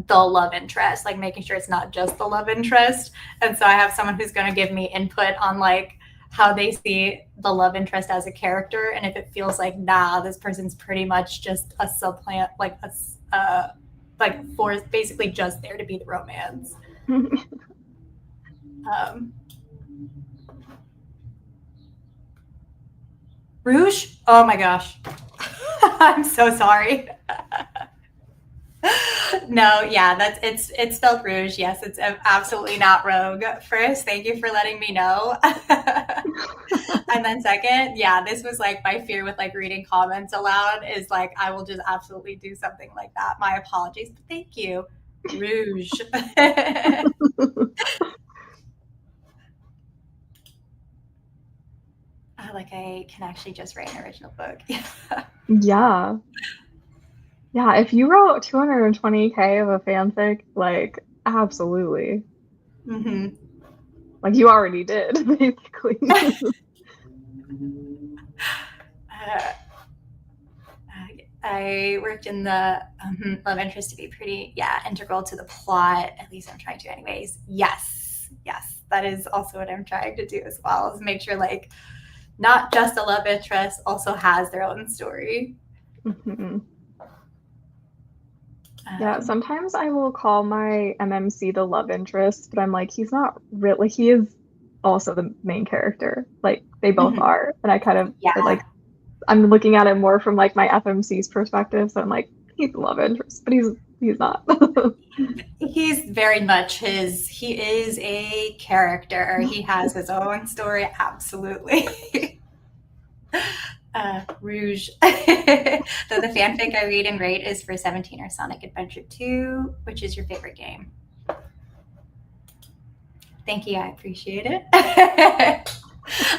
the love interest, like making sure it's not just the love interest. And so I have someone who's going to give me input on like how they see the love interest as a character. And if it feels like, nah, this person's pretty much just a subplant, like for basically just there to be the romance. Rouge? Oh my gosh. I'm so sorry. No, yeah, it's spelled Rouge. Yes, it's absolutely not Rogue. First, thank you for letting me know. And then second, yeah, this was like my fear with like reading comments aloud is like I will just absolutely do something like that. My apologies, but thank you. Rouge. Like I can actually just write an original book. Yeah. Yeah, if you wrote 220K of a fanfic, like absolutely. Mm-hmm. Like you already did, basically. uh, I worked in the love interest to be pretty, integral to the plot. At least I'm trying to, anyways. Yes, that is also what I'm trying to do as well. Is make sure like not just a love interest also has their own story. Mm-hmm. Yeah, sometimes I will call my MMC the love interest, but I'm like, he's not really, he is also the main character. Like they both are. And I kind of like, I'm looking at it more from like my FMC's perspective. So I'm like, he's the love interest, but he's not. He's very much he is a character. He has his own story. Absolutely. Rouge. Though the fanfic I read and rate is for 17 or Sonic Adventure 2, which is your favorite game? Thank you. I appreciate it.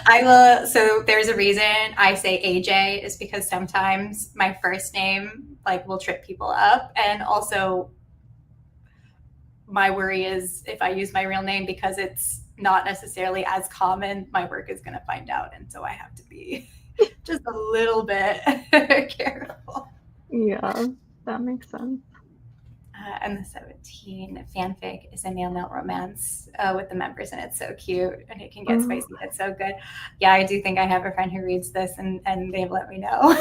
I will. So there's a reason I say AJ is because sometimes my first name like will trip people up. And also my worry is if I use my real name because it's not necessarily as common, my work is going to find out. And so I have to be just a little bit careful. Yeah, that makes sense. And the 17 fanfic is a male-male romance with the members, and it's so cute, and it can get spicy. It's so good. Yeah, I do think I have a friend who reads this, and they've let me know.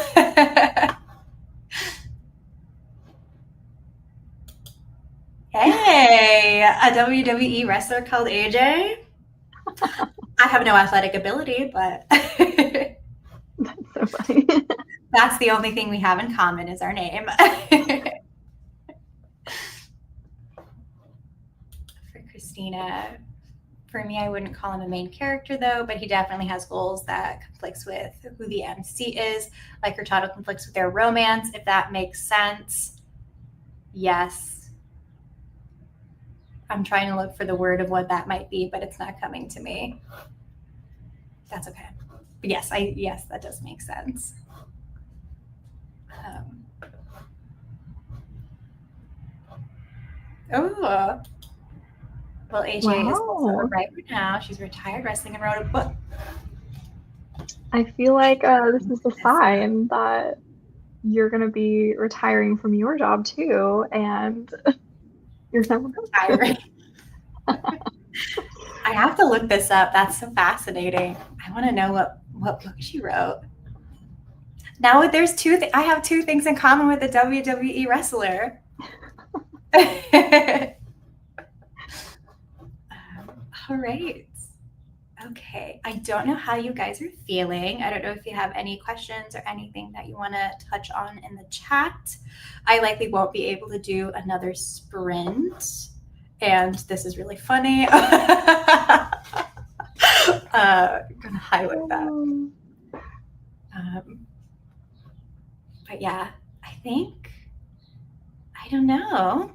Hey, a WWE wrestler called AJ? I have no athletic ability, but that's so funny. That's the only thing we have in common is our name. For Christina, for me, I wouldn't call him a main character though, but he definitely has goals that conflicts with who the MC is, like Hurtado conflicts with their romance, if that makes sense. Yes. I'm trying to look for the word of what that might be, but it's not coming to me. That's okay. But yes, that does make sense. Well, AJ is also a writer now. She's retired wrestling and wrote a book. I feel like this is a sign that you're going to be retiring from your job too, and you're never retiring. I have to look this up. That's so fascinating. I want to know what book she wrote. Now there's I have two things in common with a WWE wrestler. All right. Okay. I don't know how you guys are feeling. I don't know if you have any questions or anything that you want to touch on in the chat. I likely won't be able to do another sprint. And this is really funny. I'm going to highlight that. But yeah, I think, I don't know.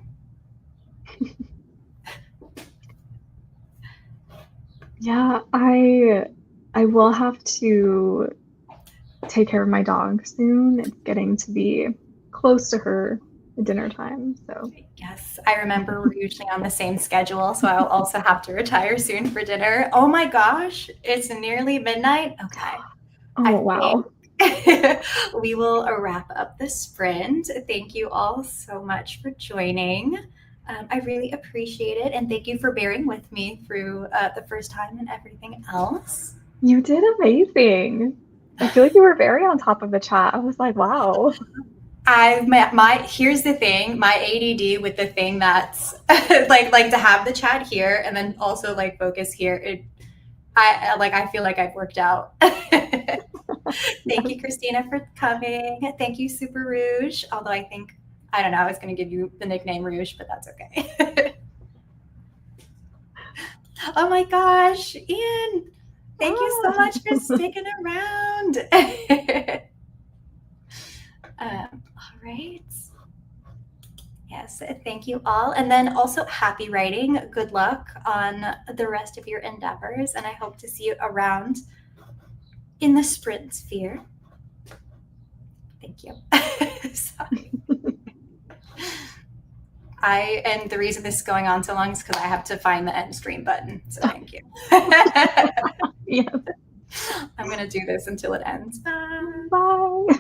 Yeah, I will have to take care of my dog soon. It's getting to be close to her dinner time. So yes, I remember we're usually on the same schedule. So I'll also have to retire soon for dinner. Oh my gosh, it's nearly midnight. Okay. Oh, wow. We will wrap up the sprint. Thank you all so much for joining. I really appreciate it. And thank you for bearing with me through the first time and everything else. You did amazing. I feel like you were very on top of the chat. I was like, wow. Here's the thing, my ADD with the thing that's like to have the chat here and then also like focus here. I feel like I've worked out. Thank you, Christina, for coming. Thank you, Super Rouge. Although I don't know, I was going to give you the nickname Rouge, but that's okay. Oh my gosh, Ian, thank you so much for sticking around. All right. Yes, thank you all. And then also happy writing. Good luck on the rest of your endeavors. And I hope to see you around in the sprint sphere. Thank you. Sorry. and the reason this is going on so long is because I have to find the end stream button. So thank you. Yeah. I'm going to do this until it ends. Bye.